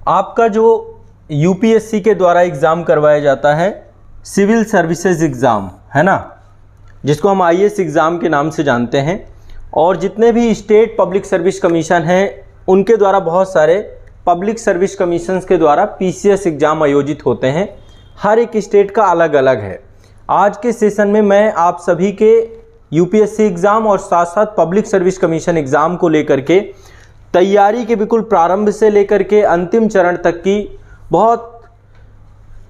आपका जो यूपीएससी के द्वारा एग्ज़ाम करवाया जाता है सिविल सर्विसेज एग्ज़ाम, है ना, जिसको हम आईएएस एग्ज़ाम के नाम से जानते हैं, और जितने भी स्टेट पब्लिक सर्विस कमीशन हैं उनके द्वारा बहुत सारे पब्लिक सर्विस कमीशंस के द्वारा पीसीएस एग्ज़ाम आयोजित होते हैं। हर एक स्टेट का अलग अलग है। आज के सेशन में मैं आप सभी के यूपीएससी एग्ज़ाम और साथ साथ पब्लिक सर्विस कमीशन एग्ज़ाम को लेकर के तैयारी के बिल्कुल प्रारंभ से लेकर के अंतिम चरण तक की बहुत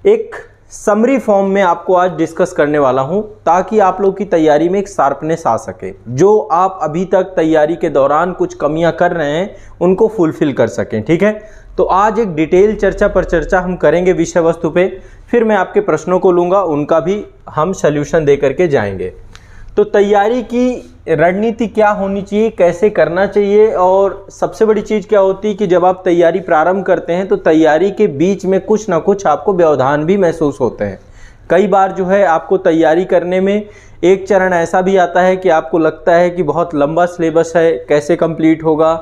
एक समरी फॉर्म में आपको आज डिस्कस करने वाला हूं, ताकि आप लोग की तैयारी में एक शार्पनेस आ सके। जो आप अभी तक तैयारी के दौरान कुछ कमियां कर रहे हैं उनको फुलफिल कर सकें। ठीक है, तो आज एक डिटेल चर्चा पर चर्चा हम करेंगे विषय वस्तु पे, फिर मैं आपके प्रश्नों को लूँगा, उनका भी हम सल्यूशन दे करके जाएंगे। तो तैयारी की रणनीति क्या होनी चाहिए, कैसे करना चाहिए, और सबसे बड़ी चीज़ क्या होती है कि जब आप तैयारी प्रारंभ करते हैं तो तैयारी के बीच में कुछ ना कुछ आपको व्यवधान भी महसूस होते हैं। कई बार जो है आपको तैयारी करने में एक चरण ऐसा भी आता है कि आपको लगता है कि बहुत लंबा सिलेबस है, कैसे कंप्लीट होगा,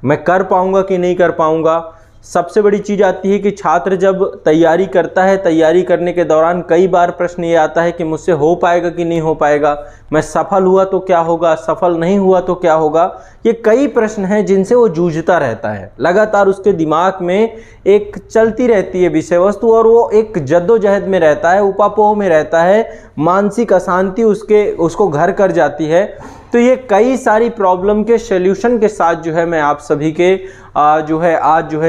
मैं कर पाऊँगा कि नहीं कर पाऊँगा। सबसे बड़ी चीज़ आती है कि छात्र जब तैयारी करता है, तैयारी करने के दौरान कई बार प्रश्न ये आता है कि मुझसे हो पाएगा कि नहीं हो पाएगा, मैं सफल हुआ तो क्या होगा, सफल नहीं हुआ तो क्या होगा। ये कई प्रश्न हैं जिनसे वो जूझता रहता है, लगातार उसके दिमाग में एक चलती रहती है विषय वस्तु, और वो एक जद्दोजहद में रहता है, उपापोह में रहता है, मानसिक अशांति उसको घर कर जाती है। तो ये कई सारी प्रॉब्लम के सॉल्यूशन के साथ जो है मैं आप सभी के आज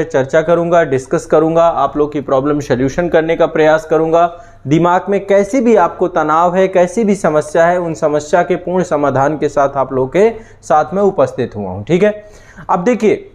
चर्चा करूंगा, डिस्कस करूंगा, आप लोग की प्रॉब्लम सॉल्यूशन करने का प्रयास करूंगा। दिमाग में कैसी भी आपको तनाव है, कैसी भी समस्या है, उन समस्या के पूर्ण समाधान के साथ आप लोग के साथ में उपस्थित हुआ हूं। ठीक है, अब देखिए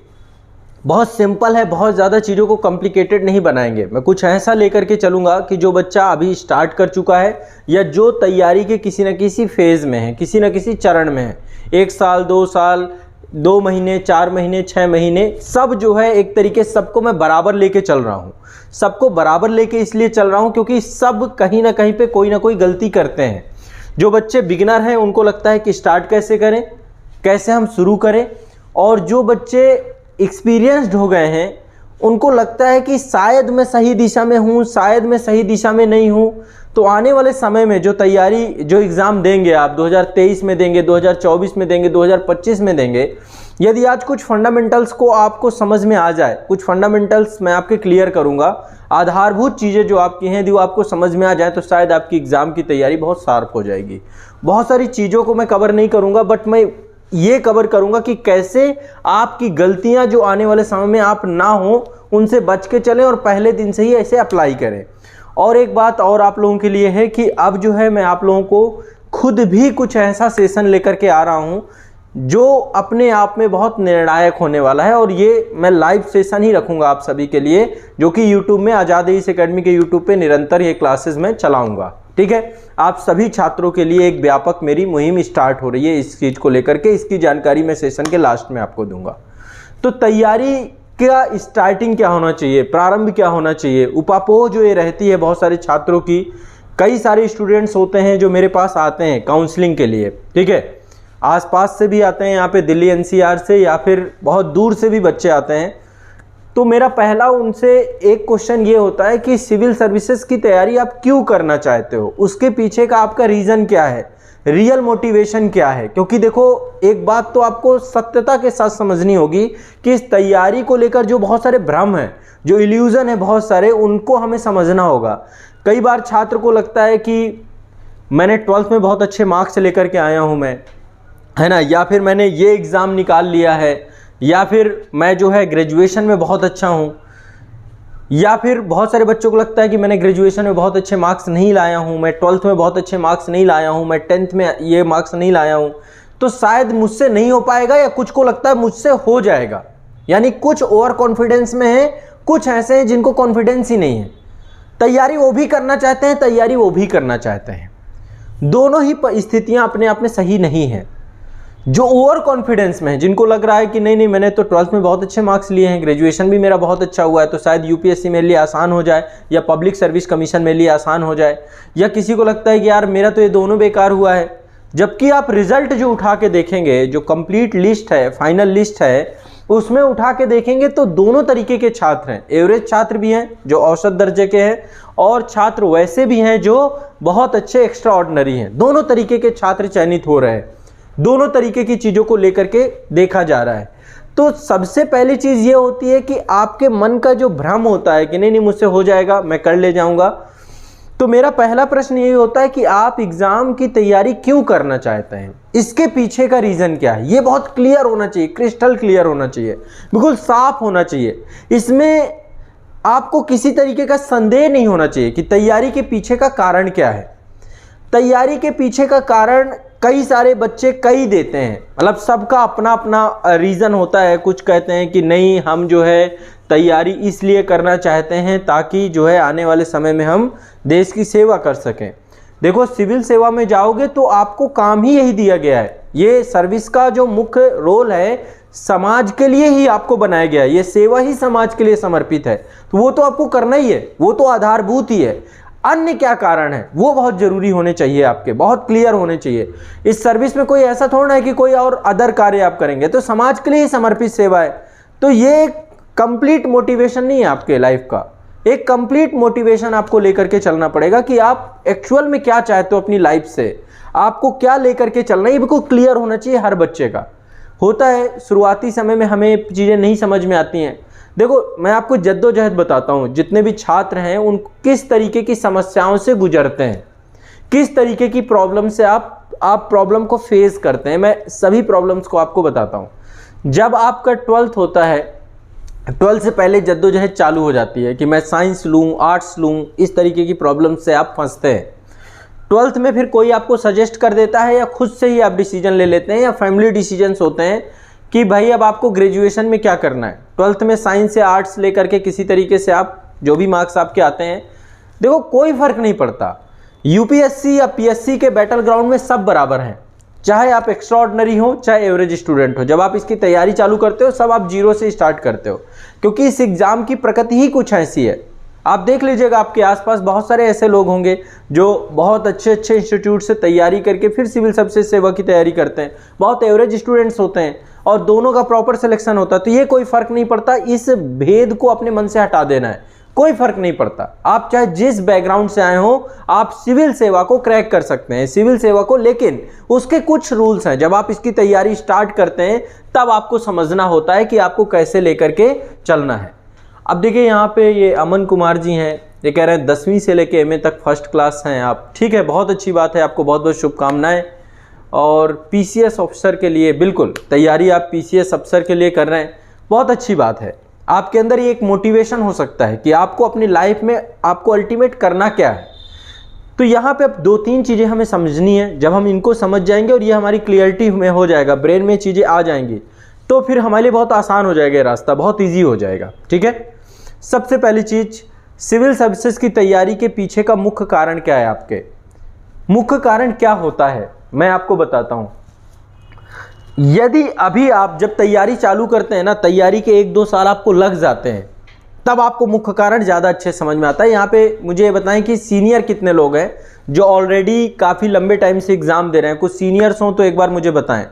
बहुत सिंपल है, बहुत ज़्यादा चीज़ों को कॉम्प्लिकेटेड नहीं बनाएंगे। मैं कुछ ऐसा लेकर के चलूँगा कि जो बच्चा अभी स्टार्ट कर चुका है या जो तैयारी के किसी न किसी फेज़ में है, किसी न किसी चरण में है, 1 साल 2 साल 2 महीने 4 महीने 6 महीने, सब जो है एक तरीके सबको मैं बराबर लेके चल रहा हूँ। सबको बराबर लेके इसलिए चल रहा हूँ क्योंकि सब कहीं ना कहीं पे कोई ना कोई गलती करते हैं। जो बच्चे बिगिनर हैं उनको लगता है कि स्टार्ट कैसे करें, कैसे हम शुरू करें, और जो बच्चे एक्सपीरियंस्ड हो गए हैं उनको लगता है कि शायद मैं सही दिशा में हूँ, शायद मैं सही दिशा में नहीं हूँ। तो आने वाले समय में जो तैयारी, जो एग्ज़ाम देंगे आप 2023 में देंगे, 2024 में देंगे, 2025 में देंगे, यदि आज कुछ फंडामेंटल्स को आपको समझ में आ जाए, कुछ फंडामेंटल्स मैं आपके क्लियर करूँगा, आधारभूत चीज़ें जो आपकी हैं यदि वो आपको समझ में आ जाए तो शायद आपकी एग्ज़ाम की तैयारी बहुत शार्प हो जाएगी। बहुत सारी चीज़ों को मैं कवर नहीं करूँगा, बट मैं ये कवर करूंगा कि कैसे आपकी गलतियां जो आने वाले समय में आप ना हो उनसे बच के चलें और पहले दिन से ही ऐसे अप्लाई करें। और एक बात और आप लोगों के लिए है कि अब जो है मैं आप लोगों को खुद भी कुछ ऐसा सेशन लेकर के आ रहा हूं जो अपने आप में बहुत निर्णायक होने वाला है, और ये मैं लाइव सेशन ही रखूंगा आप सभी के लिए, जो कि यूट्यूब में आज़ाद एईएस एकेडमी के यूट्यूब पे निरंतर ये क्लासेस में चलाऊंगा। ठीक है, आप सभी छात्रों के लिए एक व्यापक मेरी मुहिम स्टार्ट हो रही है इस चीज़ को लेकर के। इसकी जानकारी मैं सेशन के लास्ट में आपको दूंगा। तो तैयारी का स्टार्टिंग क्या होना चाहिए, प्रारंभ क्या होना चाहिए, उपापोह जो ये रहती है बहुत सारे छात्रों की। कई सारे स्टूडेंट्स होते हैं जो मेरे पास आते हैं काउंसलिंग के लिए, ठीक है, आसपास से भी आते हैं, यहाँ पे दिल्ली एनसीआर से, या फिर बहुत दूर से भी बच्चे आते हैं। तो मेरा पहला उनसे एक क्वेश्चन ये होता है कि सिविल सर्विसेज की तैयारी आप क्यों करना चाहते हो, उसके पीछे का आपका रीज़न क्या है, रियल मोटिवेशन क्या है। क्योंकि देखो एक बात तो आपको सत्यता के साथ समझनी होगी कि इस तैयारी को लेकर जो बहुत सारे भ्रम हैं, जो इल्यूजन है बहुत सारे, उनको हमें समझना होगा। कई बार छात्र को लगता है कि मैंने 12th में बहुत अच्छे मार्क्स लेकर के आया हूँ मैं, है ना, या फिर मैंने ये एग्ज़ाम निकाल लिया है, या फिर मैं जो है ग्रेजुएशन में बहुत अच्छा हूँ, या फिर बहुत सारे बच्चों को लगता है कि मैंने ग्रेजुएशन में बहुत अच्छे मार्क्स नहीं लाया हूँ, मैं 12th में बहुत अच्छे मार्क्स नहीं लाया हूँ, मैं 10th में ये मार्क्स नहीं लाया हूँ, तो शायद मुझसे नहीं हो पाएगा, या कुछ को लगता है मुझसे हो जाएगा। यानी कुछ ओवर कॉन्फिडेंस में है, कुछ ऐसे हैं जिनको कॉन्फिडेंस ही नहीं है। तैयारी वो भी करना चाहते हैं, तैयारी वो भी करना चाहते हैं, दोनों ही स्थितियाँ अपने आप में सही नहीं है। जो ओवर कॉन्फिडेंस में है, जिनको लग रहा है कि नहीं मैंने तो 12th में बहुत अच्छे मार्क्स लिए हैं, ग्रेजुएशन भी मेरा बहुत अच्छा हुआ है, तो शायद यूपीएससी मेरे लिए आसान हो जाए, या पब्लिक सर्विस कमीशन मेरे लिए आसान हो जाए। या किसी को लगता है कि यार मेरा तो ये दोनों बेकार हुआ है, जबकि आप रिजल्ट जो उठा के देखेंगे, जो कंप्लीट लिस्ट है, फाइनल लिस्ट है, उसमें उठा के देखेंगे तो दोनों तरीके के छात्र हैं। एवरेज छात्र भी हैं जो औसत दर्जे के हैं, और छात्र वैसे भी हैं जो बहुत अच्छे एक्स्ट्रा ऑर्डिनरी हैं। दोनों तरीके के छात्र चयनित हो रहे हैं, दोनों तरीके की चीज़ों को लेकर के देखा जा रहा है। तो सबसे पहली चीज़ ये होती है कि आपके मन का जो भ्रम होता है कि नहीं मुझसे हो जाएगा, मैं कर ले जाऊंगा, तो मेरा पहला प्रश्न यही होता है कि आप एग्ज़ाम की तैयारी क्यों करना चाहते हैं, इसके पीछे का रीज़न क्या है। ये बहुत क्लियर होना चाहिए, क्रिस्टल क्लियर होना चाहिए, बिल्कुल साफ होना चाहिए। इसमें आपको किसी तरीके का संदेह नहीं होना चाहिए कि तैयारी के पीछे का कारण क्या है। तैयारी के पीछे का कारण कई सारे बच्चे कई देते हैं, मतलब सबका अपना अपना रीज़न होता है। कुछ कहते हैं कि नहीं हम जो है तैयारी इसलिए करना चाहते हैं ताकि जो है आने वाले समय में हम देश की सेवा कर सकें। देखो, सिविल सेवा में जाओगे तो आपको काम ही यही दिया गया है। ये सर्विस का जो मुख्य रोल है समाज के लिए ही आपको बनाया गया है, ये सेवा ही समाज के लिए समर्पित है, तो वो तो आपको करना ही है, वो तो आधारभूत ही है। अन्य क्या कारण है वो बहुत जरूरी होने चाहिए, आपके बहुत क्लियर होने चाहिए। इस सर्विस में कोई ऐसा थोड़ा है कि कोई और अदर कार्य आप करेंगे, तो समाज के लिए ही समर्पित सेवा है। तो ये कंप्लीट मोटिवेशन नहीं है आपके लाइफ का, एक कंप्लीट मोटिवेशन आपको लेकर के चलना पड़ेगा कि आप एक्चुअल में क्या चाहते हो अपनी लाइफ से, आपको क्या लेकर के चलना है, ये बिल्कुल क्लियर होना चाहिए हर बच्चे का। होता है शुरुआती समय में हमें चीज़ें नहीं समझ में आती हैं। देखो, मैं आपको जद्दोजहद बताता हूँ, जितने भी छात्र हैं उन किस तरीके की समस्याओं से गुजरते हैं, किस तरीके की प्रॉब्लम से आप प्रॉब्लम को फेस करते हैं। मैं सभी प्रॉब्लम्स को आपको बताता हूँ। जब आपका 12th होता है, 12th से पहले जद्दोजहद चालू हो जाती है कि मैं साइंस लूँ, आर्ट्स लूँ, इस तरीके की प्रॉब्लम से आप फंसते हैं। 12th में फिर कोई आपको सजेस्ट कर देता है या खुद से ही आप डिसीजन ले लेते हैं, या फैमिली डिसीजंस होते हैं कि भाई अब आपको ग्रेजुएशन में क्या करना है। 12th में साइंस या आर्ट्स लेकर के किसी तरीके से आप जो भी मार्क्स आपके आते हैं, देखो कोई फ़र्क नहीं पड़ता। यूपीएससी या पीएससी के बैटल ग्राउंड में सब बराबर हैं, चाहे आप एक्स्ट्रा ऑर्डिनरी हो चाहे एवरेज स्टूडेंट हो। जब आप इसकी तैयारी चालू करते हो सब आप जीरो से स्टार्ट करते हो, क्योंकि इस एग्ज़ाम की प्रकृति ही कुछ ऐसी है। आप देख लीजिएगा आपके आसपास बहुत सारे ऐसे लोग होंगे जो बहुत अच्छे अच्छे इंस्टीट्यूट से तैयारी करके फिर सिविल सर्विसेज सेवा की तैयारी करते हैं, बहुत एवरेज स्टूडेंट्स होते हैं, और दोनों का प्रॉपर सिलेक्शन होता है। तो ये कोई फ़र्क नहीं पड़ता, इस भेद को अपने मन से हटा देना है, कोई फ़र्क नहीं पड़ता। आप चाहे जिस बैकग्राउंड से आए हो आप सिविल सेवा को क्रैक कर सकते हैं, सिविल सेवा को, लेकिन उसके कुछ रूल्स हैं। जब आप इसकी तैयारी स्टार्ट करते हैं तब आपको समझना होता है कि आपको कैसे लेकर के चलना है। अब देखिए यहाँ पे ये अमन कुमार जी हैं, ये कह रहे हैं 10वीं से लेकर एमए तक फर्स्ट क्लास हैं आप। ठीक है, बहुत अच्छी बात है, आपको बहुत बहुत शुभकामनाएं। और पीसीएस ऑफिसर के लिए बिल्कुल तैयारी आप पीसीएस अफसर के लिए कर रहे हैं, बहुत अच्छी बात है। आपके अंदर ये एक मोटिवेशन हो सकता है कि आपको अपनी लाइफ में आपको अल्टीमेट करना क्या है। तो यहाँ पे अब 2-3 चीज़ें हमें समझनी है। जब हम इनको समझ जाएंगे और ये हमारी क्लियरिटी में हो जाएगा, ब्रेन में चीज़ें आ जाएंगी, तो फिर हमारे लिए बहुत आसान हो जाएगा, रास्ता बहुत ईजी हो जाएगा। ठीक है, सबसे पहली चीज़, सिविल सर्विसेज की तैयारी के पीछे का मुख्य कारण क्या है। आपके मुख्य कारण क्या होता है मैं आपको बताता हूँ। यदि अभी आप जब तैयारी चालू करते हैं ना, तैयारी के 1-2 साल आपको लग जाते हैं, तब आपको मुख्य कारण ज़्यादा अच्छे समझ में आता है। यहाँ पे मुझे ये बताएं कि सीनियर कितने लोग हैं जो ऑलरेडी काफ़ी लंबे टाइम से एग्ज़ाम दे रहे हैं। कुछ सीनियर्स हों तो एक बार मुझे बताएं,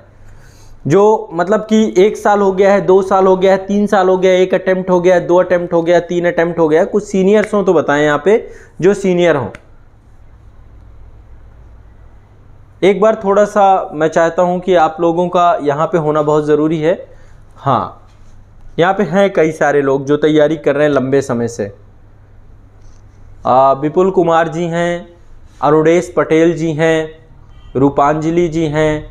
जो मतलब कि 1 साल हो गया है, 2 साल हो गया है, 3 साल हो गया है, 1 अटेम्प्ट हो गया है, 2 अटेम्प्ट हो गया है, 3 अटेम्प्ट हो गया है। कुछ सीनियर्स हों तो बताएं यहाँ पे, जो सीनियर हों। एक बार थोड़ा सा मैं चाहता हूं कि आप लोगों का यहाँ पे होना बहुत ज़रूरी है। हाँ, यहाँ पे हैं कई सारे लोग जो तैयारी कर रहे हैं लंबे समय से। विपुल कुमार जी हैं, अरुणेश पटेल जी हैं, रूपांजलि जी हैं,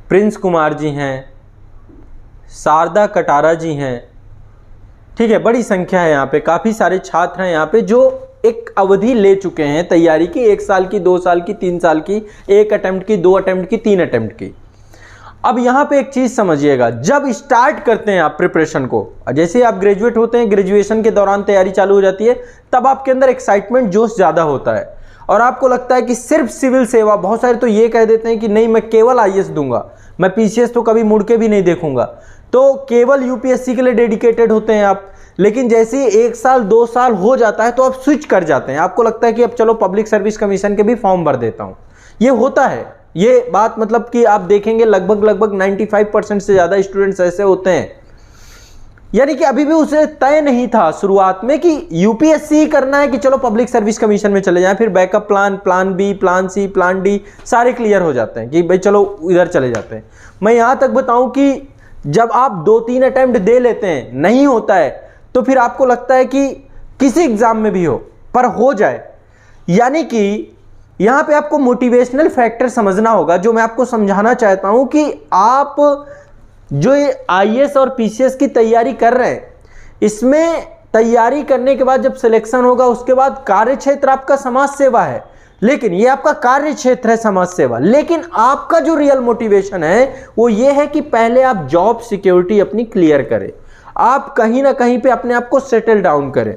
प्रिंस कुमार जी हैं, शारदा कटारा जी हैं। ठीक है, बड़ी संख्या है यहाँ पे, काफ़ी सारे छात्र हैं यहाँ पे जो एक अवधि ले चुके हैं तैयारी की, 1 साल की, 2 साल की, 3 साल की, 1 अटेम्प्ट की, 2 अटेम्प्ट की, 3 अटेम्प्ट की। अब यहाँ पे एक चीज़ समझिएगा, जब स्टार्ट करते हैं आप प्रिपरेशन को, जैसे आप ग्रेजुएट होते हैं, ग्रेजुएशन के दौरान तैयारी चालू हो जाती है, तब आपके अंदर एक्साइटमेंट, जोश ज़्यादा होता है और आपको लगता है कि सिर्फ सिविल सेवा। बहुत सारे तो ये कह देते हैं कि नहीं, मैं केवल आईएएस दूंगा, मैं पीसीएस तो कभी मुड़ के भी नहीं देखूंगा। तो केवल यूपीएससी के लिए डेडिकेटेड होते हैं आप, लेकिन जैसे ही 1 साल 2 साल हो जाता है तो आप स्विच कर जाते हैं। आपको लगता है कि अब चलो पब्लिक सर्विस कमीशन के भी फॉर्म भर देता हूँ। ये होता है, ये बात मतलब कि आप देखेंगे लगभग 95% से ज़्यादा स्टूडेंट्स ऐसे होते हैं यानी कि अभी भी उसे तय नहीं था शुरुआत में कि यूपीएससी करना है कि चलो पब्लिक सर्विस कमीशन में चले जाएं, फिर backup plan, plan B, plan C, plan D सारे क्लियर हो जाते हैं कि भाई चलो इधर चले जाते हैं। मैं यहां तक बताऊं कि जब आप 2-3 अटेम्प्ट दे लेते हैं, नहीं होता है, तो फिर आपको लगता है कि किसी एग्जाम में भी हो पर हो जाए। यानी कि यहां पे आपको मोटिवेशनल फैक्टर समझना होगा, जो मैं आपको समझाना चाहता हूं कि आप जो ये आईएएस और पीसीएस की तैयारी कर रहे हैं, इसमें तैयारी करने के बाद जब सिलेक्शन होगा उसके बाद कार्य क्षेत्र आपका समाज सेवा है, लेकिन ये आपका कार्य क्षेत्र है समाज सेवा, लेकिन आपका जो रियल मोटिवेशन है वो ये है कि पहले आप जॉब सिक्योरिटी अपनी क्लियर करें, आप कहीं ना कहीं पे अपने आप को सेटल डाउन करें,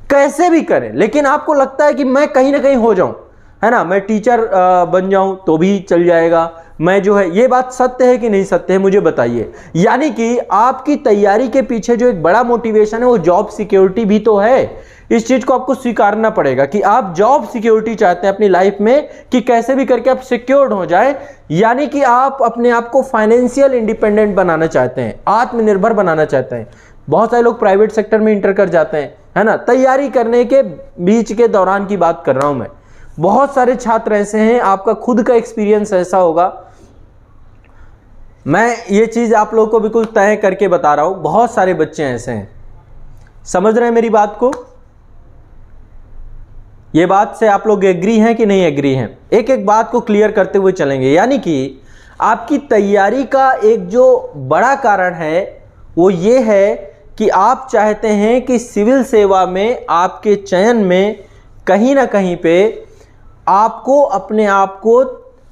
कैसे भी करें, लेकिन आपको लगता है कि मैं कहीं ना कहीं हो जाऊं, है ना, मैं टीचर बन जाऊं तो भी चल जाएगा, मैं जो है, ये बात सत्य है कि नहीं सत्य है मुझे बताइए। यानी कि आपकी तैयारी के पीछे जो एक बड़ा मोटिवेशन है वो जॉब सिक्योरिटी भी तो है। इस चीज को आपको स्वीकारना पड़ेगा कि आप जॉब सिक्योरिटी चाहते हैं अपनी लाइफ में कि कैसे भी करके आप सिक्योर्ड हो जाए, यानी कि आप अपने आप को फाइनेंशियल इंडिपेंडेंट बनाना चाहते हैं, आत्मनिर्भर बनाना चाहते हैं। बहुत सारे लोग प्राइवेट सेक्टर में इंटर कर जाते हैं, है ना, तैयारी करने के बीच के दौरान की बात कर रहा हूं मैं। बहुत सारे छात्र ऐसे हैं, आपका खुद का एक्सपीरियंस ऐसा होगा, मैं ये चीज आप लोगों को बिल्कुल तय करके बता रहा हूं, बहुत सारे बच्चे ऐसे हैं। समझ रहे हैं मेरी बात को? ये बात से आप लोग एग्री हैं कि नहीं एग्री हैं? एक एक बात को क्लियर करते हुए चलेंगे। यानी कि आपकी तैयारी का एक जो बड़ा कारण है वो ये है कि आप चाहते हैं कि सिविल सेवा में आपके चयन में कहीं ना कहीं पे आपको अपने आप को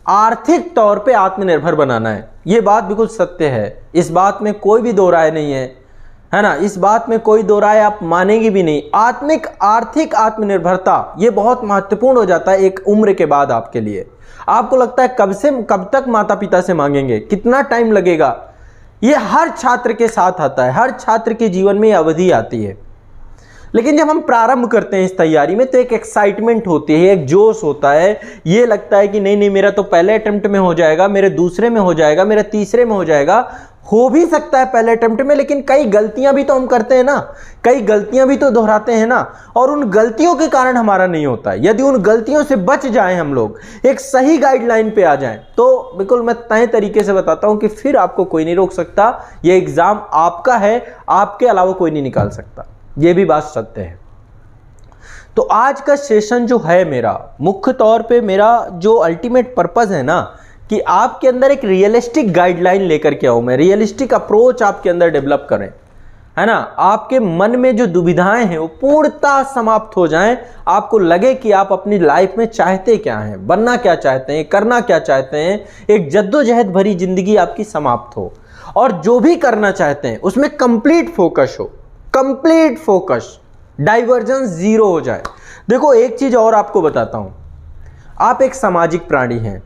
आर्थिक तौर पे आत्मनिर्भर बनाना है। ये बात बिल्कुल सत्य है, इस बात में कोई भी दो राय नहीं है ना, इस बात में कोई दो राय आप मानेंगे भी नहीं। आर्थिक आत्मनिर्भरता ये बहुत महत्वपूर्ण हो जाता है एक उम्र के बाद आपके लिए। आपको लगता है कब तक माता पिता से मांगेंगे, कितना टाइम लगेगा, ये हर छात्र के साथ आता है, हर छात्र के जीवन में अवधि आती है। लेकिन जब हम प्रारंभ करते हैं इस तैयारी में तो एक एक्साइटमेंट होती है, एक जोश होता है, ये लगता है कि नहीं मेरा तो पहले अटेम्प्ट में हो जाएगा, मेरे दूसरे में हो जाएगा, मेरे तीसरे में हो जाएगा। हो भी सकता है पहले अटेम्प्ट में, लेकिन कई गलतियां भी तो हम करते हैं ना, कई गलतियां भी तो दोहराते हैं ना, और उन गलतियों के कारण हमारा नहीं होता है। यदि उन गलतियों से बच जाएं हम लोग, एक सही गाइडलाइन पे आ जाएं, तो बिल्कुल मैं तय तरीके से बताता हूं कि फिर आपको कोई नहीं रोक सकता। ये एग्जाम आपका है, आपके अलावा कोई नहीं निकाल सकता, ये भी बात सत्य है। तो आज का सेशन जो है मेरा, मुख्य तौर पे मेरा जो अल्टीमेट पर्पस है ना, कि आपके अंदर एक रियलिस्टिक गाइडलाइन लेकर के आऊं मैं, रियलिस्टिक अप्रोच आपके अंदर डेवलप करें, है ना, आपके मन में जो दुविधाएं हैं वो पूर्णतः समाप्त हो जाएं, आपको लगे कि आप अपनी लाइफ में चाहते क्या हैं, बनना क्या चाहते हैं, करना क्या चाहते हैं, एक जद्दोजहद भरी जिंदगी आपकी समाप्त हो, और जो भी करना चाहते हैं उसमें कंप्लीट फोकस हो, कंप्लीट फोकस, डाइवर्जेंस जीरो हो जाए। देखो एक चीज और आपको बताता हूं, आप एक सामाजिक प्राणी हैं,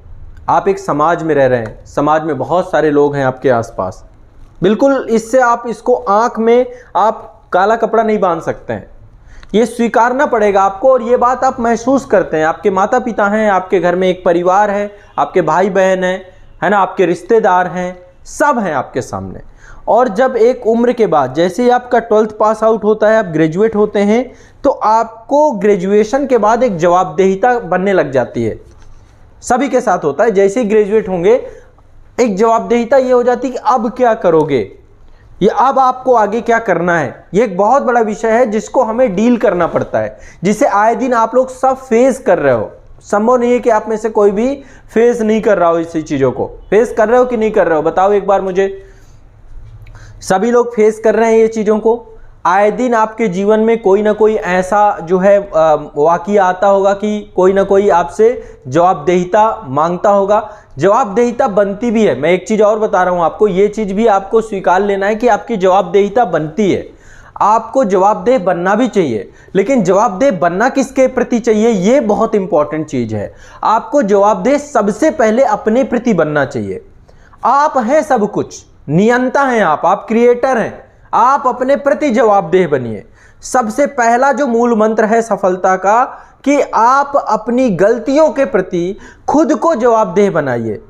आप एक समाज में रह रहे हैं, समाज में बहुत सारे लोग हैं आपके आसपास, बिल्कुल इससे आप इसको आंख में आप काला कपड़ा नहीं बांध सकते हैं, ये स्वीकारना पड़ेगा आपको, और ये बात आप महसूस करते हैं। आपके माता पिता हैं, आपके घर में एक परिवार है, आपके भाई बहन हैं, है ना, आपके रिश्तेदार हैं, सब हैं आपके सामने। और जब एक उम्र के बाद, जैसे ही आपका 12th पास आउट होता है, आप ग्रेजुएट होते हैं, तो आपको ग्रेजुएशन के बाद एक जवाबदेहिता बनने लग जाती है। सभी के साथ होता है, जैसे ही ग्रेजुएट होंगे एक जवाबदेहिता ये हो जाती है कि अब क्या करोगे, ये अब आपको आगे क्या करना है। ये एक बहुत बड़ा विषय है जिसको हमें डील करना पड़ता है, जिसे आए दिन आप लोग सब फेस कर रहे हो। संभव नहीं है कि आप में से कोई भी फेस नहीं कर रहा हो, इसी चीजों को फेस कर रहे हो कि नहीं कर रहे हो, बताओ एक बार मुझे। सभी लोग फेस कर रहे हैं ये चीजों को। आए दिन आपके जीवन में कोई ना कोई ऐसा जो है वाकया आता होगा कि कोई ना कोई आपसे जवाबदेहिता मांगता होगा, जवाबदेहिता बनती भी है। मैं एक चीज और बता रहा हूं आपको, ये चीज भी आपको स्वीकार लेना है कि आपकी जवाबदेहिता बनती है, आपको जवाबदेह बनना भी चाहिए। लेकिन जवाबदेह बनना किसके प्रति चाहिए, ये बहुत इंपॉर्टेंट चीज है। आपको जवाबदेह सबसे पहले अपने प्रति बनना चाहिए। आप हैं सब कुछ, नियंता हैं आप क्रिएटर हैं, आप अपने प्रति जवाबदेह बनिए। सबसे पहला जो मूल मंत्र है सफलता का, कि आप अपनी गलतियों के प्रति खुद को जवाबदेह बनाइए,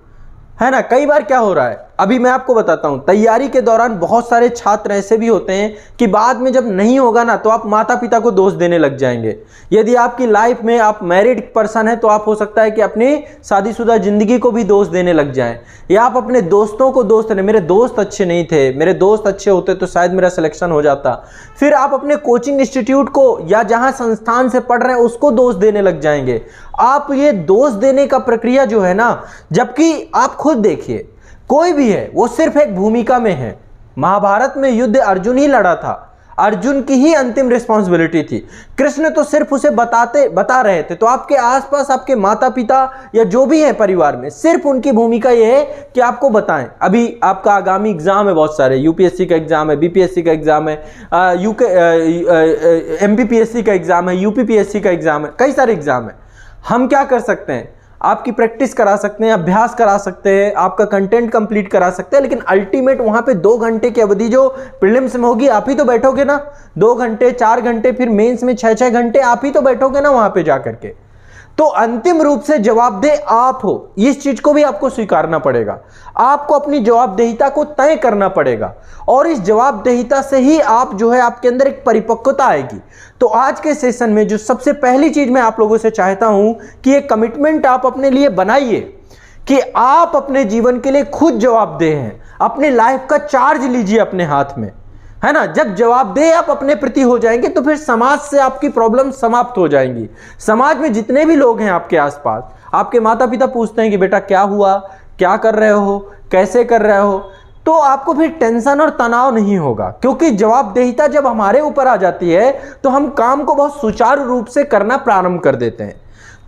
है ना। कई बार क्या हो रहा है, अभी मैं आपको बताता हूं, तैयारी के दौरान बहुत सारे छात्र ऐसे भी होते हैं कि बाद में जब नहीं होगा ना तो आप माता पिता को दोष देने लग जाएंगे। यदि आपकी लाइफ में आप मैरिड पर्सन है तो आप हो सकता है कि अपनी शादीशुदा जिंदगी को भी दोष देने लग जाएं, या आप अपने दोस्तों को दोष देने, मेरे दोस्त अच्छे नहीं थे, मेरे दोस्त अच्छे होते तो शायद मेरा सिलेक्शन हो जाता। फिर आप अपने कोचिंग इंस्टीट्यूट को या जहां संस्थान से पढ़ रहे हैं उसको दोष देने लग जाएंगे। आप ये दोष देने का प्रक्रिया जो है ना, जबकि आप खुद देखिए, कोई भी है वो सिर्फ एक भूमिका में है। महाभारत में युद्ध अर्जुन ही लड़ा था, अर्जुन की ही अंतिम रिस्पॉन्सिबिलिटी थी, कृष्ण तो सिर्फ उसे बता रहे थे। तो आपके आसपास आपके माता पिता या जो भी है परिवार में, सिर्फ उनकी भूमिका यह है कि आपको बताएं। अभी आपका आगामी एग्जाम है, बहुत सारे यूपीएससी का एग्जाम है, बीपीएससी का एग्जाम है, एमपीपीएससी का एग्जाम है, यूपीपीएससी का एग्जाम है, कई सारे एग्जाम है। हम क्या कर सकते हैं, आपकी प्रैक्टिस करा सकते हैं, अभ्यास करा सकते हैं, आपका कंटेंट कंप्लीट करा सकते हैं, लेकिन अल्टीमेट वहां पे 2 घंटे की अवधि जो प्रीलिम्स में होगी आप ही तो बैठोगे ना, 2 घंटे 4 घंटे, फिर मेंस में 6-6 घंटे आप ही तो बैठोगे ना वहां पे जाकर के। तो अंतिम रूप से जवाबदेह आप हो, इस चीज को भी आपको स्वीकारना पड़ेगा। आपको अपनी जवाबदेहिता को तय करना पड़ेगा और इस जवाबदेहिता से ही आप जो है आपके अंदर एक परिपक्वता आएगी। तो आज के सेशन में जो सबसे पहली चीज मैं आप लोगों से चाहता हूं कि एक कमिटमेंट आप अपने लिए बनाइए कि आप अपने जीवन के लिए खुद जवाबदेह हैं। अपने लाइफ का चार्ज लीजिए अपने हाथ में, है ना। जब जवाबदेह आप अपने प्रति हो जाएंगे तो फिर समाज से आपकी प्रॉब्लम समाप्त हो जाएंगी। समाज में जितने भी लोग हैं आपके आसपास, आपके माता पिता पूछते हैं कि बेटा क्या हुआ, क्या कर रहे हो, कैसे कर रहे हो, तो आपको फिर टेंशन और तनाव नहीं होगा, क्योंकि जवाबदेहिता जब हमारे ऊपर आ जाती है तो हम काम को बहुत सुचारू रूप से करना प्रारंभ कर देते हैं।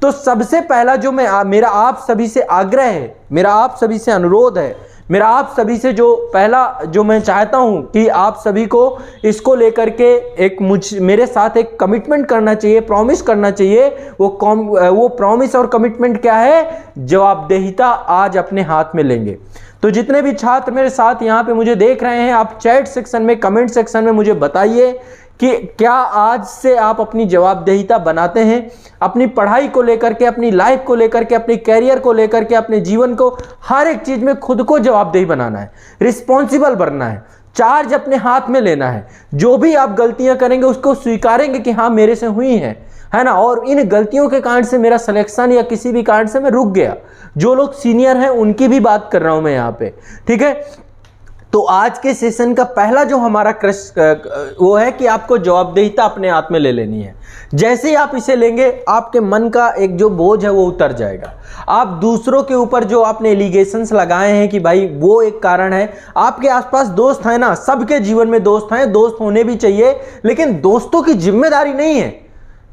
तो सबसे पहला जो मेरा आप सभी से आग्रह है, मेरा आप सभी से अनुरोध है, मेरा आप सभी से जो पहला जो मैं चाहता हूं कि आप सभी को इसको लेकर के एक मेरे साथ एक कमिटमेंट करना चाहिए, प्रॉमिस करना चाहिए। वो प्रॉमिस और कमिटमेंट क्या है? जवाबदेहिता आज अपने हाथ में लेंगे। तो जितने भी छात्र मेरे साथ यहाँ पे मुझे देख रहे हैं, आप चैट सेक्शन में, कमेंट सेक्शन में मुझे बताइए कि क्या आज से आप अपनी जवाबदेहिता बनाते हैं, अपनी पढ़ाई को लेकर के, अपनी लाइफ को लेकर के, अपने कैरियर को लेकर के, अपने जीवन को, हर एक चीज में खुद को जवाबदेही बनाना है, रिस्पॉन्सिबल बनना है, चार्ज अपने हाथ में लेना है। जो भी आप गलतियां करेंगे उसको स्वीकारेंगे कि हाँ मेरे से हुई हैं, है ना, और इन गलतियों के कारण से मेरा सिलेक्शन या किसी भी कारण से मैं रुक गया। जो लोग सीनियर हैं उनकी भी बात कर रहा हूं मैं यहाँ पे, ठीक है। तो आज के सेशन का पहला जो हमारा वो है कि आपको जवाबदेहिता अपने हाथ में ले लेनी है। जैसे ही आप इसे लेंगे आपके मन का एक जो बोझ है वो उतर जाएगा। आप दूसरों के ऊपर जो आपने एलिगेशंस लगाए हैं कि भाई वो एक कारण है, आपके आसपास दोस्त हैं ना, सबके जीवन में दोस्त हैं, दोस्त होने भी चाहिए, लेकिन दोस्तों की जिम्मेदारी नहीं है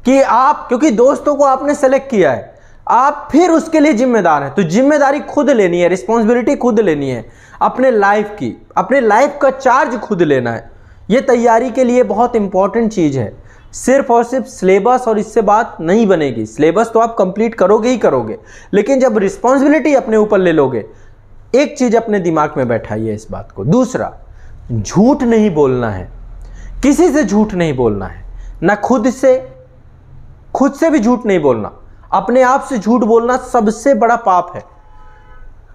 कि आप, क्योंकि दोस्तों को आपने सेलेक्ट किया है, आप फिर उसके लिए जिम्मेदार हैं। तो जिम्मेदारी खुद लेनी है, रिस्पॉन्सिबिलिटी खुद लेनी है अपने लाइफ की, अपने लाइफ का चार्ज खुद लेना है। ये तैयारी के लिए बहुत इंपॉर्टेंट चीज़ है। सिर्फ और सिर्फ सिलेबस और इससे बात नहीं बनेगी। सिलेबस तो आप कंप्लीट करोगे ही करोगे, लेकिन जब रिस्पॉन्सिबिलिटी अपने ऊपर ले लोगे, एक चीज़ अपने दिमाग में बैठाइए इस बात को। दूसरा, झूठ नहीं बोलना है, किसी से झूठ नहीं बोलना है, ना खुद से भी झूठ नहीं बोलना। अपने आप से झूठ बोलना सबसे बड़ा पाप है।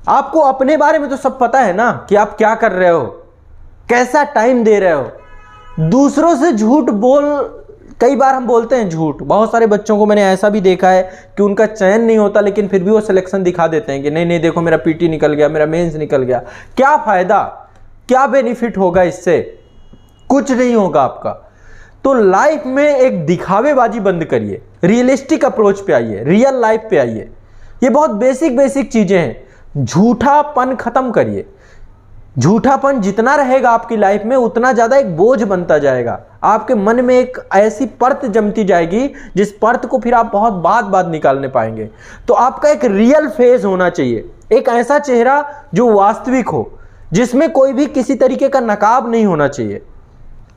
आपको अपने बारे में तो सब पता है ना कि आप क्या कर रहे हो, कैसा टाइम दे रहे हो। दूसरों से झूठ कई बार हम बोलते हैं झूठ। बहुत सारे बच्चों को मैंने ऐसा भी देखा है कि उनका चयन नहीं होता, लेकिन फिर भी वो सिलेक्शन दिखा देते हैं कि नहीं देखो मेरा पीटी निकल गया, मेरा मेंस निकल गया। क्या फायदा, क्या बेनिफिट होगा इससे? कुछ नहीं होगा आपका। तो लाइफ में एक दिखावेबाजी बंद करिए, रियलिस्टिक अप्रोच पे आइए, रियल लाइफ पे आइए। ये बहुत बेसिक चीजें हैं। झूठापन खत्म करिए। झूठापन जितना रहेगा आपकी लाइफ में उतना ज्यादा एक बोझ बनता जाएगा। आपके मन में एक ऐसी परत जमती जाएगी जिस परत को फिर आप बहुत बाद निकालने पाएंगे। तो आपका एक रियल फेस होना चाहिए, एक ऐसा चेहरा जो वास्तविक हो, जिसमें कोई भी किसी तरीके का नकाब नहीं होना चाहिए।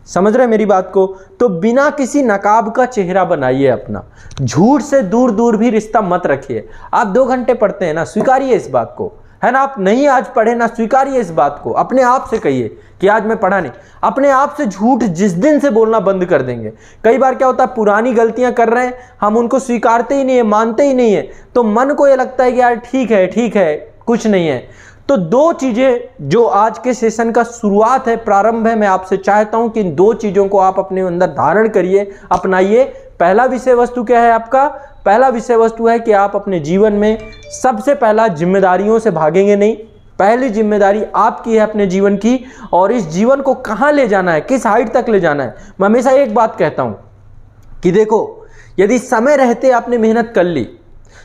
समझ रहे हैं मेरी बात को? तो बिना किसी नकाब का चेहरा बनाइए अपना। झूठ से दूर भी रिश्ता मत रखिए। आप 2 घंटे पढ़ते हैं ना, स्वीकारिए इस बात को, है ना। आप नहीं आज पढ़े ना, स्वीकारिए इस बात को। अपने आप से कहिए कि आज मैं पढ़ा नहीं। अपने आप से झूठ जिस दिन से बोलना बंद कर देंगे। कई बार क्या होता है, पुरानी गलतियां कर रहे हैं, हम उनको स्वीकारते ही नहीं है, मानते ही नहीं है, तो मन को ये लगता है कि यार ठीक है कुछ नहीं है। तो दो चीजें जो आज के सेशन का शुरुआत है, प्रारंभ है, मैं आपसे चाहता हूं कि इन दो चीजों को आप अपने अंदर धारण करिए, अपनाइए। पहला विषय वस्तु क्या है आपका? पहला विषय वस्तु है कि आप अपने जीवन में सबसे पहला जिम्मेदारियों से भागेंगे नहीं। पहली जिम्मेदारी आपकी है अपने जीवन की, और इस जीवन को कहां ले जाना है, किस हाइट तक ले जाना है। मैं हमेशा एक बात कहता हूं कि देखो, यदि समय रहते आपने मेहनत कर ली,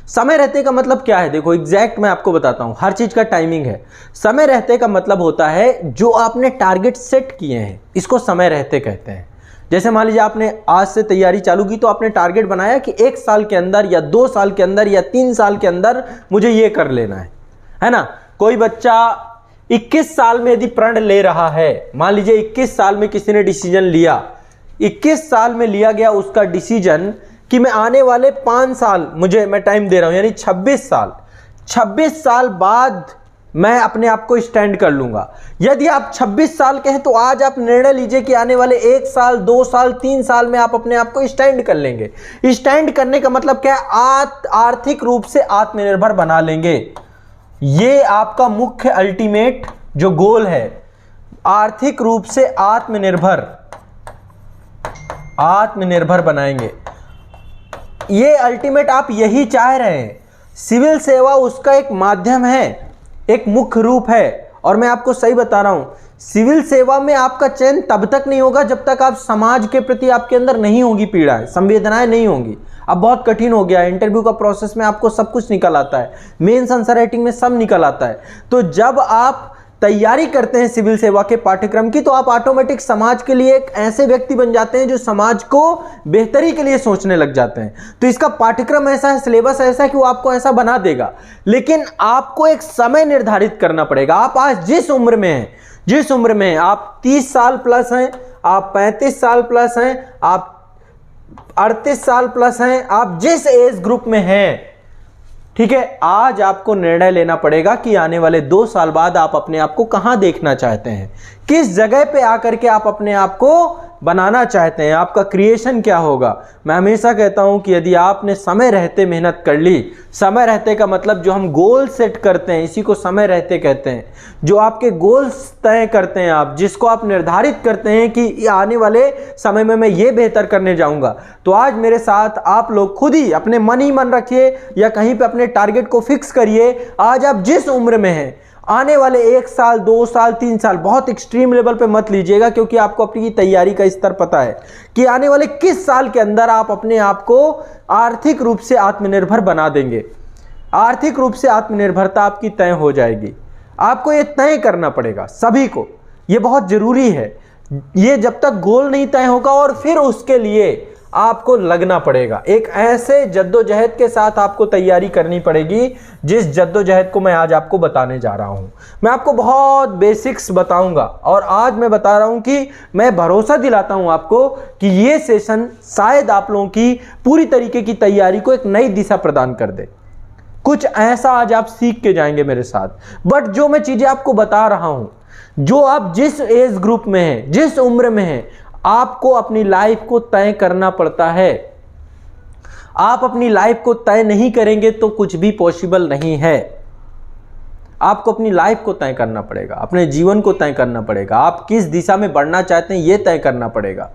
समय रहते का मतलब क्या है? देखो एग्जैक्ट मैं आपको बताता हूं, हर चीज का टाइमिंग है। समय रहते का मतलब होता है जो आपने टारगेट सेट किए हैं, इसको समय रहते कहते हैं। जैसे मान लीजिए आपने आज से तैयारी चालू की, तो आपने टारगेट बनाया कि 1 साल के अंदर या 2 साल के अंदर या 3 साल के अंदर मुझे ये कर लेना है ना। कोई बच्चा 21 साल में यदि प्रण ले रहा है, मान लीजिए 21 साल में किसी ने डिसीजन लिया, 21 साल में लिया गया उसका डिसीजन कि मैं आने वाले 5 साल मैं टाइम दे रहा हूं, यानी 26 साल बाद मैं अपने आप को स्टैंड कर लूंगा। यदि आप 26 साल के हैं तो आज आप निर्णय लीजिए कि आने वाले 1 साल, 2 साल, 3 साल में आप अपने आप को स्टैंड कर लेंगे। स्टैंड करने का मतलब क्या है? आर्थिक रूप से आत्मनिर्भर बना लेंगे। ये आपका मुख्य अल्टीमेट जो गोल है, आर्थिक रूप से आत्मनिर्भर बनाएंगे। ये अल्टीमेट आप यही चाह रहे हैं। सिविल सेवा उसका एक माध्यम है, एक मुख्य रूप है। और मैं आपको सही बता रहा हूं, सिविल सेवा में आपका चयन तब तक नहीं होगा जब तक आप समाज के प्रति आपके अंदर नहीं होगी पीड़ाएं, संवेदनाएं नहीं होंगी। अब बहुत कठिन हो गया है, इंटरव्यू का प्रोसेस में आपको सब कुछ निकल आता है, मेंस आंसर राइटिंग में सब निकल आता है। तो जब आप तैयारी करते हैं सिविल सेवा के पाठ्यक्रम की, तो आप ऑटोमेटिक समाज के लिए एक ऐसे व्यक्ति बन जाते हैं जो समाज को बेहतरी के लिए सोचने लग जाते हैं। तो इसका पाठ्यक्रम ऐसा है, सिलेबस ऐसा है कि वो आपको ऐसा बना देगा। लेकिन आपको एक समय निर्धारित करना पड़ेगा। आप आज जिस उम्र में हैं, आप 30 साल प्लस हैं, आप 35 साल प्लस हैं, आप 38 साल प्लस हैं, आप जिस एज ग्रुप में हैं, ठीक है, आज आपको निर्णय लेना पड़ेगा कि आने वाले 2 साल बाद आप अपने आप को कहां देखना चाहते हैं, किस जगह पे आकर के आप अपने आप को बनाना चाहते हैं, आपका क्रिएशन क्या होगा। मैं हमेशा कहता हूं कि यदि आपने समय रहते मेहनत कर ली, समय रहते का मतलब जो हम गोल सेट करते हैं इसी को समय रहते कहते हैं। जो आपके गोल्स तय करते हैं आप, जिसको आप निर्धारित करते हैं कि आने वाले समय में मैं ये बेहतर करने जाऊंगा, तो आज मेरे साथ आप लोग खुद ही अपने मन ही मन रखिए या कहीं पे अपने टारगेट को फिक्स करिए। आज आप जिस उम्र में हैं, आने वाले 1 साल, 2 साल, 3 साल बहुत एक्सट्रीम लेवल पे मत लीजिएगा, क्योंकि आपको अपनी तैयारी का स्तर पता है कि आने वाले किस साल के अंदर आप अपने आप को आर्थिक रूप से आत्मनिर्भर बना देंगे। आर्थिक रूप से आत्मनिर्भरता आपकी तय हो जाएगी। आपको ये तय करना पड़ेगा सभी को, ये बहुत जरूरी है। ये जब तक गोल नहीं तय होगा, और फिर उसके लिए आपको लगना पड़ेगा। एक ऐसे जद्दोजहद के साथ आपको तैयारी करनी पड़ेगी जिस जद्दोजहद को मैं आज आपको बताने जा रहा हूं। मैं आपको बहुत बेसिक्स बताऊंगा, और आज मैं बता रहा हूं कि मैं भरोसा दिलाता हूं आपको कि ये सेशन शायद आप लोगों की पूरी तरीके की तैयारी को एक नई दिशा प्रदान कर दे। कुछ ऐसा आज आप सीख के जाएंगे मेरे साथ। बट जो मैं चीजें आपको बता रहा हूं, जो आप जिस एज ग्रुप में हैं, जिस उम्र में हैं, आपको अपनी लाइफ को तय करना पड़ता है। आप अपनी लाइफ को तय नहीं करेंगे तो कुछ भी पॉसिबल नहीं है। आपको अपनी लाइफ को तय करना पड़ेगा, अपने जीवन को तय करना पड़ेगा, आप किस दिशा में बढ़ना चाहते हैं ये तय करना पड़ेगा।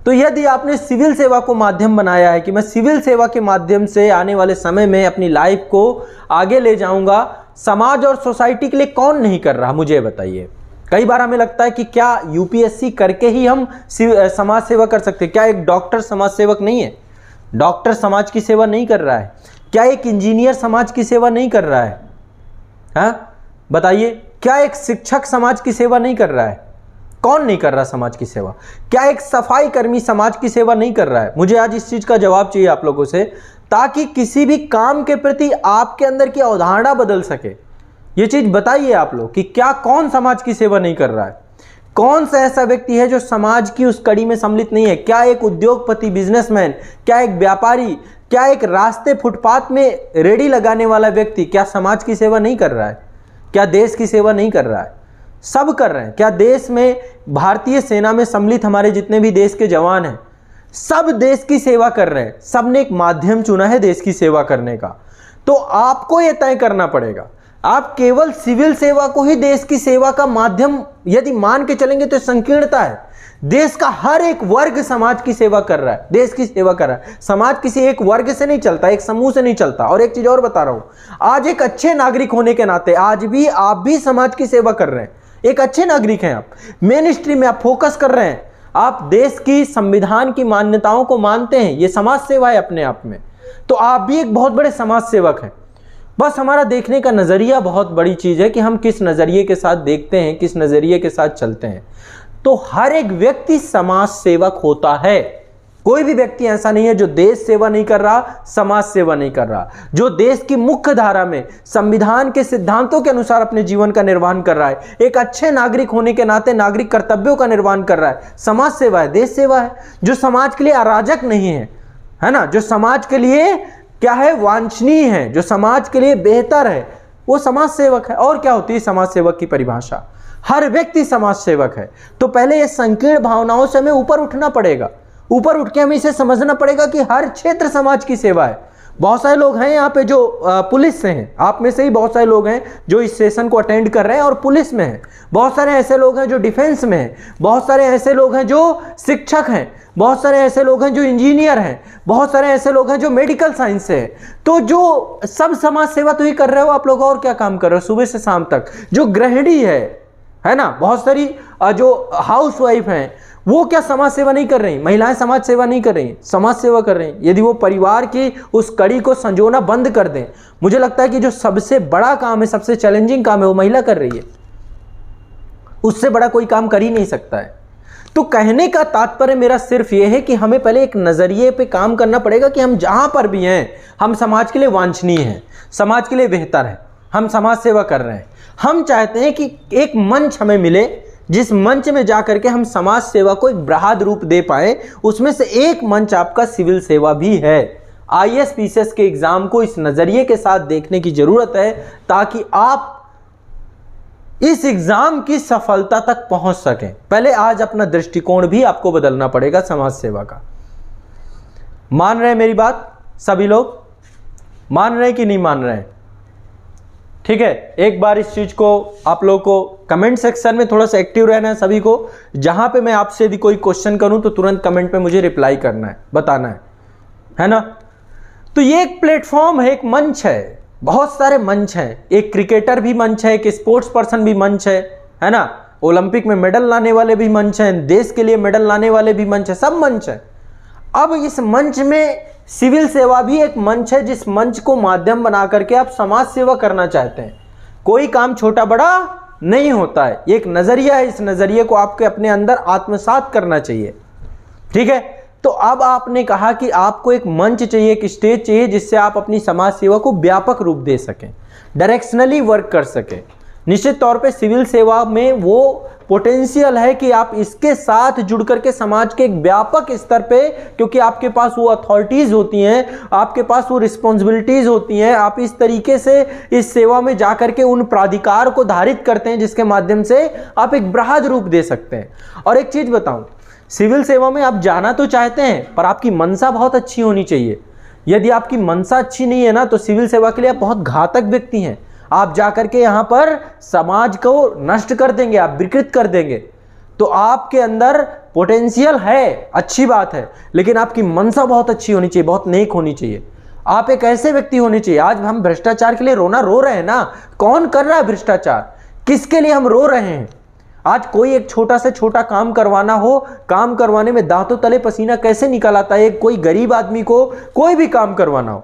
तो यदि आपने सिविल सेवा को माध्यम बनाया है कि मैं सिविल सेवा के माध्यम से आने वाले समय में अपनी लाइफ को आगे ले जाऊंगा, समाज और सोसाइटी के लिए कौन नहीं कर रहा, मुझे बताइए। कई बार हमें लगता है कि क्या यूपीएससी करके ही हम समाज सेवा कर सकते हैं? क्या एक डॉक्टर समाज सेवक नहीं है? डॉक्टर समाज की सेवा नहीं कर रहा है? क्या एक इंजीनियर समाज की सेवा नहीं कर रहा है? हाँ बताइए, क्या एक शिक्षक समाज की सेवा नहीं कर रहा है? कौन नहीं कर रहा समाज की सेवा? क्या एक सफाई कर्मी समाज की सेवा नहीं कर रहा है? मुझे आज इस चीज का जवाब चाहिए आप लोगों से, ताकि किसी भी काम के प्रति आपके अंदर की अवधारणा बदल सके। ये चीज बताइए आप लोग कि क्या कौन समाज की सेवा नहीं कर रहा है? कौन सा ऐसा व्यक्ति है जो समाज की उस कड़ी में सम्मिलित नहीं है? क्या एक उद्योगपति, बिजनेसमैन, क्या एक व्यापारी, क्या एक रास्ते फुटपाथ में रेडी लगाने वाला व्यक्ति क्या समाज की सेवा नहीं कर रहा है? क्या देश की सेवा नहीं कर रहा है? सब कर रहे हैं। क्या देश में भारतीय सेना में सम्मिलित हमारे जितने भी देश के जवान हैं, सब देश की सेवा कर रहे हैं। सब ने एक माध्यम चुना है देश की सेवा करने का। तो आपको यह तय करना पड़ेगा। आप केवल सिविल सेवा को ही देश की सेवा का माध्यम यदि मान के चलेंगे तो संकीर्णता है। देश का हर एक वर्ग समाज की सेवा कर रहा है, देश की सेवा कर रहा है। समाज किसी एक वर्ग से नहीं चलता, एक समूह से नहीं चलता। और एक चीज और बता रहा हूं, आज एक अच्छे नागरिक होने के नाते आज भी आप भी समाज की सेवा कर रहे हैं। एक अच्छे नागरिक हैं आप, मेन स्ट्रीम में आप फोकस कर रहे हैं, आप देश की संविधान की मान्यताओं को मानते हैं, ये समाज सेवा है अपने आप में। तो आप भी एक बहुत बड़े समाज सेवक हैं। बस हमारा देखने का नजरिया बहुत बड़ी चीज है कि हम किस नजरिए के साथ देखते हैं, किस नजरिए के साथ चलते हैं। तो हर एक व्यक्ति समाज सेवक होता है। कोई भी व्यक्ति ऐसा नहीं है जो देश सेवा नहीं कर रहा, समाज सेवा नहीं कर रहा, जो देश की मुख्य धारा में संविधान के सिद्धांतों के अनुसार अपने जीवन का निर्वहन कर रहा है, एक अच्छे नागरिक होने के नाते नागरिक कर्तव्यों का निर्वहन कर रहा है। समाज सेवा है, देश सेवा है। जो समाज के लिए अराजक नहीं है ना, जो समाज के लिए क्या है, वांछनीय है, जो समाज के लिए बेहतर है, वो समाज सेवक है। और क्या होती है समाज सेवक की परिभाषा? हर व्यक्ति समाज सेवक है। तो पहले ये संकीर्ण भावनाओं से हमें ऊपर उठना पड़ेगा, ऊपर उठ के हमें इसे समझना पड़ेगा कि हर क्षेत्र समाज की सेवा है। बहुत सारे लोग हैं यहाँ पे जो पुलिस से हैं, आप में से ही बहुत सारे लोग हैं जो इस सेशन को अटेंड कर रहे हैं और पुलिस में हैं। बहुत सारे ऐसे लोग हैं जो डिफेंस में हैं, बहुत सारे ऐसे लोग हैं जो शिक्षक हैं, बहुत सारे ऐसे लोग हैं जो इंजीनियर हैं, बहुत सारे ऐसे लोग हैं जो मेडिकल साइंस से हैं। तो जो सब समाज सेवा तो ही कर रहे हो आप लोग, और क्या काम कर रहे हो सुबह से शाम तक? जो गृहिणी है ना, बहुत सारी जो हाउस वाइफ हैं, वो क्या समाज सेवा नहीं कर रही? महिलाएं समाज सेवा नहीं कर रही, समाज सेवा कर रही। यदि वो परिवार की उस कड़ी को संजोना बंद कर दें, मुझे लगता है कि जो सबसे बड़ा काम है, सबसे चैलेंजिंग काम है, वो महिला कर रही है। उससे बड़ा कोई काम कर ही नहीं सकता है। तो कहने का तात्पर्य मेरा सिर्फ ये है कि हमें पहले एक नजरिए पे काम करना पड़ेगा कि हम जहां पर भी हैं, हम समाज के लिए वांछनीय हैं, समाज के लिए बेहतर है, हम समाज सेवा कर रहे हैं। हम चाहते हैं कि एक मंच हमें मिले जिस मंच में जाकर के हम समाज सेवा को एक बृहद रूप दे पाए। उसमें से एक मंच आपका सिविल सेवा भी है। आईएएस पीसीएस के एग्जाम को इस नजरिए के साथ देखने की जरूरत है ताकि आप इस एग्जाम की सफलता तक पहुंच सकें। पहले आज अपना दृष्टिकोण भी आपको बदलना पड़ेगा समाज सेवा का। मान रहे हैं मेरी बात? सभी लोग मान रहे हैं कि नहीं मान रहे हैं? ठीक है, एक बार इस चीज को आप लोगों को कमेंट सेक्शन में थोड़ा सा एक्टिव रहना है सभी को। जहां पे मैं आपसे यदि कोई क्वेश्चन करूं तो तुरंत कमेंट में मुझे रिप्लाई करना है, बताना है ना। तो ये एक प्लेटफॉर्म है, एक मंच है, बहुत सारे मंच हैं। एक क्रिकेटर भी मंच है, एक स्पोर्ट्स पर्सन भी मंच है ना। ओलंपिक में मेडल लाने वाले भी मंच हैं, देश के लिए मेडल लाने वाले भी मंच है, सब मंच है। अब इस मंच में सिविल सेवा भी एक मंच है, जिस मंच को माध्यम बना करके आप समाज सेवा करना चाहते हैं। कोई काम छोटा बड़ा नहीं होता है, ये एक नजरिया है। इस नजरिए को आपके अपने अंदर आत्मसात करना चाहिए। ठीक है, तो अब आपने कहा कि आपको एक मंच चाहिए, एक स्टेज चाहिए जिससे आप अपनी समाज सेवा को व्यापक रूप दे सकें, डायरेक्शनली वर्क कर सकें। निश्चित तौर पे सिविल सेवा में वो पोटेंशियल है कि आप इसके साथ जुड़ करके समाज के एक व्यापक स्तर पे, क्योंकि आपके पास वो अथॉरिटीज होती हैं, आपके पास वो रिस्पॉन्सिबिलिटीज होती हैं, आप इस तरीके से इस सेवा में जाकर के उन प्राधिकार को धारित करते हैं जिसके माध्यम से आप एक बृहद रूप दे सकते हैं। और एक चीज बताऊं, सिविल सेवा में आप जाना तो चाहते हैं पर आपकी मनसा बहुत अच्छी होनी चाहिए। यदि आपकी मनसा अच्छी नहीं है ना, तो सिविल सेवा के लिए आप बहुत घातक व्यक्ति हैं। आप जाकर के यहां पर समाज को नष्ट कर देंगे, आप विकृत कर देंगे। तो आपके अंदर पोटेंशियल है, अच्छी बात है, लेकिन आपकी मनसा बहुत अच्छी होनी चाहिए, बहुत नेक होनी चाहिए। आप एक ऐसे व्यक्ति होने चाहिए। आज हम भ्रष्टाचार के लिए रो रहे हैं ना, कौन कर रहा है भ्रष्टाचार, किसके लिए हम रो रहे हैं? आज कोई एक छोटा से छोटा काम करवाना हो, काम करवाने में दांतों तले पसीना कैसे निकल आता है। कोई गरीब आदमी को कोई भी काम करवाना हो,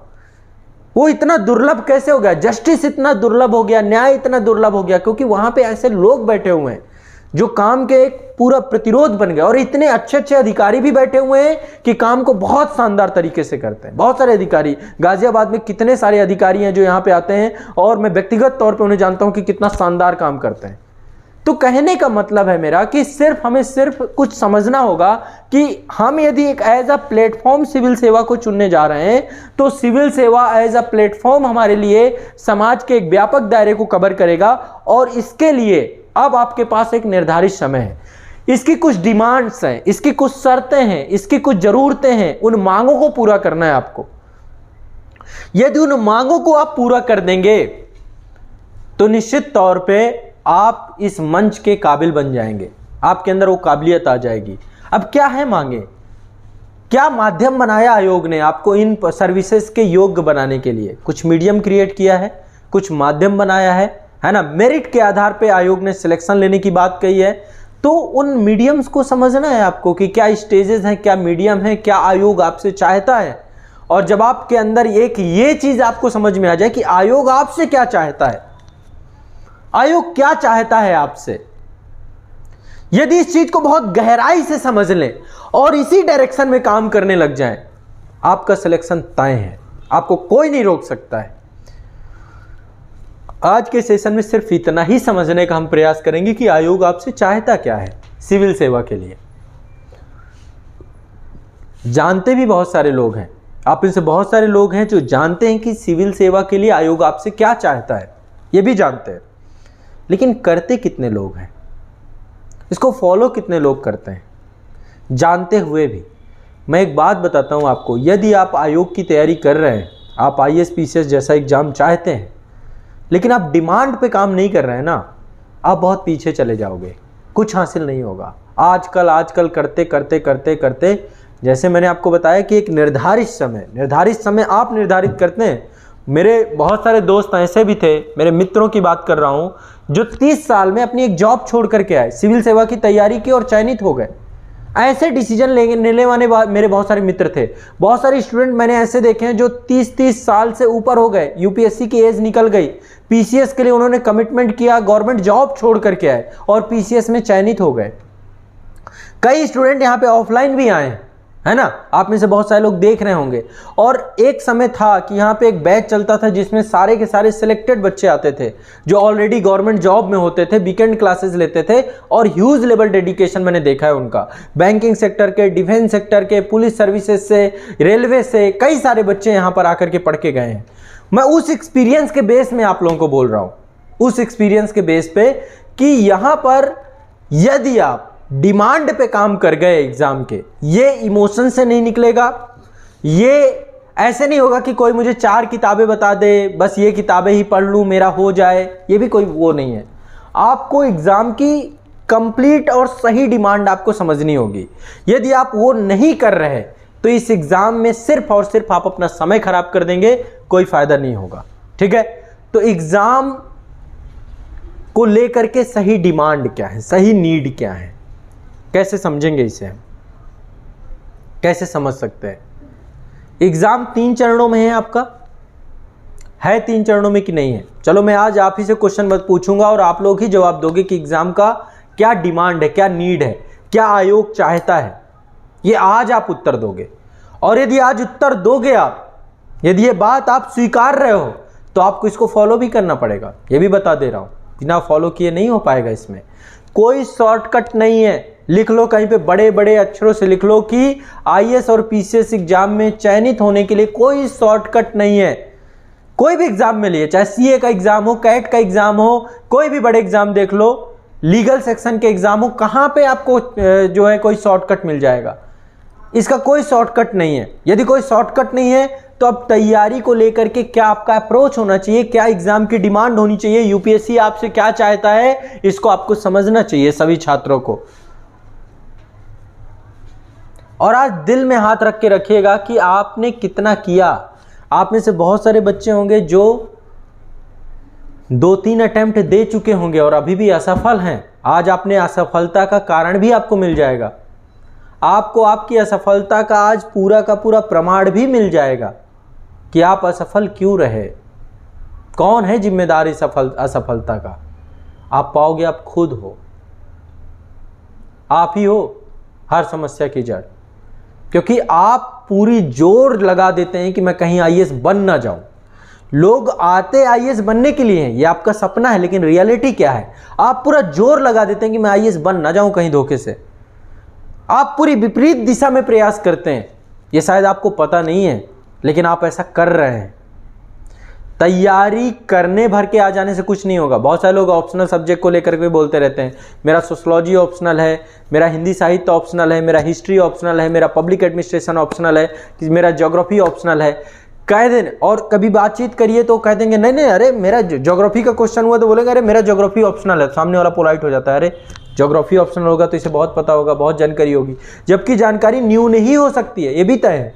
वो इतना दुर्लभ कैसे हो गया? जस्टिस इतना दुर्लभ हो गया, न्याय इतना दुर्लभ हो गया, क्योंकि वहां पे ऐसे लोग बैठे हुए हैं जो काम के एक पूरा प्रतिरोध बन गए। और इतने अच्छे अच्छे अधिकारी भी बैठे हुए हैं कि काम को बहुत शानदार तरीके से करते हैं। बहुत सारे अधिकारी, गाजियाबाद में कितने सारे अधिकारी हैं जो यहाँ पे आते हैं, और मैं व्यक्तिगत तौर पे उन्हें जानता हूं कि कितना शानदार काम करते हैं। तो कहने का मतलब है मेरा कि हमें सिर्फ कुछ समझना होगा कि हम यदि एक एज अ प्लेटफॉर्म सिविल सेवा को चुनने जा रहे हैं, तो सिविल सेवा एज अ प्लेटफॉर्म हमारे लिए समाज के एक व्यापक दायरे को कवर करेगा। और इसके लिए अब आपके पास एक निर्धारित समय है, इसकी कुछ डिमांड्स हैं, इसकी कुछ शर्तें हैं, इसकी कुछ जरूरतें हैं। उन मांगों को पूरा करना है आपको। यदि उन मांगों को आप पूरा कर देंगे तो निश्चित तौर पे आप इस मंच के काबिल बन जाएंगे, आपके अंदर वो काबिलियत आ जाएगी। अब क्या है मांगे, क्या माध्यम बनाया आयोग ने आपको इन सर्विसेज के योग्य बनाने के लिए? कुछ मीडियम क्रिएट किया है, कुछ माध्यम बनाया है ना। मेरिट के आधार पे आयोग ने सिलेक्शन लेने की बात कही है, तो उन मीडियम्स को समझना है आपको कि क्या स्टेजेस हैं, क्या मीडियम है, क्या आयोग आपसे चाहता है। और जब आपके अंदर एक ये चीज आपको समझ में आ जाए कि आयोग आपसे क्या चाहता है, आयोग क्या चाहता है आपसे, यदि इस चीज को बहुत गहराई से समझ लें और इसी डायरेक्शन में काम करने लग जाएं, आपका सिलेक्शन तय है, आपको कोई नहीं रोक सकता है। आज के सेशन में सिर्फ इतना ही समझने का हम प्रयास करेंगे कि आयोग आपसे चाहता क्या है सिविल सेवा के लिए। जानते भी बहुत सारे लोग हैं, आप इनसे बहुत सारे लोग हैं जो जानते हैं कि सिविल सेवा के लिए आयोग आपसे क्या चाहता है, ये भी जानते हैं, लेकिन करते कितने लोग हैं, इसको फॉलो कितने लोग करते हैं जानते हुए भी। मैं एक बात बताता हूं आपको, यदि आप आयोग की तैयारी कर रहे हैं, आप IAS PCS जैसा एग्जाम चाहते हैं, लेकिन आप डिमांड पे काम नहीं कर रहे हैं ना, आप बहुत पीछे चले जाओगे, कुछ हासिल नहीं होगा। आजकल करते करते करते करते जैसे मैंने आपको बताया कि एक निर्धारित समय आप निर्धारित करते हैं। मेरे बहुत सारे दोस्त ऐसे भी थे, मेरे मित्रों की बात कर रहा हूं, जो 30 साल में अपनी एक जॉब छोड़ करके आए, सिविल सेवा की तैयारी की और चयनित हो गए। ऐसे डिसीजन लेने वाले मेरे बहुत सारे मित्र थे। बहुत सारे स्टूडेंट मैंने ऐसे देखे हैं जो 30 साल से ऊपर हो गए, UPSC की एज निकल गई, PCS के लिए उन्होंने कमिटमेंट किया, गवर्नमेंट जॉब छोड़ करके आए और PCS में चयनित हो गए। कई स्टूडेंट यहाँ पे ऑफलाइन भी आए, है ना, आप में से बहुत सारे लोग देख रहे होंगे। और एक समय था कि यहाँ पे एक बैच चलता था जिसमें सारे के सारे सिलेक्टेड बच्चे आते थे जो ऑलरेडी गवर्नमेंट जॉब में होते थे, वीकेंड क्लासेस लेते थे और ह्यूज लेवल डेडिकेशन मैंने देखा है उनका। बैंकिंग सेक्टर के, डिफेंस सेक्टर के, पुलिस सर्विसेज से, रेलवे से कई सारे बच्चे यहाँ पर आकर के पढ़ के गए हैं। मैं उस एक्सपीरियंस के बेस में आप लोगों को बोल रहा हूँ, उस एक्सपीरियंस के बेस पे कि यहाँ पर यदि आप डिमांड पे काम कर गए एग्जाम के, ये इमोशन से नहीं निकलेगा। ये ऐसे नहीं होगा कि कोई मुझे 4 किताबें बता दे, बस ये किताबें ही पढ़ लूँ मेरा हो जाए, ये भी कोई वो नहीं है। आपको एग्जाम की कंप्लीट और सही डिमांड आपको समझनी होगी। यदि आप वो नहीं कर रहे तो इस एग्जाम में सिर्फ और सिर्फ आप अपना समय खराब कर देंगे, कोई फायदा नहीं होगा। ठीक है, तो एग्जाम को लेकर के सही डिमांड क्या है, सही नीड क्या है, कैसे समझेंगे इसे, हम कैसे समझ सकते हैं? एग्जाम 3 चरणों में है, आपका है 3 चरणों में कि नहीं है? चलो मैं आज आप ही से क्वेश्चन पूछूंगा और आप लोग ही जवाब दोगे कि एग्जाम का क्या डिमांड है, क्या नीड है, क्या आयोग चाहता है। ये आज आप उत्तर दोगे, और यदि आज उत्तर दोगे आप, यदि ये बात आप स्वीकार रहे हो, तो आपको इसको फॉलो भी करना पड़ेगा। ये भी बता दे रहा हूं, बिना फॉलो किए नहीं हो पाएगा। इसमें कोई शॉर्टकट नहीं है। लिख लो कहीं पे बड़े बड़े अक्षरों से लिख लो कि IAS और PCS एग्जाम में चयनित होने के लिए कोई शॉर्टकट नहीं है। कोई भी एग्जाम में लिए, चाहे CA का एग्जाम हो, कैट का एग्जाम हो, कोई भी बड़े एग्जाम देख लो, लीगल सेक्शन के एग्जाम हो, कहां पे आपको जो है कोई शॉर्टकट मिल जाएगा? इसका कोई शॉर्टकट नहीं है। यदि कोई शॉर्टकट नहीं है तो अब तैयारी को लेकर के क्या आपका अप्रोच होना चाहिए, क्या एग्जाम की डिमांड होनी चाहिए, UPSC आपसे क्या चाहता है, इसको आपको समझना चाहिए सभी छात्रों को। और आज दिल में हाथ रख के रखिएगा कि आपने कितना किया। आप में से बहुत सारे बच्चे होंगे जो 2-3 अटेम्प्ट दे चुके होंगे और अभी भी असफल हैं। आज आपने असफलता का कारण भी आपको मिल जाएगा, आपको आपकी असफलता का आज पूरा का पूरा प्रमाण भी मिल जाएगा कि आप असफल क्यों रहे, कौन है जिम्मेदार इस असफलता का। आप पाओगे आप खुद हो, आप ही हो हर समस्या की जड़, क्योंकि आप पूरी जोर लगा देते हैं कि मैं कहीं IAS बन ना जाऊं। लोग आते IAS बनने के लिए हैं, ये आपका सपना है, लेकिन रियलिटी क्या है? आप पूरा जोर लगा देते हैं कि मैं IAS बन ना जाऊं कहीं धोखे से। आप पूरी विपरीत दिशा में प्रयास करते हैं, ये शायद आपको पता नहीं है, लेकिन आप ऐसा कर रहे हैं। तैयारी करने भर के आ जाने से कुछ नहीं होगा। बहुत सारे लोग ऑप्शनल सब्जेक्ट को लेकर के बोलते रहते हैं, मेरा सोशियोलॉजी ऑप्शनल है, मेरा हिंदी साहित्य ऑप्शनल है, मेरा हिस्ट्री ऑप्शनल है, मेरा पब्लिक एडमिनिस्ट्रेशन ऑप्शनल है, मेरा ज्योग्राफी ऑप्शनल है। कह दें और कभी बातचीत करिए तो कह देंगे नहीं नहीं अरे मेरा ज्योग्राफी का क्वेश्चन हुआ तो बोलेंगे अरे मेरा ज्योग्राफी ऑप्शनल है। सामने वाला पोलाइट हो जाता है, अरे ज्योग्राफी ऑप्शनल होगा तो इसे बहुत पता होगा, बहुत जानकारी होगी, जबकि जानकारी न्यू नहीं हो सकती है, ये भी तय है।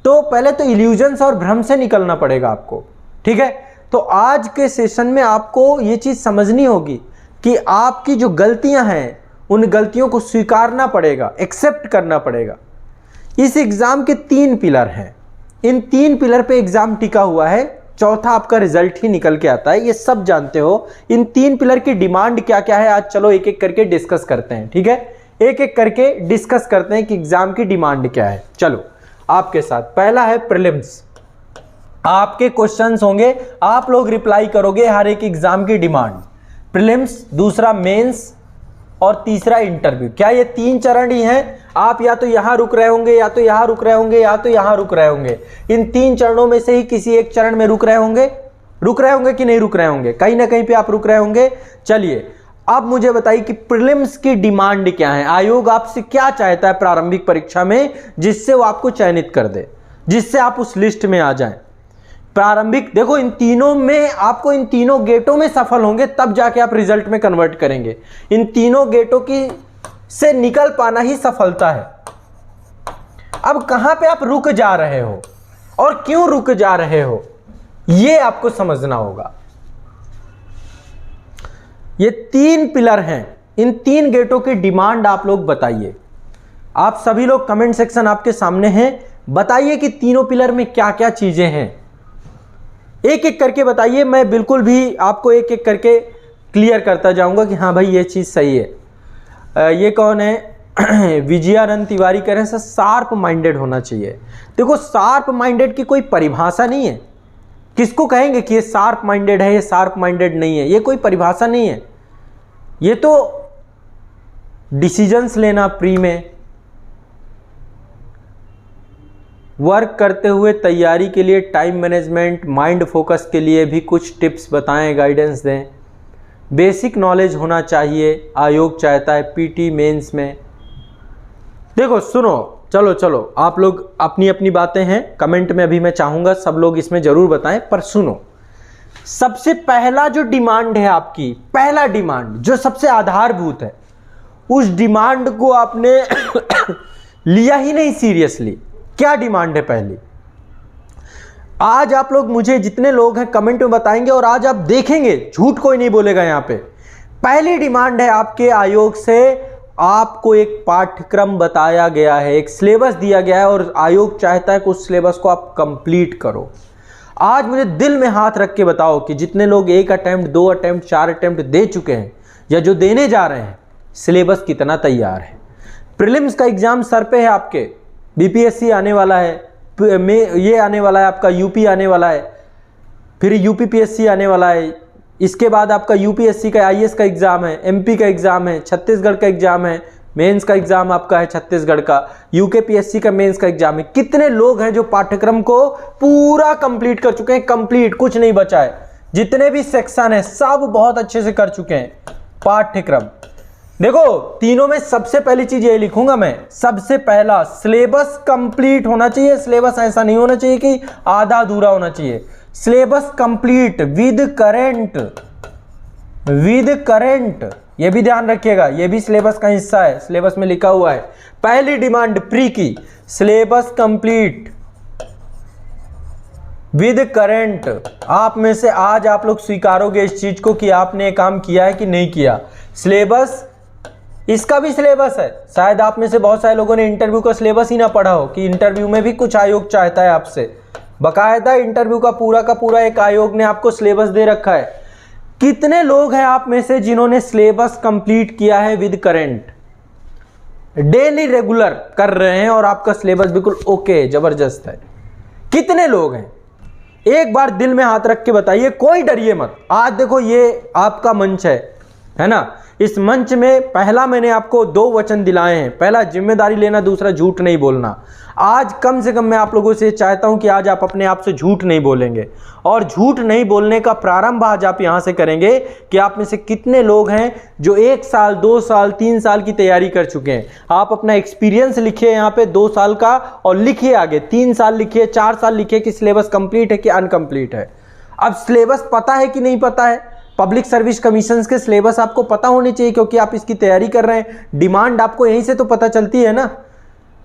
तो पहले तो इल्यूजन्स और भ्रम से निकलना पड़ेगा आपको, ठीक है। तो आज के सेशन में आपको ये चीज़ समझनी होगी कि आपकी जो गलतियां हैं उन गलतियों को स्वीकारना पड़ेगा, एक्सेप्ट करना पड़ेगा। इस एग्ज़ाम के 3 पिलर हैं, इन 3 पिलर पे एग्ज़ाम टिका हुआ है, चौथा आपका रिजल्ट ही निकल के आता है, ये सब जानते हो। इन 3 पिलर की डिमांड क्या क्या है आज चलो एक एक करके डिस्कस करते हैं, ठीक है। एक एक करके डिस्कस करते हैं कि एग्ज़ाम की डिमांड क्या है। चलो आपके साथ पहला है प्रीलिम्स। आपके क्वेश्चंस होंगे, आप लोग रिप्लाई करोगे हर एक एग्ज़ाम की डिमांड। प्रीलिम्स, दूसरा मेंस और तीसरा इंटरव्यू। क्या ये 3 चरण ही हैं? आप या तो यहां रुक रहे होंगे, या तो यहां रुक रहे होंगे, या तो यहां रुक रहे होंगे। इन 3 चरणों में से ही किसी एक चरण में रुक रहे होंगे कि नहीं रुक रहे होंगे? कहीं ना कहीं पे आप रुक रहे होंगे। चलिए अब मुझे बताइए कि प्रीलिम्स की डिमांड क्या है, आयोग आपसे क्या चाहता है प्रारंभिक परीक्षा में जिससे वो आपको चयनित कर दे, जिससे आप उस लिस्ट में आ जाएं। प्रारंभिक देखो इन तीनों में आपको, इन तीनों गेटों में सफल होंगे तब जाके आप रिजल्ट में कन्वर्ट करेंगे। इन तीनों गेटों की से निकल पाना ही सफलता है। अब कहां पे आप रुक जा रहे हो और क्यों रुक जा रहे हो, यह आपको समझना होगा। ये 3 पिलर हैं, इन 3 गेटों की डिमांड आप लोग बताइए। आप सभी लोग कमेंट सेक्शन आपके सामने हैं, बताइए कि तीनों पिलर में क्या क्या चीजें हैं। एक एक करके बताइए, मैं बिल्कुल भी आपको एक एक करके क्लियर करता जाऊंगा कि हाँ भाई ये चीज़ सही है। ये कौन है? विजयानंद तिवारी कह रहे हैं सर शार्प माइंडेड होना चाहिए। देखो शार्प माइंडेड की कोई परिभाषा नहीं है। किसको कहेंगे कि ये शार्प माइंडेड है, ये शार्प माइंडेड नहीं है, ये कोई परिभाषा नहीं है। ये तो डिसीजंस लेना प्री में, वर्क करते हुए तैयारी के लिए टाइम मैनेजमेंट, माइंड फोकस के लिए भी कुछ टिप्स बताएं, गाइडेंस दें। बेसिक नॉलेज होना चाहिए, आयोग चाहता है पीटी मेंस में। देखो सुनो, चलो आप लोग अपनी अपनी बातें हैं, कमेंट में अभी मैं चाहूँगा सब लोग इसमें ज़रूर बताएं, पर सुनो सबसे पहला जो डिमांड है आपकी, पहला डिमांड जो सबसे आधारभूत है, उस डिमांड को आपने लिया ही नहीं सीरियसली। क्या डिमांड है पहली? आज आप लोग, मुझे जितने लोग हैं कमेंट में बताएंगे और आज आप देखेंगे, झूठ कोई नहीं बोलेगा यहाँ पे। पहली डिमांड है आपके आयोग से, आपको एक पाठ्यक्रम बताया गया है, एक सिलेबस दिया गया है और आयोग चाहता है कि उस सिलेबस को आप कंप्लीट करो। आज मुझे दिल में हाथ रख के बताओ कि जितने लोग 1 अटेम्प्ट, 2 अटेम्प्ट, 4 अटेम्प्ट दे चुके हैं या जो देने जा रहे हैं, सिलेबस कितना तैयार है। प्रीलिम्स का एग्जाम सर पे है आपके, बीपीएससी आने वाला है, ये आने वाला है आपका, यूपी आने वाला है, फिर यूपीपीएससी आने वाला है, इसके बाद आपका यूपीएससी का आईएएस का एग्ज़ाम है, एमपी का एग्ज़ाम है, छत्तीसगढ़ का एग्ज़ाम है, मेंस का एग्ज़ाम आपका है छत्तीसगढ़ का, यूकेपीएससी का मेंस का एग्ज़ाम है। कितने लोग हैं जो पाठ्यक्रम को पूरा कंप्लीट कर चुके हैं, कंप्लीट, कुछ नहीं बचा है। जितने भी सेक्शन है सब बहुत अच्छे से कर चुके हैं पाठ्यक्रम। देखो तीनों में सबसे पहली चीज ये लिखूंगा मैं, सबसे पहला सिलेबस कंप्लीट होना चाहिए। सिलेबस ऐसा नहीं होना चाहिए कि आधा अधूरा होना चाहिए। सिलेबस कंप्लीट विद करंट, ये भी ध्यान रखिएगा, ये भी सिलेबस का हिस्सा है, सिलेबस में लिखा हुआ है। पहली डिमांड प्री की, सिलेबस कंप्लीट विद करंट। आप में से आज आप लोग स्वीकारोगे इस चीज को कि आपने काम किया है कि नहीं किया। सिलेबस, इसका भी सिलेबस है। शायद आप में से बहुत सारे लोगों ने इंटरव्यू का सिलेबस ही ना पढ़ा हो कि इंटरव्यू में भी कुछ आयोग चाहता है आपसे। बकायदा इंटरव्यू का पूरा एक आयोग ने आपको सिलेबस दे रखा है। कितने लोग हैं आप में से जिन्होंने सिलेबस कंप्लीट किया है विद करंट, डेली रेगुलर कर रहे हैं और आपका सिलेबस बिल्कुल ओके, जबरदस्त है? कितने लोग हैं? एक बार दिल में हाथ रख के बताइए, कोई डरिए मत। आज देखो ये आपका मंच है ना, इस मंच में पहला मैंने आपको 2 वचन दिलाए हैं, पहला जिम्मेदारी लेना, दूसरा झूठ नहीं बोलना। आज कम से कम मैं आप लोगों से चाहता हूं कि आज आप अपने आप से झूठ नहीं बोलेंगे, और झूठ नहीं बोलने का प्रारंभ आज आप यहां से करेंगे कि आप में से कितने लोग हैं जो 1 साल 2 साल 3 साल की तैयारी कर चुके हैं। आप अपना एक्सपीरियंस लिखिए यहाँ पे 2 साल का, और लिखिए आगे 3 साल लिखिए, 4 साल लिखिए कि सिलेबस कंप्लीट है कि अनकंप्लीट है। अब सिलेबस पता है कि नहीं पता है? पब्लिक सर्विस कमीशन के सिलेबस आपको पता होने चाहिए, क्योंकि आप इसकी तैयारी कर रहे हैं। डिमांड आपको यहीं से तो पता चलती है ना।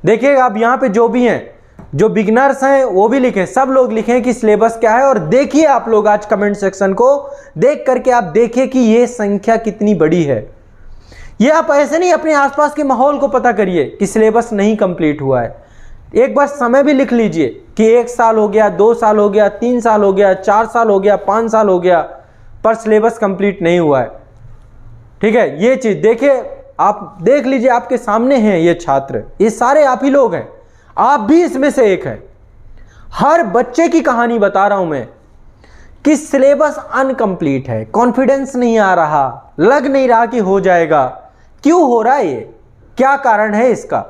देखिएगा आप यहाँ पे जो भी हैं, जो बिगनर्स हैं वो भी लिखें, सब लोग लिखें कि सिलेबस क्या है। और देखिए आप लोग आज कमेंट सेक्शन को देख करके आप देखिए कि ये संख्या कितनी बड़ी है। ये आप ऐसे नहीं, अपने आसपास के माहौल को पता करिए कि सिलेबस नहीं कंप्लीट हुआ है। एक बार समय भी लिख लीजिए कि 1 साल हो गया, 2 साल हो गया, 3 साल हो गया, 4 साल हो गया, 5 साल हो गया, पर सिलेबस कंप्लीट नहीं हुआ है। ठीक है, ये चीज देखिए, आप देख लीजिए, आपके सामने हैं ये छात्र, ये सारे आप ही लोग हैं, आप भी इसमें से एक हैं। हर बच्चे की कहानी बता रहा हूं मैं कि सिलेबस अनकंप्लीट है, कॉन्फिडेंस नहीं आ रहा, लग नहीं रहा कि हो जाएगा। क्यों हो रहा है ये, क्या कारण है इसका?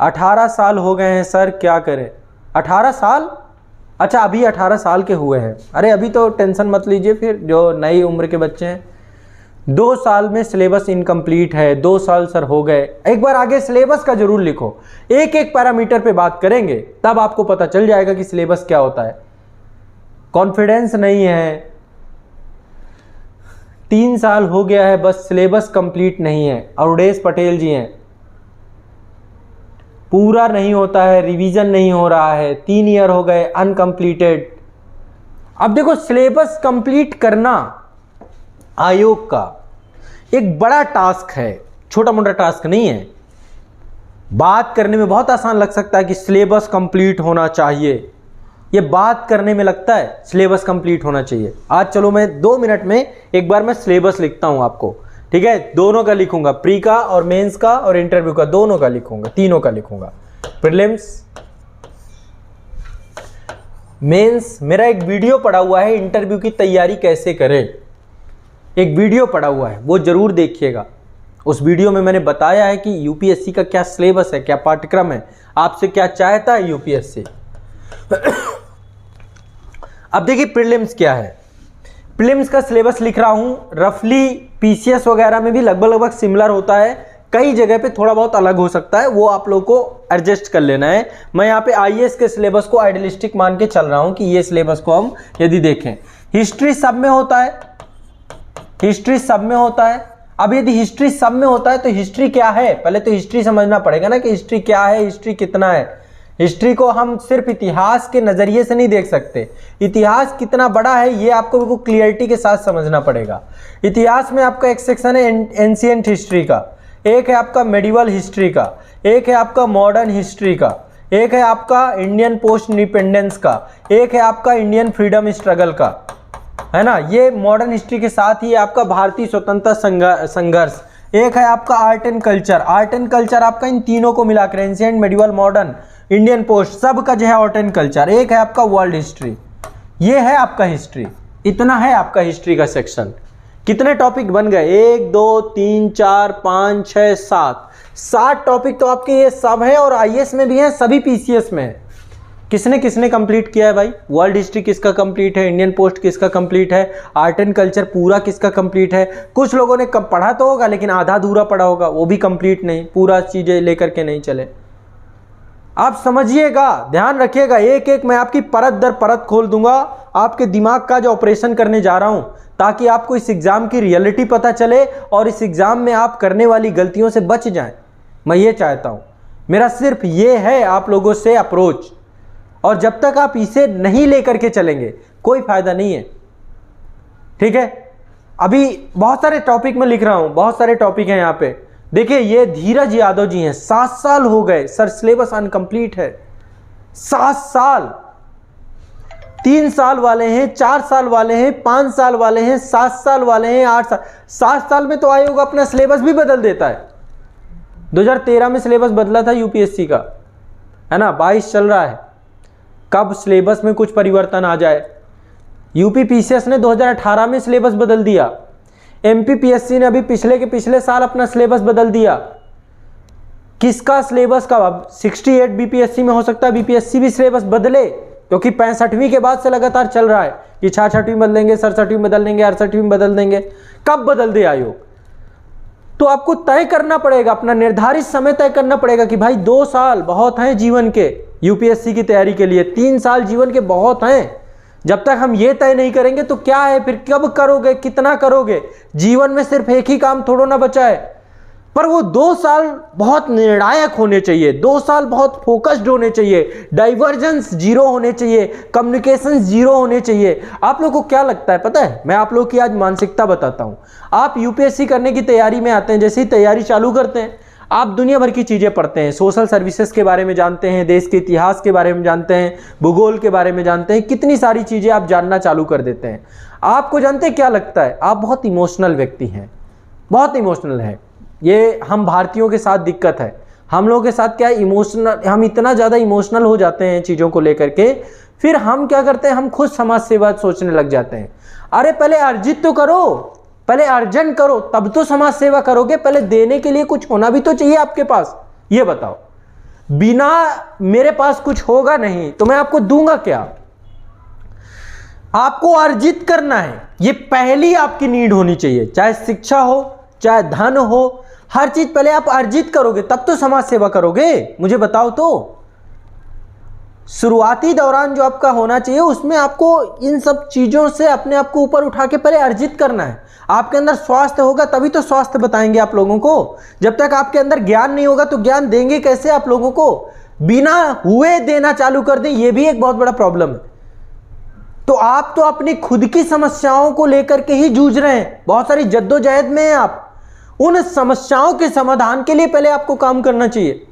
18 साल हो गए हैं सर, क्या करें? 18 साल? अच्छा, अभी 18 साल के हुए हैं। अरे अभी तो टेंशन मत लीजिए, फिर जो नई उम्र के बच्चे हैं। 2 साल में सिलेबस इनकम्प्लीट है, 2 साल सर हो गए। एक बार आगे सिलेबस का जरूर लिखो, एक एक पैरामीटर पे बात करेंगे, तब आपको पता चल जाएगा कि सिलेबस क्या होता है। कॉन्फिडेंस नहीं है, 3 साल हो गया है, बस सिलेबस कंप्लीट नहीं है। अरुणेश पटेल जी हैं, पूरा नहीं होता है, रिवीजन नहीं हो रहा है, 3 ईयर हो गए अनकंप्लीटेड। अब देखो, सिलेबस कंप्लीट करना आयोग का एक बड़ा टास्क है, छोटा मोटा टास्क नहीं है। बात करने में बहुत आसान लग सकता है कि सिलेबस कंप्लीट होना चाहिए, ये बात करने में लगता है सिलेबस कंप्लीट होना चाहिए। आज चलो मैं 2 मिनट में एक बार मैं सिलेबस लिखता हूं आपको, ठीक है? दोनों का लिखूंगा, प्री का और मेंस का और इंटरव्यू का, दोनों का लिखूंगा, तीनों का लिखूंगा। प्रीलिम्स, मेंस, मेरा एक वीडियो पड़ा हुआ है इंटरव्यू की तैयारी कैसे करें, एक वीडियो पड़ा हुआ है, वो जरूर देखिएगा। उस वीडियो में मैंने बताया है कि यूपीएससी का क्या सिलेबस है, क्या पाठ्यक्रम है, आपसे क्या चाहता है यूपीएससी। अब देखिए प्रीलिम्स क्या है। प्रीलिम्स का सिलेबस लिख रहा हूं, रफली पीसीएस वगैरह में भी लगभग सिमिलर होता है, कई जगह पे थोड़ा बहुत अलग हो सकता है, वो आप लोग को एडजस्ट कर लेना है। मैं यहाँ पे आईएएस के सिलेबस को आइडियलिस्टिक मान के चल रहा हूं कि ये सिलेबस को हम यदि देखें, हिस्ट्री सब में होता है, हिस्ट्री सब में होता है। अब यदि हिस्ट्री सब में होता है तो हिस्ट्री क्या है, पहले तो हिस्ट्री समझना पड़ेगा ना कि हिस्ट्री क्या है, हिस्ट्री कितना है। हिस्ट्री को हम सिर्फ इतिहास के नजरिए से नहीं देख सकते, इतिहास कितना बड़ा है ये आपको बिल्कुल क्लियरिटी के साथ समझना पड़ेगा। इतिहास में आपका एक सेक्शन है एंशिएंट हिस्ट्री का, एक है आपका मेडिवल हिस्ट्री का, एक है आपका मॉडर्न हिस्ट्री का, एक है आपका इंडियन पोस्ट इंडिपेंडेंस का, एक है आपका इंडियन फ्रीडम स्ट्रगल का, है ना। ये मॉडर्न हिस्ट्री के साथ ही आपका भारतीय स्वतंत्रता संघर्ष, एक है आपका art and culture. Art and culture आपका इन तीनों को मिलाकर ancient, medieval, modern, Indian post, सब का जो है आर्ट एंड कल्चर। एक है आपका वर्ल्ड हिस्ट्री, ये है आपका हिस्ट्री। इतना है आपका हिस्ट्री का सेक्शन। कितने टॉपिक बन गए? 1 2 3 4 5 6 7 टॉपिक तो आपके ये सब है, और आईएएस में भी है, सभी पीसीएस में है। किसने किसने कंप्लीट किया है भाई? वर्ल्ड हिस्ट्री किसका कंप्लीट है, इंडियन पोस्ट किसका कंप्लीट है, आर्ट एंड कल्चर पूरा किसका कंप्लीट है। कुछ लोगों ने कम पढ़ा तो होगा, लेकिन आधा अधूरा पढ़ा होगा, वो भी कंप्लीट नहीं, पूरा चीजें लेकर के नहीं चले। आप समझिएगा, ध्यान रखिएगा, एक एक मैं आपकी परत दर परत खोल दूंगा, आपके दिमाग का जो ऑपरेशन करने जा रहा हूं, ताकि आपको इस एग्जाम की रियलिटी पता चले और इस एग्जाम में आप करने वाली गलतियों से बच जाएं। मैं ये चाहता हूं, मेरा सिर्फ ये है आप लोगों से अप्रोच, और जब तक आप इसे नहीं लेकर के चलेंगे कोई फायदा नहीं है, ठीक है। अभी बहुत सारे टॉपिक में लिख रहा हूं, बहुत सारे टॉपिक हैं यहाँ पे। देखिए ये धीरज यादव जी हैं, 7 साल हो गए सर, सिलेबस अनकंप्लीट है। 7 साल, 3 साल वाले हैं, 4 साल वाले हैं, 5 साल वाले हैं, 7 साल वाले हैं, 8 साल। 7 साल में तो आयोग अपना सिलेबस भी बदल देता है। 2013 में सिलेबस बदला था यूपीएससी का, है ना, 22 चल रहा है, कब सिलेबस में कुछ परिवर्तन आ जाए। यूपी पीसीएस ने 2018 में सिलेबस बदल दिया। एमपीपीएससी ने अभी पिछले के पिछले साल अपना सिलेबस बदल दिया। किसका सिलेबस का? 68 बीपीएससी में हो सकता है बीपीएससी भी सिलेबस बदले, क्योंकि 65वीं के बाद से लगातार चल रहा है कि 66वीं बदलेंगे, 67वीं बदल देंगे, 68वीं बदल देंगे। कब बदल दे आयोग? तो आपको तय करना पड़ेगा, अपना निर्धारित समय तय करना पड़ेगा कि भाई 2 साल बहुत हैं जीवन के यूपीएससी की तैयारी के लिए, 3 साल जीवन के बहुत हैं। जब तक हम ये तय नहीं करेंगे तो क्या है फिर, कब करोगे, कितना करोगे? जीवन में सिर्फ एक ही काम थोड़ा ना बचा है। पर वो 2 साल बहुत निर्णायक होने चाहिए, 2 साल बहुत फोकस्ड होने चाहिए, डाइवर्जेंस जीरो होने चाहिए, कम्युनिकेशन जीरो होने चाहिए। आप लोगों को क्या लगता है पता है? मैं आप लोगों की आज मानसिकता बताता हूं। आप यूपीएससी करने की तैयारी में आते हैं, जैसे ही तैयारी चालू करते हैं आप दुनिया भर की चीज़ें पढ़ते हैं, सोशल सर्विसेज के बारे में जानते हैं, देश के इतिहास के बारे में जानते हैं, भूगोल के बारे में जानते हैं, कितनी सारी चीज़ें आप जानना चालू कर देते हैं। आपको जानते हैं क्या लगता है? आप बहुत इमोशनल व्यक्ति हैं, बहुत इमोशनल हैं। ये हम भारतीयों के साथ दिक्कत है। हम लोगों के साथ क्या है, इमोशनल, हम इतना ज़्यादा इमोशनल हो जाते हैं चीज़ों को लेकर के, फिर हम क्या करते हैं, हम खुद समाज सेवा सोचने लग जाते हैं। अरे पहले अर्जित तो करो, पहले अर्जन करो, तब तो समाज सेवा करोगे। पहले देने के लिए कुछ होना भी तो चाहिए आपके पास। ये बताओ, बिना मेरे पास कुछ होगा नहीं तो मैं आपको दूंगा क्या? आपको अर्जित करना है, ये पहली आपकी नीड होनी चाहिए। चाहे शिक्षा हो, चाहे धन हो, हर चीज पहले आप अर्जित करोगे तब तो समाज सेवा करोगे। मुझे बताओ तो, शुरुआती दौरान जो आपका होना चाहिए उसमें आपको इन सब चीजों से अपने आप को ऊपर उठा के पहले अर्जित करना है। आपके अंदर स्वास्थ्य होगा तभी तो स्वास्थ्य बताएंगे आप लोगों को। जब तक आपके अंदर ज्ञान नहीं होगा तो ज्ञान देंगे कैसे आप लोगों को? बिना हुए देना चालू कर दें, यह भी एक बहुत बड़ा प्रॉब्लम है। तो आप तो अपनी खुद की समस्याओं को लेकर के ही जूझ रहे हैं, बहुत सारी जद्दोजहद में हैं आप। उन समस्याओं के समाधान के लिए पहले आपको काम करना चाहिए।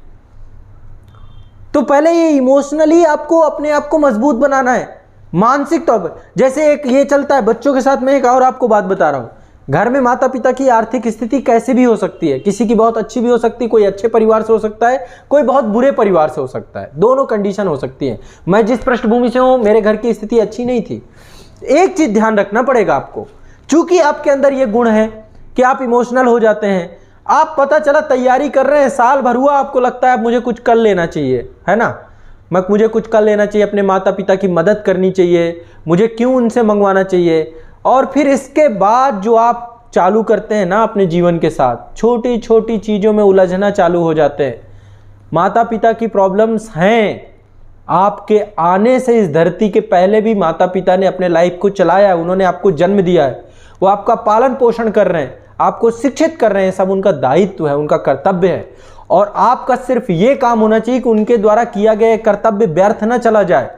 तो पहले ये इमोशनली आपको अपने आप को मजबूत बनाना है, मानसिक तौर पर। जैसे एक ये चलता है बच्चों के साथ, मैं एक और आपको बात बता रहा हूं। घर में माता पिता की आर्थिक स्थिति कैसे भी हो सकती है, किसी की बहुत अच्छी भी हो सकती है, कोई अच्छे परिवार से हो सकता है, कोई बहुत बुरे परिवार से हो सकता है, दोनों कंडीशन हो सकती है। मैं जिस पृष्ठभूमि से हूं, मेरे घर की स्थिति अच्छी नहीं थी। एक चीज ध्यान रखना पड़ेगा आपको, चूंकि आपके अंदर ये गुण है कि आप इमोशनल हो जाते हैं। आप पता चला तैयारी कर रहे हैं, साल भर हुआ, आपको लगता है मुझे कुछ कर लेना चाहिए, है ना, मुझे कुछ कर लेना चाहिए, अपने माता पिता की मदद करनी चाहिए, मुझे क्यों उनसे मंगवाना चाहिए। और फिर इसके बाद जो आप चालू करते हैं ना अपने जीवन के साथ, छोटी छोटी चीज़ों में उलझना चालू हो जाते हैं। माता पिता की प्रॉब्लम्स हैं, आपके आने से इस धरती के पहले भी माता पिता ने अपने लाइफ को चलाया है, उन्होंने आपको जन्म दिया है, वो आपका पालन पोषण कर रहे हैं, आपको शिक्षित कर रहे हैं, सब उनका दायित्व है, उनका कर्तव्य है। और आपका सिर्फ ये काम होना चाहिए कि उनके द्वारा किया गया कर्तव्य व्यर्थ न चला जाए।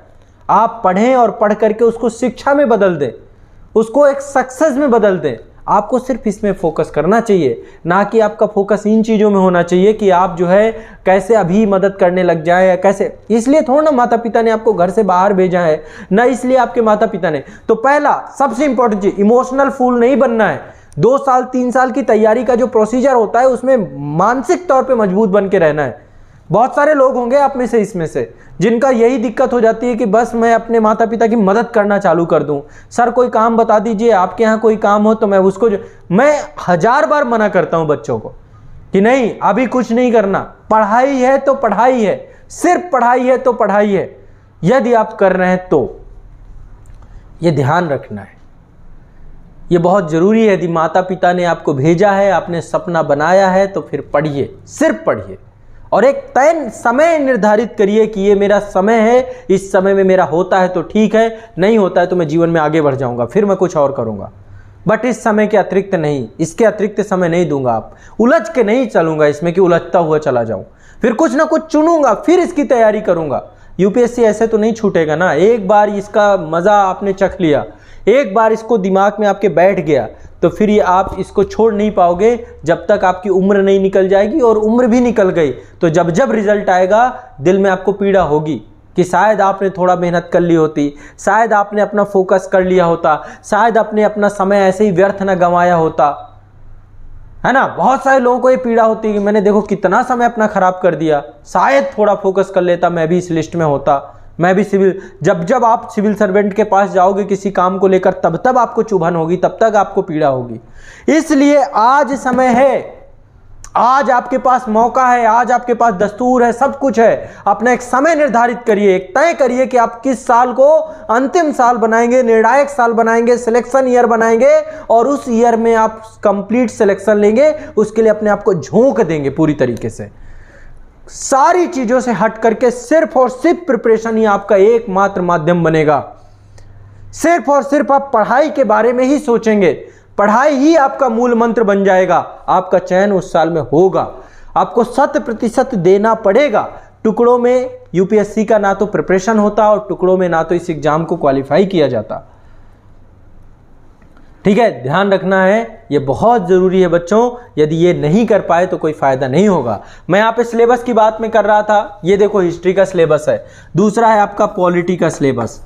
आप पढ़ें और पढ़ करके उसको शिक्षा में बदल दें, उसको एक सक्सेस में बदल दें। आपको सिर्फ इसमें फोकस करना चाहिए, ना कि आपका फोकस इन चीज़ों में होना चाहिए कि आप जो है कैसे अभी मदद करने लग जाए या कैसे। इसलिए थोड़ा ना माता पिता ने आपको घर से बाहर भेजा है, ना इसलिए आपके माता पिता ने। तो पहला सबसे इंपॉर्टेंट चीज, इमोशनल फूल नहीं बनना है। 2 साल 3 साल की तैयारी का जो प्रोसीजर होता है उसमें मानसिक तौर पे मजबूत बन के रहना है। बहुत सारे लोग होंगे आप में से, इसमें से जिनका यही दिक्कत हो जाती है कि बस मैं अपने माता पिता की मदद करना चालू कर दूं। सर कोई काम बता दीजिए, आपके यहाँ कोई काम हो तो मैं उसको मैं 1000 बार मना करता हूं बच्चों को कि नहीं अभी कुछ नहीं करना, पढ़ाई है तो पढ़ाई है, सिर्फ पढ़ाई है तो पढ़ाई है। यदि आप कर रहे हैं तो ये ध्यान रखना है, ये बहुत जरूरी है। यदि माता पिता ने आपको भेजा है, आपने सपना बनाया है तो फिर पढ़िए, सिर्फ पढ़िए और एक तय समय निर्धारित करिए कि ये मेरा समय है, इस समय में मेरा होता है तो ठीक है, नहीं होता है तो मैं जीवन में आगे बढ़ जाऊंगा, फिर मैं कुछ और करूंगा, बट इस समय के अतिरिक्त नहीं, इसके अतिरिक्त समय नहीं दूंगा। आप उलझ के नहीं चलूंगा इसमें कि उलझता हुआ चला जाऊं, फिर कुछ ना कुछ चुनूंगा, फिर इसकी तैयारी करूंगा। यूपीएससी ऐसे तो नहीं छूटेगा ना। एक बार इसका मजा आपने चख लिया, एक बार इसको दिमाग में आपके बैठ गया तो फिर ये आप इसको छोड़ नहीं पाओगे जब तक आपकी उम्र नहीं निकल जाएगी। और उम्र भी निकल गई तो जब जब रिजल्ट आएगा दिल में आपको पीड़ा होगी कि शायद आपने थोड़ा मेहनत कर ली होती, शायद आपने अपना फोकस कर लिया होता, शायद आपने अपना समय ऐसे ही व्यर्थ न गंवाया होता, है ना। बहुत सारे लोगों को ये पीड़ा होती है कि मैंने देखो कितना समय अपना खराब कर दिया, शायद थोड़ा फोकस कर लेता मैं भी इस लिस्ट में होता, मैं भी सिविल, जब आप सिविल सर्वेंट के पास जाओगे किसी काम को लेकर, तब आपको चुभन होगी, तब तक आपको पीड़ा होगी। इसलिए आज समय है, आज आपके पास मौका है, आज आपके पास दस्तूर है, सब कुछ है। अपना एक समय निर्धारित करिए, एक तय करिए कि आप किस साल को अंतिम साल बनाएंगे, निर्णायक साल बनाएंगे, सिलेक्शन ईयर बनाएंगे, और उस ईयर में आप कंप्लीट सिलेक्शन लेंगे। उसके लिए अपने आप को झोंक देंगे पूरी तरीके से, सारी चीजों से हट करके सिर्फ और सिर्फ प्रिपरेशन ही आपका एकमात्र माध्यम बनेगा। सिर्फ और सिर्फ आप पढ़ाई के बारे में ही सोचेंगे, पढ़ाई ही आपका मूल मंत्र बन जाएगा, आपका चयन उस साल में होगा। आपको 100% देना पड़ेगा। टुकड़ों में यूपीएससी का ना तो प्रिपरेशन होता और टुकड़ों में ना तो इस एग्जाम को क्वालिफाई किया जाता। ठीक है, ध्यान रखना है, ये बहुत जरूरी है बच्चों। यदि ये नहीं कर पाए तो कोई फायदा नहीं होगा। मैं यहाँ पे सिलेबस की बात में कर रहा था, ये देखो हिस्ट्री का सिलेबस है, दूसरा है आपका पॉलिटी का सिलेबस।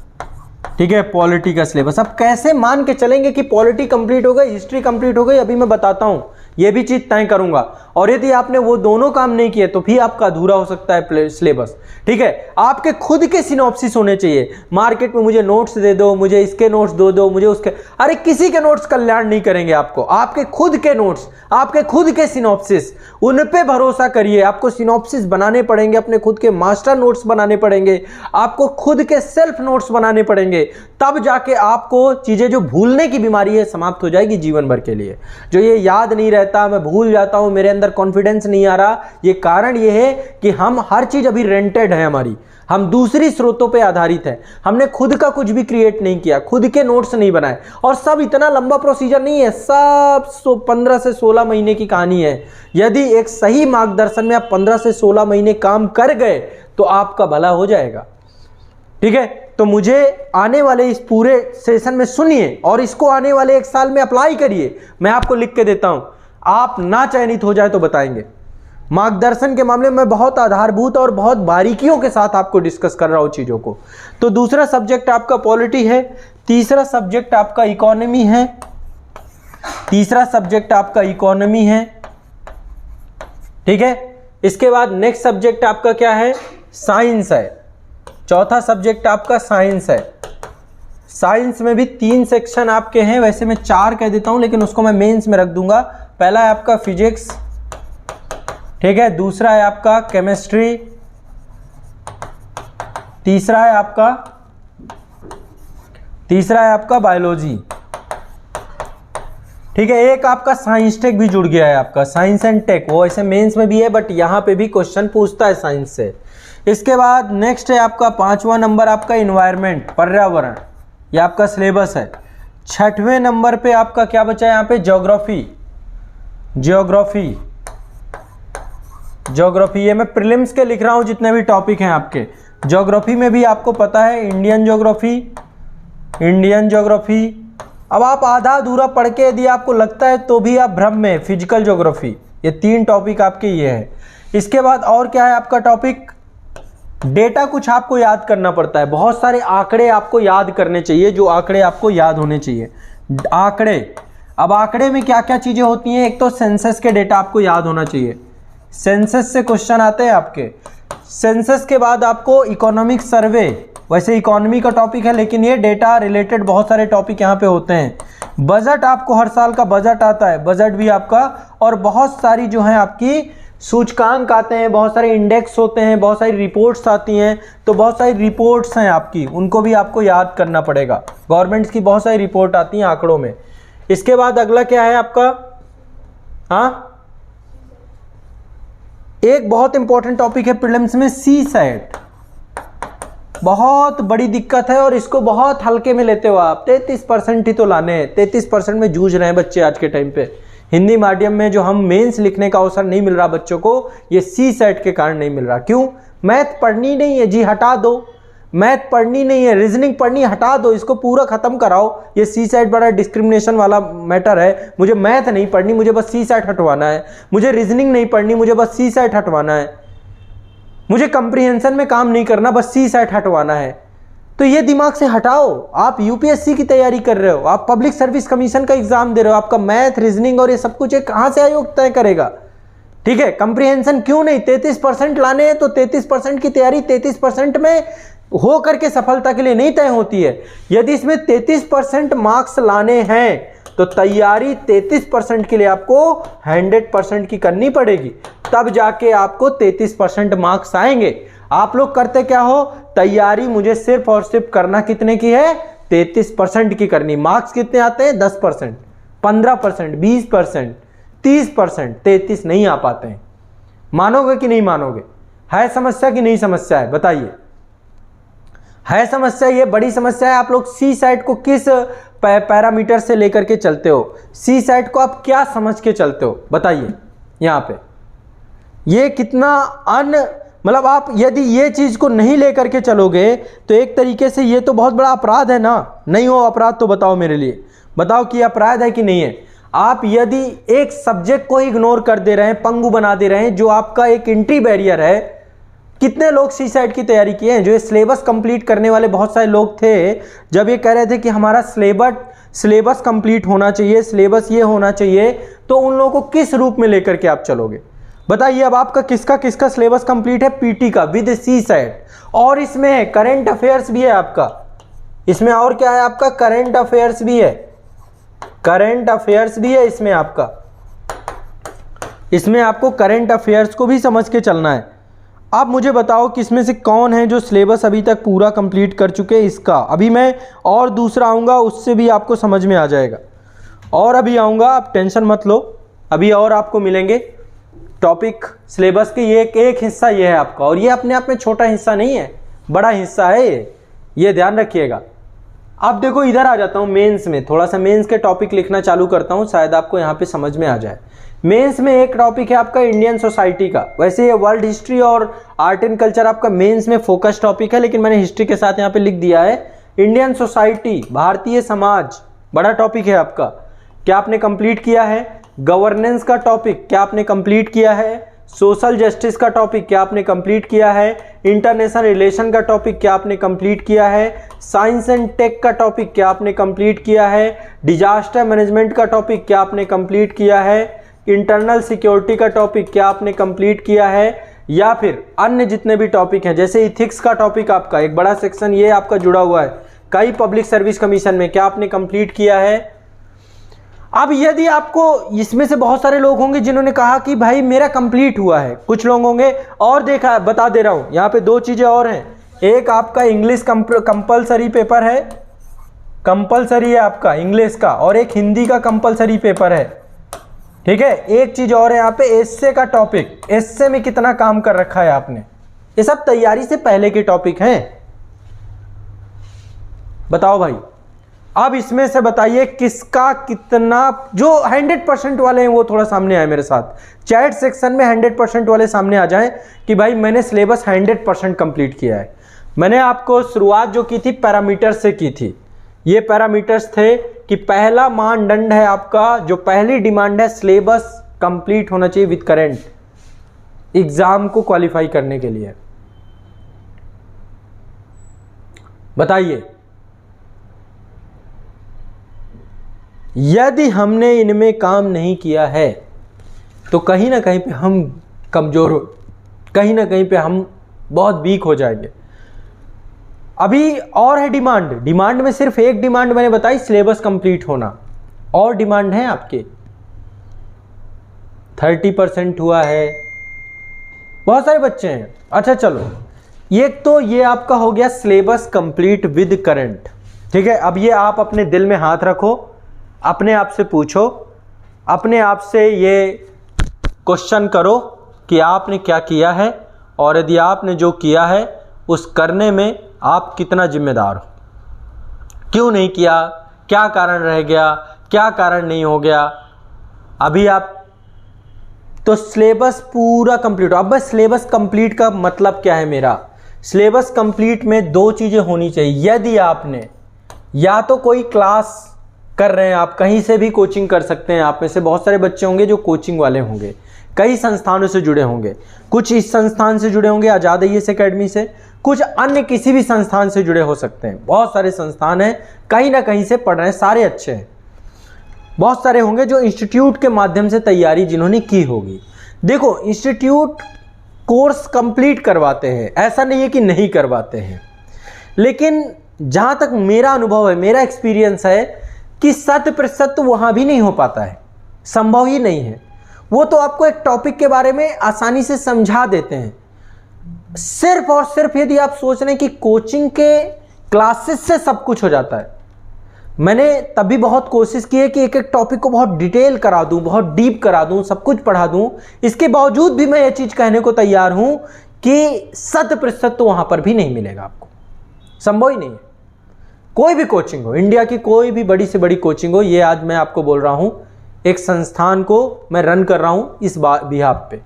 ठीक है, पॉलिटी का सिलेबस। अब कैसे मान के चलेंगे कि पॉलिटी कंप्लीट हो गई, हिस्ट्री कंप्लीट हो गई, अभी मैं बताता हूं, ये भी चीज तय करूंगा। और यदि आपने वो दोनों काम नहीं किए तो भी आपका अधूरा हो सकता है सिलेबस। ठीक है, आपके खुद के सिनॉप्सिस होने चाहिए। मार्केट में मुझे नोट्स दे दो, मुझे इसके नोट्स दो, मुझे उसके, अरे किसी के नोट्स कल्याण नहीं करेंगे आपको। आपके खुद के नोट्स, आपके खुद के सिनॉप्सिस, उन पे भरोसा करिए। आपको सिनॉप्सिस बनाने पड़ेंगे, अपने खुद के मास्टर नोट्स बनाने पड़ेंगे, आपको खुद के सेल्फ नोट्स बनाने पड़ेंगे, तब जाके आपको चीजें, जो भूलने की बीमारी है, समाप्त हो जाएगी जीवन भर के लिए। जो ये याद नहीं रहता, मैं भूल जाता हूं, मेरे अंदर कॉन्फिडेंस नहीं आ रहा, ये कारण ये है कि हम हर चीज अभी रेंटेड है हमारी, हम दूसरी स्रोतों पे आधारित है। हमने खुद का कुछ भी क्रिएट नहीं किया, खुद के नोट्स नहीं बनाए। और सब इतना लंबा प्रोसीजर नहीं है, सब 15 से 16 महीने की कहानी है। यदि एक सही मार्गदर्शन में आप 15 से 16 महीने काम कर गए तो आपका भला हो जाएगा। ठीक है, तो मुझे आने वाले इस पूरे सेशन में सुनिए और इसको आने वाले एक साल में अप्लाई करिए। मैं आपको लिख के देता हूं, आप ना चयनित हो जाए तो बताएंगे। मार्गदर्शन के मामले में बहुत आधारभूत और बहुत बारीकियों के साथ आपको डिस्कस कर रहा हूं चीजों को। तो दूसरा सब्जेक्ट आपका पॉलिटी है, तीसरा सब्जेक्ट आपका इकोनॉमी है, तीसरा सब्जेक्ट आपका इकोनॉमी है। ठीक है, इसके बाद नेक्स्ट सब्जेक्ट आपका क्या है, साइंस है। चौथा सब्जेक्ट आपका साइंस है। साइंस में भी 3 सेक्शन आपके हैं, वैसे मैं 4 कह देता हूं लेकिन उसको मैं मेंस में रख दूंगा। पहला है आपका फिजिक्स, ठीक है, दूसरा है आपका केमिस्ट्री, तीसरा है आपका बायोलॉजी। ठीक है, एक आपका साइंस टेक भी जुड़ गया है, आपका साइंस एंड टेक, वो ऐसे मेंस में भी है बट यहां पे भी क्वेश्चन पूछता है साइंस से। इसके बाद नेक्स्ट है आपका 5वां नंबर आपका इन्वायरमेंट, पर्यावरण, ये आपका सिलेबस है। 6वें नंबर पे आपका क्या बचा है यहाँ पे, ज्योग्राफी। ये मैं प्रीलिम्स के लिख रहा हूँ जितने भी टॉपिक हैं आपके। ज्योग्राफी में भी आपको पता है इंडियन ज्योग्राफी। अब आप आधा अधूरा पढ़ के यदि आपको लगता है तो भी आप भ्रम में, फिजिकल ज्योग्राफी, ये 3 टॉपिक आपके ये है। इसके बाद और क्या है आपका टॉपिक, डेटा कुछ आपको याद करना पड़ता है, बहुत सारे आंकड़े आपको याद करने चाहिए, जो आंकड़े आपको याद होने चाहिए। आंकड़े, अब आंकड़े में क्या क्या चीजें होती हैं, एक तो सेंसस के डेटा आपको याद होना चाहिए, सेंसस से क्वेश्चन आते हैं आपके। सेंसस के बाद आपको इकोनॉमिक सर्वे, वैसे इकोनॉमी का टॉपिक है लेकिन ये डेटा रिलेटेड बहुत सारे टॉपिक यहाँ पे होते हैं। बजट, आपको हर साल का बजट आता है, बजट भी आपका, और बहुत सारी जो है आपकी सूचकांक आते हैं, बहुत सारे इंडेक्स होते हैं, बहुत सारी रिपोर्ट्स आती हैं। तो बहुत सारी रिपोर्ट्स हैं आपकी, उनको भी आपको याद करना पड़ेगा। गवर्नमेंट्स की बहुत सारी रिपोर्ट आती हैं आंकड़ों में। इसके बाद अगला क्या है आपका, हाँ, एक बहुत इंपॉर्टेंट टॉपिक है प्रीलिम्स में, सी सेट। बहुत बड़ी दिक्कत है और इसको बहुत हल्के में लेते हो आप। 33% ही तो लाने हैं, 33% में जूझ रहे हैं बच्चे आज के टाइम पे। हिंदी माध्यम में जो हम मेंस लिखने का अवसर नहीं मिल रहा बच्चों को, ये सी सेट के कारण नहीं मिल रहा। क्यों? मैथ पढ़नी नहीं है जी, हटा दो। मैथ पढ़नी नहीं है, रीजनिंग पढ़नी, हटा दो, इसको पूरा खत्म कराओ। ये सी सेट बड़ा डिस्क्रिमिनेशन वाला मैटर है। मुझे मैथ नहीं पढ़नी, मुझे बस सी सेट हटवाना है। मुझे रीजनिंग नहीं पढ़नी, मुझे बस सी सेट हटवाना है। मुझे कंप्रीहेंशन में काम नहीं करना, बस सी सेट हटवाना है। तो ये दिमाग से हटाओ। आप यूपीएससी की तैयारी कर रहे हो, आप पब्लिक सर्विस कमीशन का एग्जाम दे रहे हो, आपका मैथ, रीजनिंग और ये सब कुछ कहां से आयोग तय करेगा? ठीक है, कंप्रीहेंशन क्यों नहीं? 33% लाने हैं तो 33% की तैयारी 33% में हो करके सफलता के लिए नहीं तय होती है। यदि इसमें 33% मार्क्स लाने हैं तो तैयारी 33% के लिए आपको 100% की करनी पड़ेगी, तब जाके आपको 33% मार्क्स आएंगे। आप लोग करते क्या हो, तैयारी मुझे सिर्फ और सिर्फ करना कितने की है, 33% की करनी। मार्क्स कितने आते हैं, 10%, 15%, 20%, 30%, 33 नहीं आ पाते हैं। मानोगे कि नहीं मानोगे? है समस्या कि नहीं समस्या है, बताइए। है समस्या, ये बड़ी समस्या है। आप लोग सी साइट को किस पैरामीटर से लेकर के चलते हो? सी साइट को आप क्या समझ के चलते हो, बताइए। यहां पे ये कितना मतलब आप यदि ये चीज को नहीं लेकर के चलोगे तो एक तरीके से ये तो बहुत बड़ा अपराध है ना। नहीं हो अपराध तो बताओ मेरे लिए, बताओ कि अपराध है कि नहीं है। आप यदि एक सब्जेक्ट को इग्नोर कर दे रहे हैं, पंगु बना दे रहे हैं, जो आपका एक एंट्री बैरियर है। कितने लोग सी साइट की तैयारी किए हैं? जो ये सिलेबस कंप्लीट करने वाले बहुत सारे लोग थे, जब ये कह रहे थे कि हमारा सिलेबस कंप्लीट होना चाहिए, सिलेबस ये होना चाहिए, तो उन लोगों को किस रूप में लेकर के आप चलोगे, बताइए। अब आपका किसका किसका सिलेबस कंप्लीट है? पीटी का विद सी साइट, और इसमें करंट अफेयर्स भी है आपका। इसमें और क्या है आपका? करंट अफेयर्स भी है, करंट अफेयर्स भी है इसमें आपका। इसमें आपको करंट अफेयर्स को भी समझ के चलना है। आप मुझे बताओ कि इसमें से कौन है जो सिलेबस अभी तक पूरा कंप्लीट कर चुके हैं इसका। अभी मैं और दूसरा आऊँगा, उससे भी आपको समझ में आ जाएगा। और अभी आऊँगा, आप टेंशन मत लो, अभी और आपको मिलेंगे टॉपिक सिलेबस के। ये एक हिस्सा ये है आपका, और ये अपने आप में छोटा हिस्सा नहीं है, बड़ा हिस्सा है ये ध्यान रखिएगा। अब देखो इधर आ जाता हूँ मेंस में, थोड़ा सा मेंस के टॉपिक लिखना चालू करता हूँ, शायद आपको यहाँ पे समझ में आ जाए। मेंस में एक टॉपिक है आपका इंडियन सोसाइटी का। वैसे ये वर्ल्ड हिस्ट्री और आर्ट एंड कल्चर आपका मेंस में फोकस टॉपिक है, लेकिन मैंने हिस्ट्री के साथ यहाँ पे लिख दिया है इंडियन सोसाइटी, भारतीय समाज, बड़ा टॉपिक है आपका। क्या आपने कंप्लीट किया है? गवर्नेंस का टॉपिक क्या आपने कंप्लीट किया है? सोशल जस्टिस का टॉपिक क्या आपने कंप्लीट किया है? इंटरनेशनल रिलेशन का टॉपिक क्या आपने कंप्लीट किया है? साइंस एंड टेक का टॉपिक क्या आपने कंप्लीट किया है? डिजास्टर मैनेजमेंट का टॉपिक क्या आपने कंप्लीट किया है? इंटरनल सिक्योरिटी का टॉपिक क्या आपने कंप्लीट किया है? या फिर अन्य जितने भी टॉपिक हैं, जैसे इथिक्स का टॉपिक आपका एक बड़ा सेक्शन ये आपका जुड़ा हुआ है कई पब्लिक सर्विस कमीशन में, क्या आपने कंप्लीट किया है? अब यदि आपको इसमें से बहुत सारे लोग होंगे जिन्होंने कहा कि भाई मेरा कंप्लीट हुआ है, कुछ लोग होंगे और देखा, बता दे रहा हूं यहाँ पे दो चीजें और हैं। एक आपका इंग्लिश कंपलसरी पेपर है, कंपलसरी है आपका इंग्लिश का, और एक हिंदी का कंपलसरी पेपर है, ठीक है। एक चीज और है यहाँ पे एस्से का टॉपिक। एस्से में कितना काम कर रखा है आपने? ये सब तैयारी से पहले के टॉपिक हैं, बताओ भाई। अब इसमें से बताइए किसका कितना, जो 100% वाले हैं वो थोड़ा सामने आए मेरे साथ। चैट सेक्शन में 100% वाले सामने आ जाएं कि भाई मैंने सिलेबस 100% कंप्लीट किया है। मैंने आपको शुरुआत जो की थी पैरामीटर से की थी। ये पैरामीटर्स थे कि पहला मानदंड है आपका, जो पहली डिमांड है, सिलेबस कंप्लीट होना चाहिए विद करंट, एग्जाम को क्वालिफाई करने के लिए। बताइए, यदि हमने इनमें काम नहीं किया है तो कहीं ना कहीं पे हम कमजोर हो, कहीं ना कहीं पे हम बहुत वीक हो जाएंगे। अभी और है डिमांड में सिर्फ एक डिमांड मैंने बताई, सिलेबस कंप्लीट होना। और डिमांड है आपके 30% हुआ है, बहुत सारे बच्चे हैं। अच्छा चलो, एक तो ये आपका हो गया सिलेबस कंप्लीट विद करंट, ठीक है। अब ये आप अपने दिल में हाथ रखो, अपने आप से पूछो, अपने आप से ये क्वेश्चन करो कि आपने क्या किया है, और यदि आपने जो किया है उस करने में आप कितना जिम्मेदार हो, क्यों नहीं किया, क्या कारण रह गया, क्या कारण नहीं हो गया। अभी आप तो सिलेबस पूरा कंप्लीट हो। अब बस सिलेबस कंप्लीट का मतलब क्या है मेरा? सिलेबस कंप्लीट में दो चीज़ें होनी चाहिए। यदि आपने या तो कोई क्लास कर रहे हैं, आप कहीं से भी कोचिंग कर सकते हैं। आप में से बहुत सारे बच्चे होंगे जो कोचिंग वाले होंगे, कई संस्थानों से जुड़े होंगे। कुछ इस संस्थान से जुड़े होंगे आज़ाद IAS अकेडमी से, कुछ अन्य किसी भी संस्थान से जुड़े हो सकते हैं। बहुत सारे संस्थान हैं, कहीं ना कहीं से पढ़ रहे हैं, सारे अच्छे हैं। बहुत सारे होंगे जो इंस्टीट्यूट के माध्यम से तैयारी जिन्होंने की होगी। देखो, इंस्टीट्यूट कोर्स कंप्लीट करवाते हैं, ऐसा नहीं है कि नहीं करवाते हैं, लेकिन जहाँ तक मेरा अनुभव है, मेरा एक्सपीरियंस है कि 100% तो वहाँ भी नहीं हो पाता है, संभव ही नहीं है। वो तो आपको एक टॉपिक के बारे में आसानी से समझा देते हैं। सिर्फ और सिर्फ यदि आप सोच रहे हैं कि कोचिंग के क्लासेस से सब कुछ हो जाता है, मैंने तभी बहुत कोशिश की है कि एक एक टॉपिक को बहुत डिटेल करा दूं, बहुत डीप करा दूं, सब कुछ पढ़ा दूं। इसके बावजूद भी मैं ये चीज़ कहने को तैयार हूं कि 100% तो वहाँ पर भी नहीं मिलेगा आपको, संभव ही नहीं है। कोई भी कोचिंग हो, इंडिया की कोई भी बड़ी से बड़ी कोचिंग हो, ये आज मैं आपको बोल रहा हूँ, एक संस्थान को मैं रन कर रहा हूँ इस बिहाफ पे,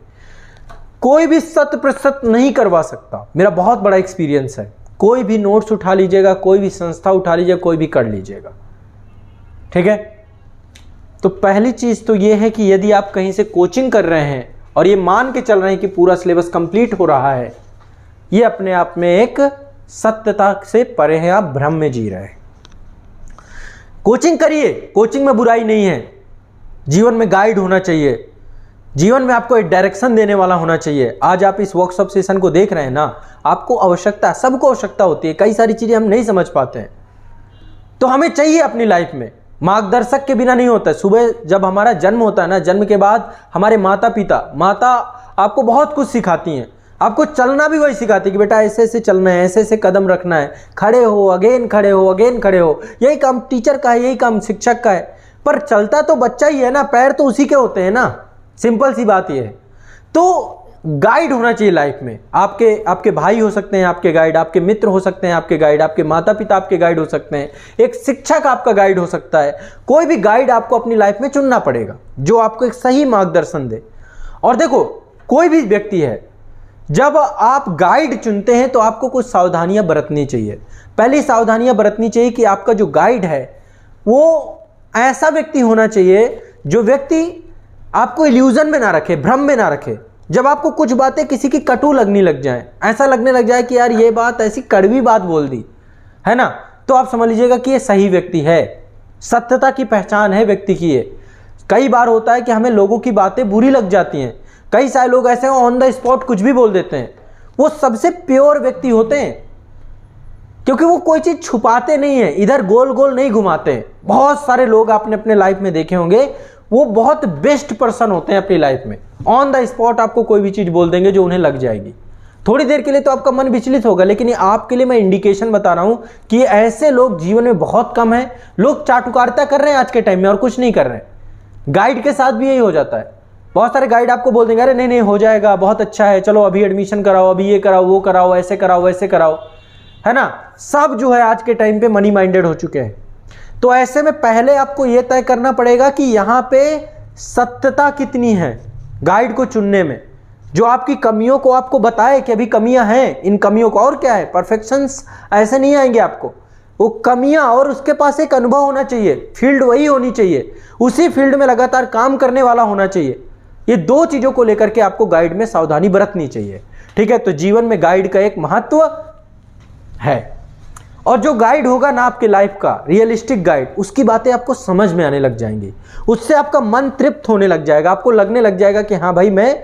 कोई भी 100% नहीं करवा सकता। मेरा बहुत बड़ा एक्सपीरियंस है। कोई भी नोट्स उठा लीजिएगा, कोई भी संस्था उठा लीजिएगा, कोई भी कर लीजिएगा, ठीक है। तो पहली चीज़ तो ये है कि यदि आप कहीं से कोचिंग कर रहे हैं और ये मान के चल रहे हैं कि पूरा सिलेबस कंप्लीट हो रहा है, ये अपने आप में एक सत्यता से परे है, आप भ्रम में जी रहे हैं। कोचिंग करिए, कोचिंग में बुराई नहीं है। जीवन में गाइड होना चाहिए, जीवन में आपको एक डायरेक्शन देने वाला होना चाहिए। आज आप इस वर्कशॉप सेशन को देख रहे हैं ना, आपको आवश्यकता, सबको आवश्यकता होती है। कई सारी चीज़ें हम नहीं समझ पाते हैं, तो हमें चाहिए अपनी लाइफ में मार्गदर्शक के बिना नहीं होता है। सुबह जब हमारा जन्म होता है ना, जन्म के बाद हमारे माता आपको बहुत कुछ सिखाती हैं। आपको चलना भी वही सिखाती है कि बेटा ऐसे ऐसे चलना है, ऐसे ऐसे कदम रखना है, खड़े हो अगेन खड़े हो, अगेन खड़े हो। यही काम टीचर का है, यही काम शिक्षक का है। पर चलता तो बच्चा ही है ना, पैर तो उसी के होते हैं ना, सिंपल सी बात यह है। तो गाइड होना चाहिए लाइफ में। आपके भाई हो सकते हैं आपके गाइड, आपके मित्र हो सकते हैं आपके गाइड, आपके माता पिता आपके गाइड हो सकते हैं, एक शिक्षक आपका गाइड हो सकता है। कोई भी गाइड आपको अपनी लाइफ में चुनना पड़ेगा जो आपको एक सही मार्गदर्शन दे। और देखो, कोई भी व्यक्ति है, जब आप गाइड चुनते हैं तो आपको कुछ सावधानियां बरतनी चाहिए। पहली सावधानियां बरतनी चाहिए कि आपका जो गाइड है वो ऐसा व्यक्ति होना चाहिए जो व्यक्ति आपको इल्यूजन में ना रखे, भ्रम में ना रखे। जब आपको कुछ बातें किसी की कटु लगने लग जाए, ऐसा लगने लग जाए कि यार ये बात ऐसी कड़वी बात बोल दी है ना, तो आप समझ लीजिएगा कि ये सही व्यक्ति है। सत्यता की पहचान है व्यक्ति की ये। कई बार होता है कि हमें लोगों की बातें बुरी लग जाती हैं। कई सारे लोग ऐसे ऑन द स्पॉट कुछ भी बोल देते हैं। वो सबसे प्योर व्यक्ति होते हैं, क्योंकि वो कोई चीज़ छुपाते नहीं है, इधर गोल गोल नहीं घुमाते हैं। बहुत सारे लोग आपने अपने लाइफ में देखे होंगे, वो बहुत बेस्ट पर्सन होते हैं अपनी लाइफ में। ऑन द स्पॉट आपको कोई भी चीज़ बोल देंगे जो उन्हें लग जाएगी। थोड़ी देर के लिए तो आपका मन विचलित होगा, लेकिन ये आपके लिए मैं इंडिकेशन बता रहा हूँ कि ऐसे लोग जीवन में बहुत कम हैं। लोग चाटुकारिता कर रहे हैं आज के टाइम में और कुछ नहीं कर रहे हैं। गाइड के साथ भी यही हो जाता है। बहुत सारे गाइड आपको बोल देंगे अरे नहीं नहीं हो जाएगा, बहुत अच्छा है, चलो अभी एडमिशन कराओ, अभी ये कराओ, वो कराओ, ऐसे कराओ, वैसे कराओ, है ना। सब जो है आज के टाइम पे मनी माइंडेड हो चुके हैं। तो ऐसे में पहले आपको यह तय करना पड़ेगा कि यहाँ पे सत्यता कितनी है गाइड को चुनने में, जो आपकी कमियों को आपको बताए कि अभी कमियां हैं, इन कमियों को, और क्या है, परफेक्शंस ऐसे नहीं आएंगे आपको, वो कमियां, और उसके पास एक अनुभव होना चाहिए, फील्ड वही होनी चाहिए, उसी फील्ड में लगातार काम करने वाला होना चाहिए। ये दो चीज़ों को लेकर के आपको गाइड में सावधानी बरतनी चाहिए, ठीक है। तो जीवन में गाइड का एक महत्व है, और जो गाइड होगा ना आपके लाइफ का, रियलिस्टिक गाइड, उसकी बातें आपको समझ में आने लग जाएंगी। उससे आपका मन तृप्त होने लग जाएगा। आपको लगने लग जाएगा कि हाँ भाई मैं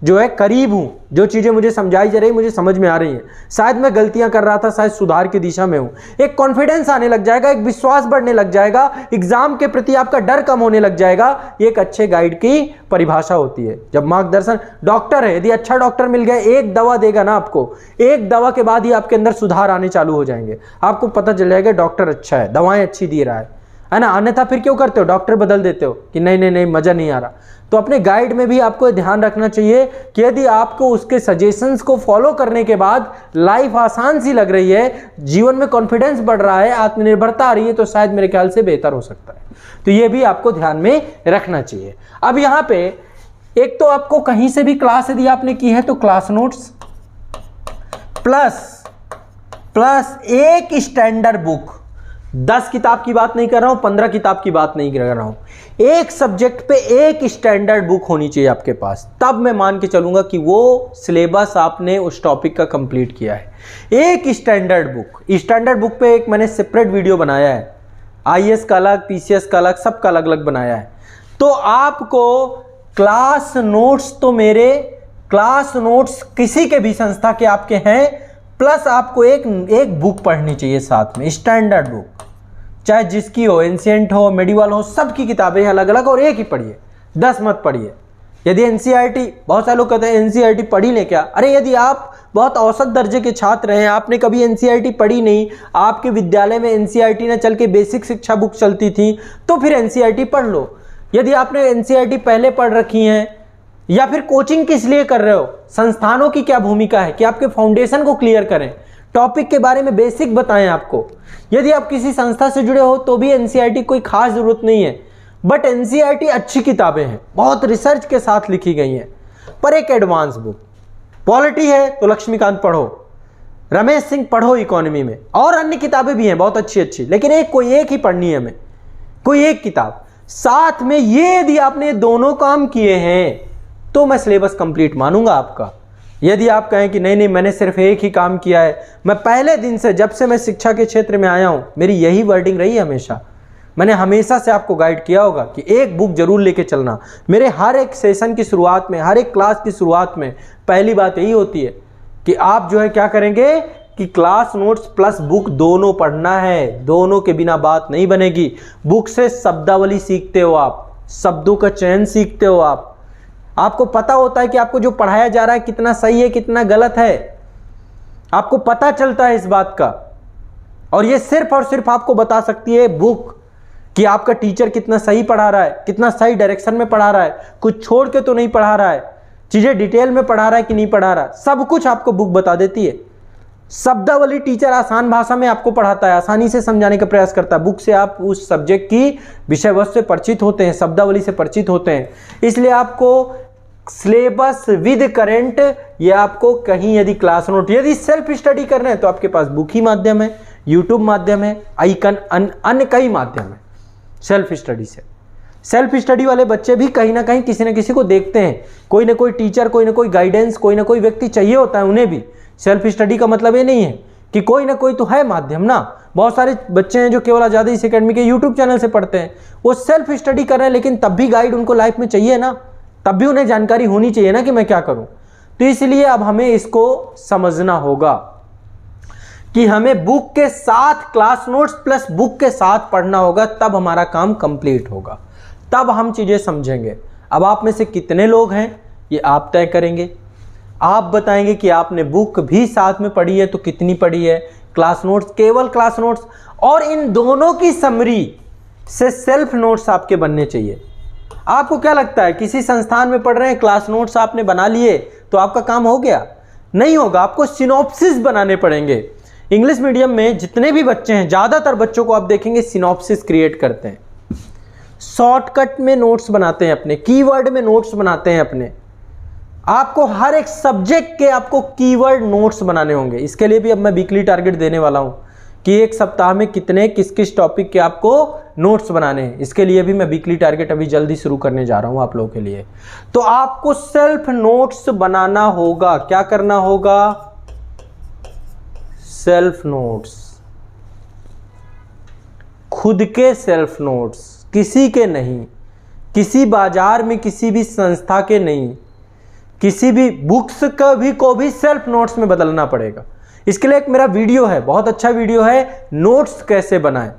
जो है करीब हूँ, जो चीज़ें मुझे समझाई जा रही मुझे समझ में आ रही हैं, शायद मैं गलतियाँ कर रहा था, शायद सुधार की दिशा में हूँ। एक कॉन्फिडेंस आने लग जाएगा, एक विश्वास बढ़ने लग जाएगा, एग्जाम के प्रति आपका डर कम होने लग जाएगा। ये एक अच्छे गाइड की परिभाषा होती है। जब मार्गदर्शन, डॉक्टर है, यदि अच्छा डॉक्टर मिल गया, एक दवा देगा ना आपको, एक दवा के बाद ही आपके अंदर सुधार आने चालू हो जाएंगे। आपको पता चल जाएगा डॉक्टर अच्छा है, दवाएं अच्छी दे रहा है ना। अन्यथा फिर क्यों करते हो, डॉक्टर बदल देते हो कि नहीं नहीं नहीं मज़ा नहीं आ रहा। तो अपने गाइड में भी आपको ध्यान रखना चाहिए कि यदि आपको उसके सजेशंस को फॉलो करने के बाद लाइफ आसान सी लग रही है, जीवन में कॉन्फिडेंस बढ़ रहा है, आत्मनिर्भरता आ रही है, तो शायद मेरे ख्याल से बेहतर हो सकता है। तो ये भी आपको ध्यान में रखना चाहिए। अब यहाँ पे एक तो आपको कहीं से भी क्लास यदि आपने की है तो क्लास नोट्स प्लस एक स्टैंडर्ड बुक, 10 किताब की बात नहीं कर रहा हूं, 15 किताब की बात नहीं कर रहा हूं, एक सब्जेक्ट पे एक स्टैंडर्ड बुक होनी चाहिए आपके पास। तब मैं मान के चलूंगा कि वो सिलेबस आपने उस टॉपिक का कंप्लीट किया है। एक स्टैंडर्ड बुक पे एक मैंने सेपरेट वीडियो बनाया है, आईएएस का अलग, पीसीएस का अलग, सबका अलग अलग बनाया है। तो आपको क्लास नोट्स, तो मेरे क्लास नोट्स किसी के भी संस्था के आपके हैं प्लस आपको एक बुक पढ़नी चाहिए साथ में, स्टैंडर्ड बुक, चाहे जिसकी हो, एंशिएंट हो, मेडिवल हो, सबकी किताबें अलग अलग, और एक ही पढ़िए, 10 मत पढ़िए। यदि एनसीईआरटी, बहुत सारे लोग कहते हैं एनसीईआरटी पढ़ी लें क्या? अरे यदि आप बहुत औसत दर्जे के छात्र हैं, आपने कभी एनसीईआरटी पढ़ी नहीं, आपके विद्यालय में एनसीईआरटी न चल के बेसिक शिक्षा बुक चलती थी, तो फिर एनसीईआरटी पढ़ लो। यदि आपने एनसीईआरटी पहले पढ़ रखी है, या फिर कोचिंग किस लिए कर रहे हो, संस्थानों की क्या भूमिका है कि आपके फाउंडेशन को क्लियर करें, टॉपिक के बारे में बेसिक बताएं आपको। यदि आप किसी संस्था से जुड़े हो तो भी एनसीईआरटी कोई खास जरूरत नहीं है, बट एनसीईआरटी अच्छी किताबें हैं, बहुत रिसर्च के साथ लिखी गई हैं, पर एक एडवांस बुक। पॉलिटी है तो लक्ष्मीकांत पढ़ो, रमेश सिंह पढ़ो इकोनॉमी में, और अन्य किताबें भी हैं बहुत अच्छी अच्छी, लेकिन कोई एक ही पढ़नी है हमें, कोई एक किताब साथ में। ये यदि आपने दोनों काम किए हैं तो मैं सिलेबस कंप्लीट मानूंगा आपका। यदि आप कहें कि नहीं नहीं मैंने सिर्फ एक ही काम किया है, मैं पहले दिन से, जब से मैं शिक्षा के क्षेत्र में आया हूं, मेरी यही वर्डिंग रही है हमेशा, मैंने हमेशा से आपको गाइड किया होगा कि एक बुक जरूर लेके चलना। मेरे हर एक सेशन की शुरुआत में, हर एक क्लास की शुरुआत में पहली बात यही होती है कि आप जो है क्या करेंगे कि क्लास नोट्स प्लस बुक दोनों पढ़ना है, दोनों के बिना बात नहीं बनेगी। बुक से शब्दावली सीखते हो आप, शब्दों का चयन सीखते हो आपको पता होता है कि आपको जो पढ़ाया जा रहा है कितना सही है कितना गलत है, आपको पता चलता है इस बात का। और ये सिर्फ और सिर्फ आपको बता सकती है बुक कि आपका टीचर कितना सही पढ़ा रहा है, कितना सही डायरेक्शन में पढ़ा रहा है, कुछ छोड़ के तो नहीं पढ़ा रहा है, चीजें डिटेल में पढ़ा रहा है कि नहीं पढ़ा रहा है, सब कुछ आपको बुक बता देती है। शब्दावली टीचर आसान भाषा में आपको पढ़ाता है, आसानी से समझाने का प्रयास करता है। बुक से आप उस सब्जेक्ट की विषय वस्तु से परिचित होते हैं, शब्दावली से परिचित होते हैं, इसलिए आपको सिलेबस विद करंट, ये आपको कहीं यदि क्लास नोट, यदि सेल्फ स्टडी कर रहे हैं तो आपके पास बुक ही माध्यम है, यूट्यूब माध्यम है, आइकन अन्य कई माध्यम है सेल्फ स्टडी से। सेल्फ स्टडी वाले बच्चे भी कहीं ना कहीं किसी न किसी को देखते हैं, कोई ना कोई टीचर, कोई ना कोई गाइडेंस, कोई ना कोई व्यक्ति चाहिए होता है उन्हें भी। सेल्फ स्टडी का मतलब ये नहीं है कि कोई ना कोई तो है माध्यम ना। बहुत सारे बच्चे हैं जो केवल आज़ादी इस एकेडमी के यूट्यूब चैनल से पढ़ते हैं, वो सेल्फ स्टडी कर रहे हैं, लेकिन तब भी गाइड उनको लाइफ में चाहिए ना, तब भी उन्हें जानकारी होनी चाहिए ना कि मैं क्या करूं। तो इसलिए अब हमें इसको समझना होगा कि हमें बुक के साथ क्लास नोट्स प्लस बुक के साथ पढ़ना होगा, तब हमारा काम कंप्लीट होगा, तब हम चीजें समझेंगे। अब आप में से कितने लोग हैं ये आप तय करेंगे। आप बताएंगे कि आपने बुक भी साथ में पढ़ी है तो कितनी पढ़ी है, क्लास नोट्स, केवल क्लास नोट्स, और इन दोनों की समरी से सेल्फ नोट्स आपके बनने चाहिए। आपको क्या लगता है किसी संस्थान में पढ़ रहे हैं, क्लास नोट्स आपने बना लिए तो आपका काम हो गया? नहीं होगा, आपको सिनॉप्सिस बनाने पड़ेंगे। इंग्लिश मीडियम में जितने भी बच्चे हैं, ज़्यादातर बच्चों को आप देखेंगे सिनॉप्सिस क्रिएट करते हैं, शॉर्टकट में नोट्स बनाते हैं, अपने कीवर्ड में नोट्स बनाते हैं अपने। आपको हर एक सब्जेक्ट के आपको कीवर्ड नोट्स बनाने होंगे। इसके लिए भी अब मैं वीकली टारगेट देने वाला हूं कि एक सप्ताह में कितने किस किस टॉपिक के आपको नोट्स बनाने हैं। इसके लिए भी मैं वीकली टारगेट अभी जल्दी शुरू करने जा रहा हूं आप लोगों के लिए। तो आपको सेल्फ नोट्स बनाना होगा। क्या करना होगा? सेल्फ नोट्स, खुद के सेल्फ नोट्स, किसी के नहीं, किसी बाजार में किसी भी संस्था के नहीं, किसी भी बुक्स का भी को भी सेल्फ नोट्स में बदलना पड़ेगा। इसके लिए एक मेरा वीडियो है, बहुत अच्छा वीडियो है, नोट्स कैसे बनाएं।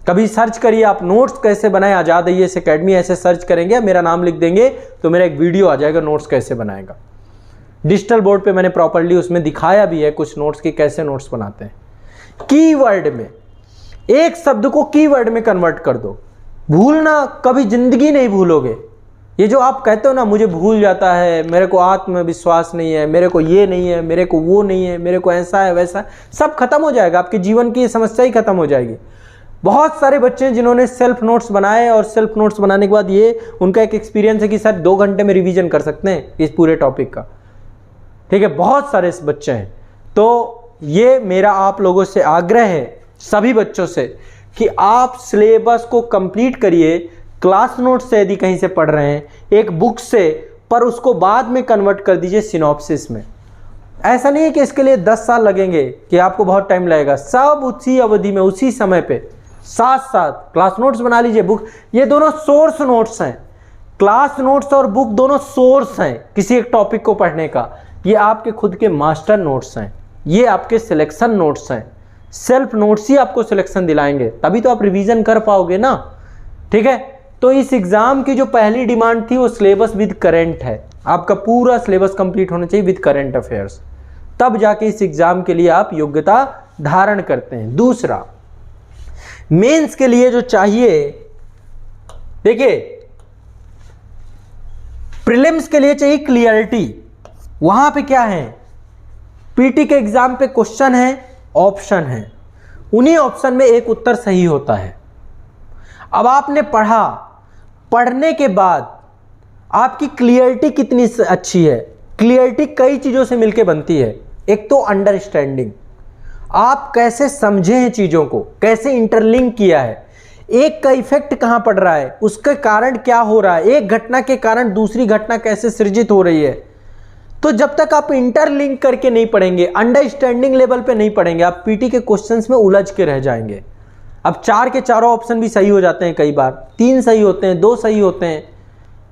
कभी सर्च करिए आप, नोट्स कैसे बनाएं, आजाद आईएएस एकेडमी ऐसे सर्च करेंगे, मेरा नाम लिख देंगे तो मेरा एक वीडियो आ जाएगा नोट्स कैसे बनाएगा। डिजिटल बोर्ड पे मैंने प्रॉपर्ली उसमें दिखाया भी है कुछ नोट्स की कैसे नोट्स बनाते हैं। कीवर्ड में, एक शब्द को कीवर्ड में कन्वर्ट कर दो, भूलना कभी जिंदगी नहीं भूलोगे। ये जो आप कहते हो ना मुझे भूल जाता है, मेरे को आत्मविश्वास नहीं है, मेरे को ये नहीं है, मेरे को वो नहीं है, मेरे को ऐसा है वैसा है, सब खत्म हो जाएगा, आपके जीवन की ये समस्या ही खत्म हो जाएगी। बहुत सारे बच्चे हैं जिन्होंने सेल्फ नोट्स बनाए और सेल्फ नोट्स बनाने के बाद ये उनका एक एक्सपीरियंस है कि सर 2 घंटे में रिवीजन कर सकते हैं इस पूरे टॉपिक का। ठीक है, बहुत सारे बच्चे हैं। तो ये मेरा आप लोगों से आग्रह है, सभी बच्चों से, कि आप सिलेबस को कंप्लीट करिए। क्लास नोट से यदि कहीं से पढ़ रहे हैं, एक बुक से, पर उसको बाद में कन्वर्ट कर दीजिए सिनॉप्सिस में। ऐसा नहीं है कि इसके लिए 10 साल लगेंगे, कि आपको बहुत टाइम लगेगा। सब उसी अवधि में, उसी समय पे साथ साथ क्लास नोट्स बना लीजिए। बुक, ये दोनों सोर्स नोट्स हैं। क्लास नोट्स और बुक दोनों सोर्स हैं किसी एक टॉपिक को पढ़ने का। ये आपके खुद के मास्टर नोट्स हैं। ये आपके सिलेक्शन नोट्स हैं, सेल्फ नोट्स ही आपको सिलेक्शन दिलाएंगे, तभी तो आप रिवीजन कर पाओगे ना। ठीक है, तो इस एग्जाम की जो पहली डिमांड थी वो सिलेबस विद करंट है, आपका पूरा सिलेबस कंप्लीट होना चाहिए विद करंट अफेयर्स, तब जाके इस एग्जाम के लिए आप योग्यता धारण करते हैं। दूसरा, मेंस के लिए जो चाहिए, देखिए प्रीलिम्स के लिए चाहिए क्लियरिटी। वहां पे क्या है, पीटी के एग्जाम पे क्वेश्चन है, ऑप्शन है, उन्हीं ऑप्शन में एक उत्तर सही होता है। अब आपने पढ़ा, पढ़ने के बाद आपकी क्लियरिटी कितनी अच्छी है। क्लियरिटी कई चीज़ों से मिलकर बनती है। एक तो अंडरस्टैंडिंग, आप कैसे समझे हैं चीज़ों को, कैसे इंटरलिंक किया है, एक का इफेक्ट कहाँ पड़ रहा है, उसके कारण क्या हो रहा है, एक घटना के कारण दूसरी घटना कैसे सृजित हो रही है। तो जब तक आप इंटरलिंक करके नहीं पढ़ेंगे, अंडरस्टैंडिंग लेवल पे नहीं पढ़ेंगे, आप पीटी के क्वेश्चंस में उलझ के रह जाएंगे। अब 4 के चारों ऑप्शन भी सही हो जाते हैं, कई बार 3 सही होते हैं, 2 सही होते हैं,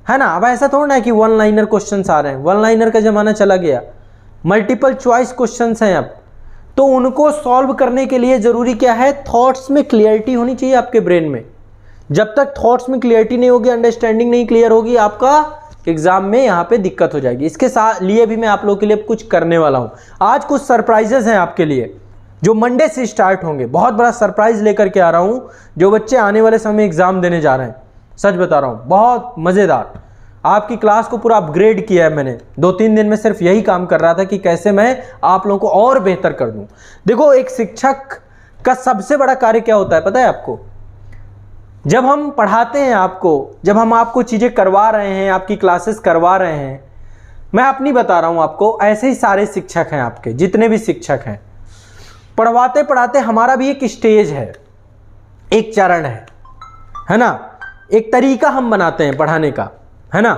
है ना। अब ऐसा थोड़ा ना है कि वन लाइनर क्वेश्चंस आ रहे हैं, वन लाइनर का जमाना चला गया, मल्टीपल चॉइस क्वेश्चंस हैं अब। तो उनको सॉल्व करने के लिए ज़रूरी क्या है, थॉट्स में क्लियरिटी होनी चाहिए आपके ब्रेन में। जब तक थॉट्स में क्लियरिटी नहीं होगी, अंडरस्टैंडिंग नहीं क्लियर होगी, आपका एग्जाम में यहाँ पे दिक्कत हो जाएगी। इसके साथ लिए भी मैं आप लोगों के लिए कुछ करने वाला हूँ। आज कुछ सरप्राइजेस हैं आपके लिए जो मंडे से स्टार्ट होंगे। बहुत बड़ा सरप्राइज लेकर के आ रहा हूँ, जो बच्चे आने वाले समय एग्जाम देने जा रहे हैं, सच बता रहा हूँ, बहुत मज़ेदार। आपकी क्लास को पूरा अपग्रेड किया है मैंने। 2-3 दिन में सिर्फ यही काम कर रहा था कि कैसे मैं आप लोगों को और बेहतर कर दूं। देखो, एक शिक्षक का सबसे बड़ा कार्य क्या होता है पता है आपको? जब हम पढ़ाते हैं आपको, जब हम आपको चीज़ें करवा रहे हैं, आपकी क्लासेस करवा रहे हैं, मैं अपनी बता रहा हूं आपको, ऐसे ही सारे शिक्षक हैं आपके, जितने भी शिक्षक हैं, पढ़वाते पढ़ाते हमारा भी एक स्टेज है, एक चरण है ना, एक तरीका हम बनाते हैं पढ़ाने का, है ना।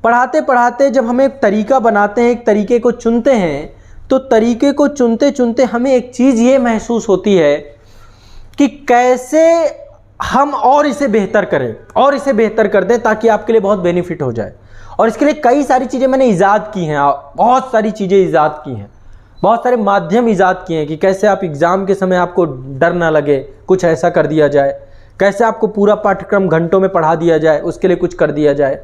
पढ़ाते पढ़ाते जब हम एक तरीका बनाते हैं, एक तरीके को चुनते हैं, तो तरीके को चुनते चुनते हमें एक चीज़ ये महसूस होती है कि कैसे हम और इसे बेहतर करें, और इसे बेहतर कर दें ताकि आपके लिए बहुत बेनिफिट हो जाए। और इसके लिए कई सारी चीज़ें मैंने ईजाद की हैं, बहुत सारी चीज़ें ईजाद की हैं, बहुत सारे माध्यम ईजाद किए हैं कि कैसे आप एग्ज़ाम के समय आपको डर ना लगे, कुछ ऐसा कर दिया जाए, कैसे आपको पूरा पाठ्यक्रम घंटों में पढ़ा दिया जाए, उसके लिए कुछ कर दिया जाए,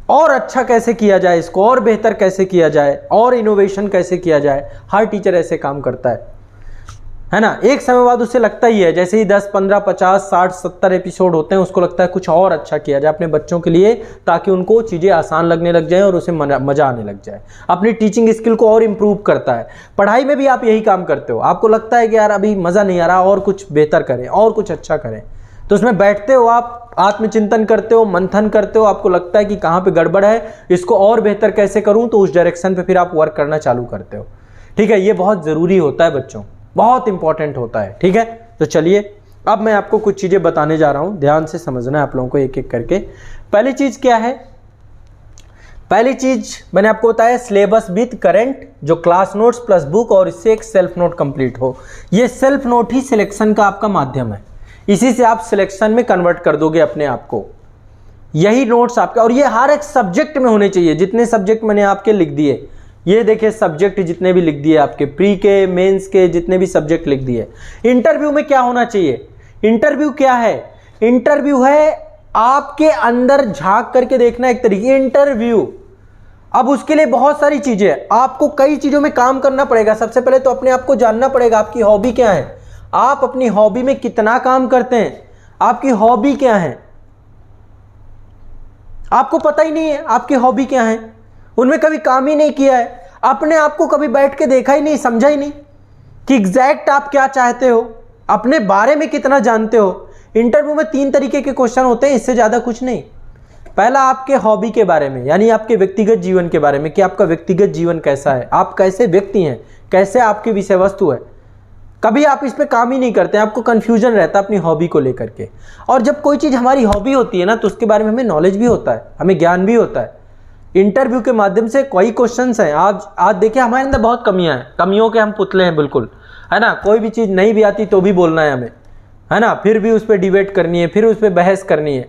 और अच्छा कैसे किया जाए, इसको और बेहतर कैसे किया जाए, और इनोवेशन कैसे किया जाए। हर टीचर ऐसे काम करता है ना। एक समय बाद उसे लगता ही है, जैसे ही 10, 15, 50, 60, 70 एपिसोड होते हैं, उसको लगता है कुछ और अच्छा किया जाए अपने बच्चों के लिए, ताकि उनको चीज़ें आसान लगने लग जाए और उसे मज़ा आने लग जाए। अपनी टीचिंग स्किल को और इम्प्रूव करता है। पढ़ाई में भी आप यही काम करते हो, आपको लगता है कि यार अभी मज़ा नहीं आ रहा, और कुछ बेहतर करें, और कुछ अच्छा करें, तो उसमें बैठते हो, आप आत्मचिंतन करते हो, मंथन करते हो, आपको लगता है कि कहाँ पे गड़बड़ है, इसको और बेहतर कैसे करूँ, तो उस डायरेक्शन पे फिर आप वर्क करना चालू करते हो। ठीक है, ये बहुत ज़रूरी होता है बच्चों, बहुत इंपॉर्टेंट होता है। ठीक है, तो चलिए अब मैं आपको कुछ चीज़ें बताने जा रहा हूँ, ध्यान से समझना है आप लोगों को एक एक करके। पहली चीज़ क्या है, पहली चीज़ मैंने आपको बताया सिलेबस विद करंट, जो क्लास नोट्स प्लस बुक, और इससे एक सेल्फ नोट कंप्लीट हो। ये सेल्फ नोट ही सिलेक्शन का आपका माध्यम है, इसी से आप सिलेक्शन में कन्वर्ट कर दोगे अपने आप को। यही नोट्स आपके, और ये हर एक सब्जेक्ट में होने चाहिए। जितने सब्जेक्ट मैंने आपके लिख दिए, ये देखिए सब्जेक्ट जितने भी लिख दिए आपके, प्री के, मेंस के, जितने भी सब्जेक्ट लिख दिए। इंटरव्यू में क्या होना चाहिए, इंटरव्यू क्या है, इंटरव्यू है आपके अंदर झांक करके देखना, एक तरीके इंटरव्यू। अब उसके लिए बहुत सारी चीजें, आपको कई चीजों में काम करना पड़ेगा। सबसे पहले तो अपने आप को जानना पड़ेगा, आपकी हॉबी क्या है, आप अपनी हॉबी में कितना काम करते हैं, आपकी हॉबी क्या है। आपको पता ही नहीं है आपकी हॉबी क्या है, उनमें कभी काम ही नहीं किया है, अपने आप को कभी बैठ के देखा ही नहीं, समझा ही नहीं कि एग्जैक्ट आप क्या चाहते हो, अपने बारे में कितना जानते हो। इंटरव्यू में 3 तरीके के क्वेश्चन होते हैं, इससे ज़्यादा कुछ नहीं। पहला आपके हॉबी के बारे में, यानी आपके व्यक्तिगत जीवन के बारे में कि आपका व्यक्तिगत जीवन कैसा है, आप कैसे व्यक्ति हैं, कैसे आपकी विषय वस्तु है। कभी आप इस पे काम ही नहीं करते, आपको कन्फ्यूजन रहता है अपनी हॉबी को लेकर के। और जब कोई चीज़ हमारी हॉबी होती है ना, तो उसके बारे में हमें नॉलेज भी होता है, हमें ज्ञान भी होता है। इंटरव्यू के माध्यम से कई क्वेश्चंस हैं। आज देखिए हमारे अंदर बहुत कमियां हैं, कमियों के हम पुतले हैं बिल्कुल, है ना। कोई भी चीज़ नहीं भी आती तो भी बोलना है हमें, है ना, फिर भी उस पर डिबेट करनी है, फिर उस पर बहस करनी है।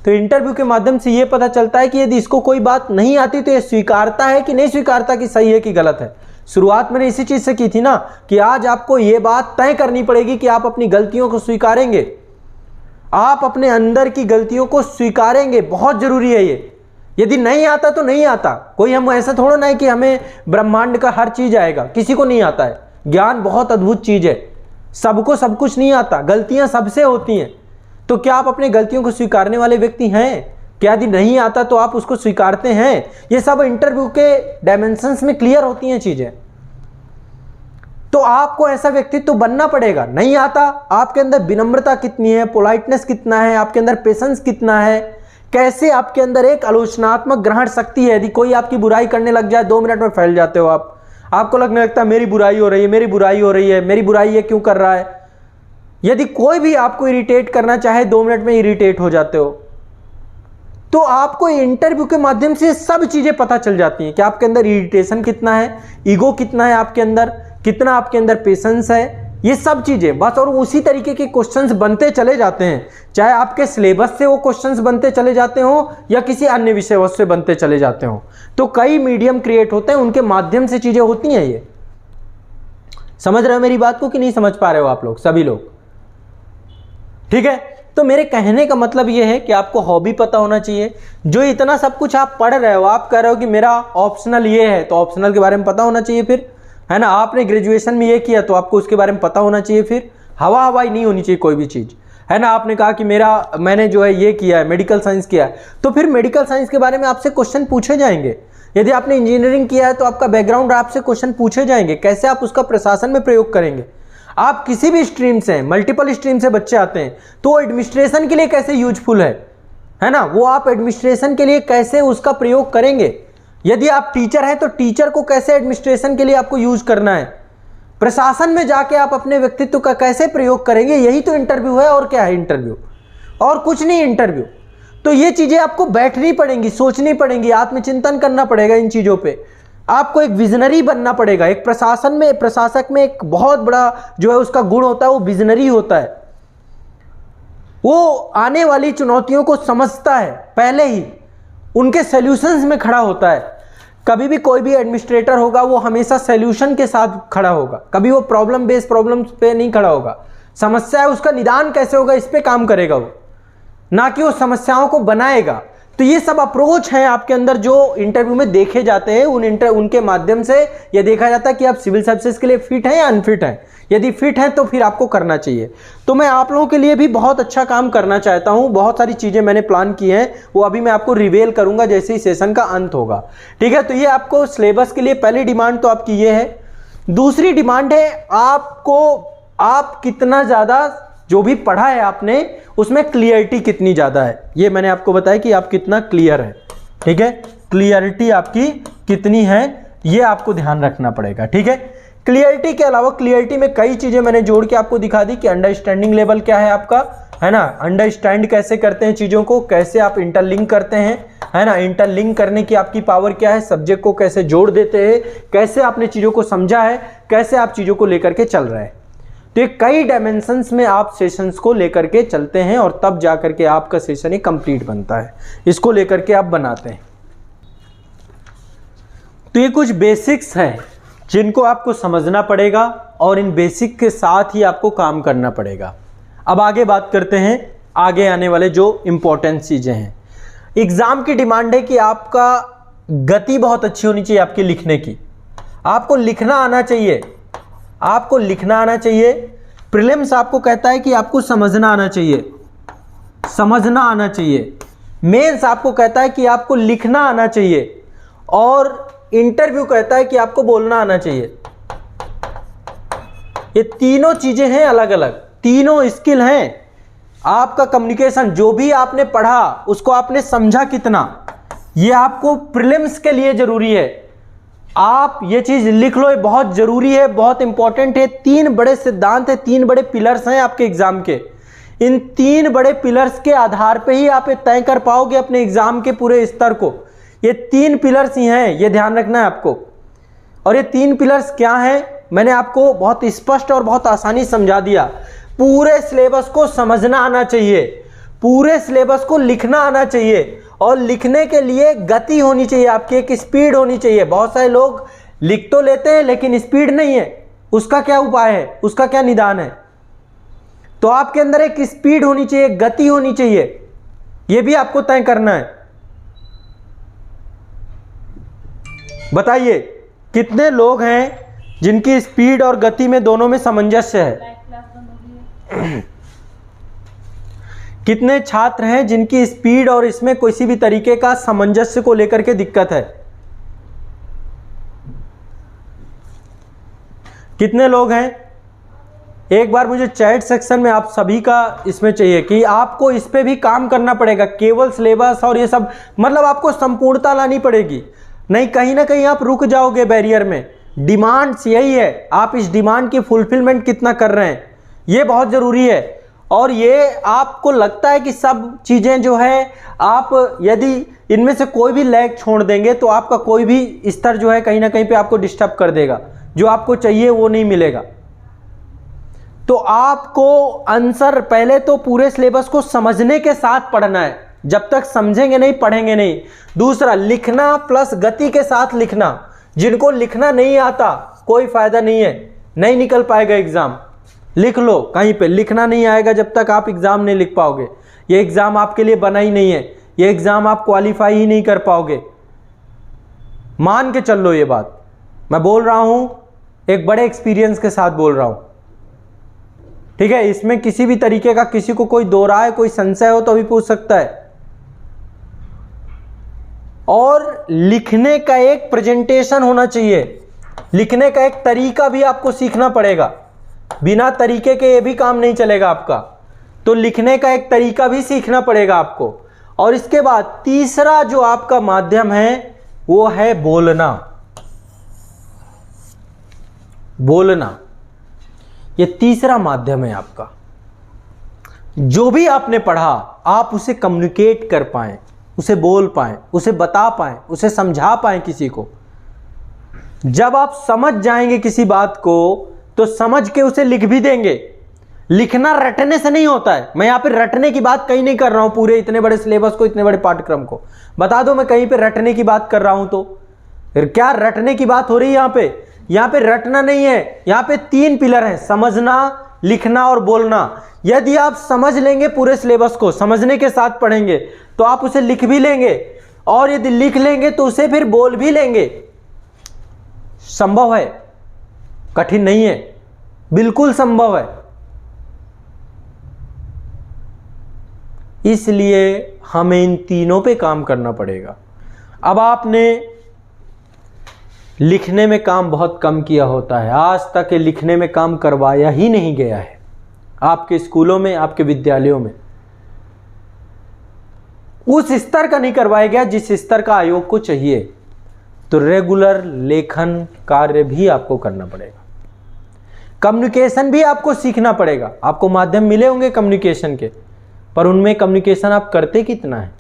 तो इंटरव्यू के माध्यम से ये पता चलता है कि यदि इसको कोई बात नहीं आती तो ये स्वीकारता है कि नहीं स्वीकारता, कि सही है कि गलत है। शुरुआत मैंने इसी चीज से की थी ना कि आज आपको यह बात तय करनी पड़ेगी कि आप अपनी गलतियों को स्वीकारेंगे, आप अपने अंदर की गलतियों को स्वीकारेंगे। बहुत जरूरी है ये। यदि नहीं आता तो नहीं आता, कोई हम ऐसा थोड़ा ना है कि हमें ब्रह्मांड का हर चीज आएगा, किसी को नहीं आता है। ज्ञान बहुत अद्भुत चीज है, सबको सब कुछ नहीं आता, गलतियां सबसे होती हैं। तो क्या आप अपनी गलतियों को स्वीकारने वाले व्यक्ति हैं? क्या यदि नहीं आता तो आप उसको स्वीकारते हैं? ये सब इंटरव्यू के डायमेंशंस में क्लियर होती हैं चीजें। तो आपको ऐसा व्यक्तित्व बनना पड़ेगा। नहीं आता, आपके अंदर विनम्रता कितनी है, पोलाइटनेस कितना है, आपके अंदर पेशेंस कितना है, कैसे आपके अंदर एक आलोचनात्मक ग्रहण शक्ति है। यदि कोई आपकी बुराई करने लग जाए 2 मिनट में फैल जाते हो आप, आपको लगने लगता है मेरी बुराई हो रही है, मेरी बुराई हो रही है, मेरी बुराई ये क्यों कर रहा है। यदि कोई भी आपको इरिटेट करना चाहे 2 मिनट में इरिटेट हो जाते हो। तो आपको इंटरव्यू के माध्यम से सब चीजें पता चल जाती हैं कि आपके अंदर इरिटेशन कितना है, ईगो कितना है आपके अंदर, कितना आपके अंदर पेशेंस है, ये सब चीजें बस। और उसी तरीके के क्वेश्चंस बनते चले जाते हैं, चाहे आपके सिलेबस से वो क्वेश्चंस बनते चले जाते हो या किसी अन्य विषय वस्तु से बनते चले जाते हो। तो कई मीडियम क्रिएट होते हैं, उनके माध्यम से चीजें होती हैं। ये समझ रहे हो मेरी बात को कि नहीं समझ पा रहे हो आप लोग, सभी लोग? ठीक है। तो मेरे कहने का मतलब यह है कि आपको हॉबी पता होना चाहिए। जो इतना सब कुछ आप पढ़ रहे हो, आप कह रहे हो कि मेरा ऑप्शनल ये है, तो ऑप्शनल के बारे में पता होना चाहिए फिर, है ना। आपने ग्रेजुएशन में ये किया तो आपको उसके बारे में पता होना चाहिए फिर। हवा हवाई नहीं होनी चाहिए कोई भी चीज़, है ना। आपने कहा कि मैंने जो है ये किया है, मेडिकल साइंस किया है, तो फिर मेडिकल साइंस के बारे में आपसे क्वेश्चन पूछे जाएंगे। यदि आपने इंजीनियरिंग किया है तो आपका बैकग्राउंड आपसे क्वेश्चन पूछे जाएंगे, कैसे आप उसका प्रशासन में प्रयोग करेंगे। आप किसी भी स्ट्रीम से, मल्टीपल स्ट्रीम से बच्चे आते हैं, तो एडमिनिस्ट्रेशन के लिए कैसे यूजफुल है ना। वो आप एडमिनिस्ट्रेशन के लिए कैसे उसका प्रयोग करेंगे। यदि आप टीचर हैं तो टीचर को कैसे एडमिनिस्ट्रेशन के लिए आपको यूज करना है। प्रशासन में जाके आप अपने व्यक्तित्व का कैसे प्रयोग करेंगे, यही तो इंटरव्यू है। और क्या है इंटरव्यू? और कुछ नहीं इंटरव्यू। तो ये चीजें आपको बैठनी पड़ेंगी, सोचनी पड़ेंगी, आत्मचिंतन करना पड़ेगा इन चीजों पे। आपको एक विजनरी बनना पड़ेगा। एक प्रशासक में एक बहुत बड़ा जो है उसका गुण होता है, वो विजनरी होता है। वो आने वाली चुनौतियों को समझता है, पहले ही उनके सॉल्यूशंस में खड़ा होता है। कभी भी कोई भी एडमिनिस्ट्रेटर होगा वो हमेशा सॉल्यूशन के साथ खड़ा होगा, कभी वो प्रॉब्लम बेस्ड प्रॉब्लम्स पे नहीं खड़ा होगा। समस्या है उसका निदान कैसे होगा इस पे काम करेगा वो, ना कि वो समस्याओं को बनाएगा। तो ये सब अप्रोच हैं आपके अंदर जो इंटरव्यू में देखे जाते हैं। उनके माध्यम से ये देखा जाता है कि आप सिविल सर्विसेज के लिए फिट हैं या अनफिट हैं। यदि फिट हैं तो फिर आपको करना चाहिए। तो मैं आप लोगों के लिए भी बहुत अच्छा काम करना चाहता हूं। बहुत सारी चीजें मैंने प्लान की हैं, वो अभी मैं आपको रिवेल करूंगा जैसे ही सेशन का अंत होगा। ठीक है। तो ये आपको सिलेबस के लिए पहली डिमांड तो आपकी ये है। दूसरी डिमांड है आप कितना ज्यादा जो भी पढ़ा है आपने उसमें क्लियरिटी कितनी ज्यादा है। ये मैंने आपको बताया कि आप कितना क्लियर है। ठीक है। क्लियरिटी आपकी कितनी है ये आपको ध्यान रखना पड़ेगा। ठीक है। क्लियरिटी के अलावा क्लियरिटी में कई चीजें मैंने जोड़ के आपको दिखा दी कि अंडरस्टैंडिंग लेवल क्या है आपका, है ना। अंडरस्टैंड कैसे करते हैं चीजों को, कैसे आप इंटरलिंक करते हैं, है ना। इंटरलिंक करने की आपकी पावर क्या है, सब्जेक्ट को कैसे जोड़ देते हैं, कैसे आपने चीजों को समझा है, कैसे आप चीजों को लेकर के चल रहे हैं। तो ये कई डायमेंशंस में आप सेशंस को लेकर के चलते हैं और तब जाकर के आपका सेशन ही कंप्लीट बनता है। इसको लेकर के आप बनाते हैं। तो ये कुछ बेसिक्स हैं जिनको आपको समझना पड़ेगा और इन बेसिक के साथ ही आपको काम करना पड़ेगा। अब आगे बात करते हैं आगे आने वाले जो इंपॉर्टेंट चीजें हैं। एग्जाम की डिमांड है कि आपका गति बहुत अच्छी होनी चाहिए आपकी लिखने की। आपको लिखना आना चाहिए, आपको लिखना आना चाहिए। प्रीलिम्स आपको कहता है कि आपको समझना आना चाहिए, समझना आना चाहिए। मेंस आपको कहता है कि आपको लिखना आना चाहिए और इंटरव्यू कहता है कि आपको बोलना आना चाहिए। ये तीनों चीजें हैं अलग अलग, तीनों स्किल हैं। आपका कम्युनिकेशन जो भी आपने पढ़ा उसको आपने समझा कितना, ये आपको प्रीलिम्स के लिए जरूरी है। आप ये चीज लिख लो, ये बहुत जरूरी है, बहुत इंपॉर्टेंट है। 3 बड़े सिद्धांत है, 3 बड़े पिलर्स हैं आपके एग्जाम के। इन 3 बड़े पिलर्स के आधार पे ही आप तय कर पाओगे अपने एग्जाम के पूरे स्तर को। ये 3 पिलर्स ही हैं, ये ध्यान रखना है आपको। और ये 3 पिलर्स क्या हैं मैंने आपको बहुत स्पष्ट और बहुत आसानी समझा दिया। पूरे सिलेबस को समझना आना चाहिए, पूरे सिलेबस को लिखना आना चाहिए और लिखने के लिए गति होनी चाहिए आपकी, एक स्पीड होनी चाहिए। बहुत सारे लोग लिख तो लेते हैं लेकिन स्पीड नहीं है, उसका क्या उपाय है, उसका क्या निदान है? तो आपके अंदर एक स्पीड होनी चाहिए, गति होनी चाहिए, यह भी आपको तय करना है। बताइए कितने लोग हैं जिनकी स्पीड और गति में दोनों में सामंजस्य है? कितने छात्र हैं जिनकी स्पीड और इसमें किसी भी तरीके का सामंजस्य को लेकर के दिक्कत है? कितने लोग हैं? एक बार मुझे चैट सेक्शन में आप सभी का इसमें चाहिए कि आपको इस पे भी काम करना पड़ेगा। केवल सिलेबस और ये सब मतलब आपको संपूर्णता लानी पड़ेगी, नहीं कहीं ना कहीं आप रुक जाओगे बैरियर में। डिमांड्स यही है, आप इस डिमांड की फुलफिलमेंट कितना कर रहे हैं, ये बहुत ज़रूरी है। और ये आपको लगता है कि सब चीज़ें जो है आप यदि इनमें से कोई भी लैग छोड़ देंगे तो आपका कोई भी स्तर जो है कहीं ना कहीं पे आपको डिस्टर्ब कर देगा, जो आपको चाहिए वो नहीं मिलेगा। तो आपको आंसर पहले तो पूरे सिलेबस को समझने के साथ पढ़ना है, जब तक समझेंगे नहीं पढ़ेंगे नहीं। दूसरा, लिखना प्लस गति के साथ लिखना। जिनको लिखना नहीं आता कोई फायदा नहीं है, नहीं निकल पाएगा एग्जाम। लिख लो, कहीं पे लिखना नहीं आएगा जब तक आप एग्जाम नहीं लिख पाओगे, ये एग्जाम आपके लिए बना ही नहीं है, ये एग्जाम आप क्वालिफाई ही नहीं कर पाओगे। मान के चल लो ये बात, मैं बोल रहा हूं एक बड़े एक्सपीरियंस के साथ बोल रहा हूं, ठीक है? इसमें किसी भी तरीके का किसी को कोई दो राय कोई संशय हो तो अभी पूछ सकता है। और लिखने का एक प्रेजेंटेशन होना चाहिए, लिखने का एक तरीका भी आपको सीखना पड़ेगा, बिना तरीके के ये भी काम नहीं चलेगा आपका। तो लिखने का एक तरीका भी सीखना पड़ेगा आपको। और इसके बाद तीसरा जो आपका माध्यम है वो है बोलना। बोलना ये तीसरा माध्यम है आपका। जो भी आपने पढ़ा आप उसे कम्युनिकेट कर पाएं, उसे बोल पाएं, उसे बता पाएं, उसे समझा पाएं किसी को। जब आप समझ जाएंगे किसी बात को तो समझ के उसे लिख भी देंगे। लिखना रटने से नहीं होता है। मैं यहां पे रटने की बात कहीं नहीं कर रहा हूं, पूरे इतने बड़े सिलेबस को, इतने बड़े पाठ्यक्रम को बता दो मैं कहीं पे रटने की बात कर रहा हूं तो फिर क्या रटने की बात हो रही है यहां पे? यहां पे रटना नहीं है, यहां पे 3 पिलर हैं, समझना, लिखना और बोलना। यदि आप समझ लेंगे पूरे सिलेबस को, समझने के साथ पढ़ेंगे तो आप उसे लिख भी लेंगे, और यदि लिख लेंगे तो उसे फिर बोल भी लेंगे। संभव है, कठिन नहीं है, बिल्कुल संभव है। इसलिए हमें इन तीनों पे काम करना पड़ेगा। अब आपने लिखने में काम बहुत कम किया होता है, आज तक ये लिखने में काम करवाया ही नहीं गया है आपके स्कूलों में, आपके विद्यालयों में। उस स्तर का नहीं करवाया गया जिस स्तर का आयोग को चाहिए। तो रेगुलर लेखन कार्य भी आपको करना पड़ेगा, कम्युनिकेशन भी आपको सीखना पड़ेगा। आपको माध्यम मिले होंगे कम्युनिकेशन के, पर उनमें कम्युनिकेशन आप करते कितना है?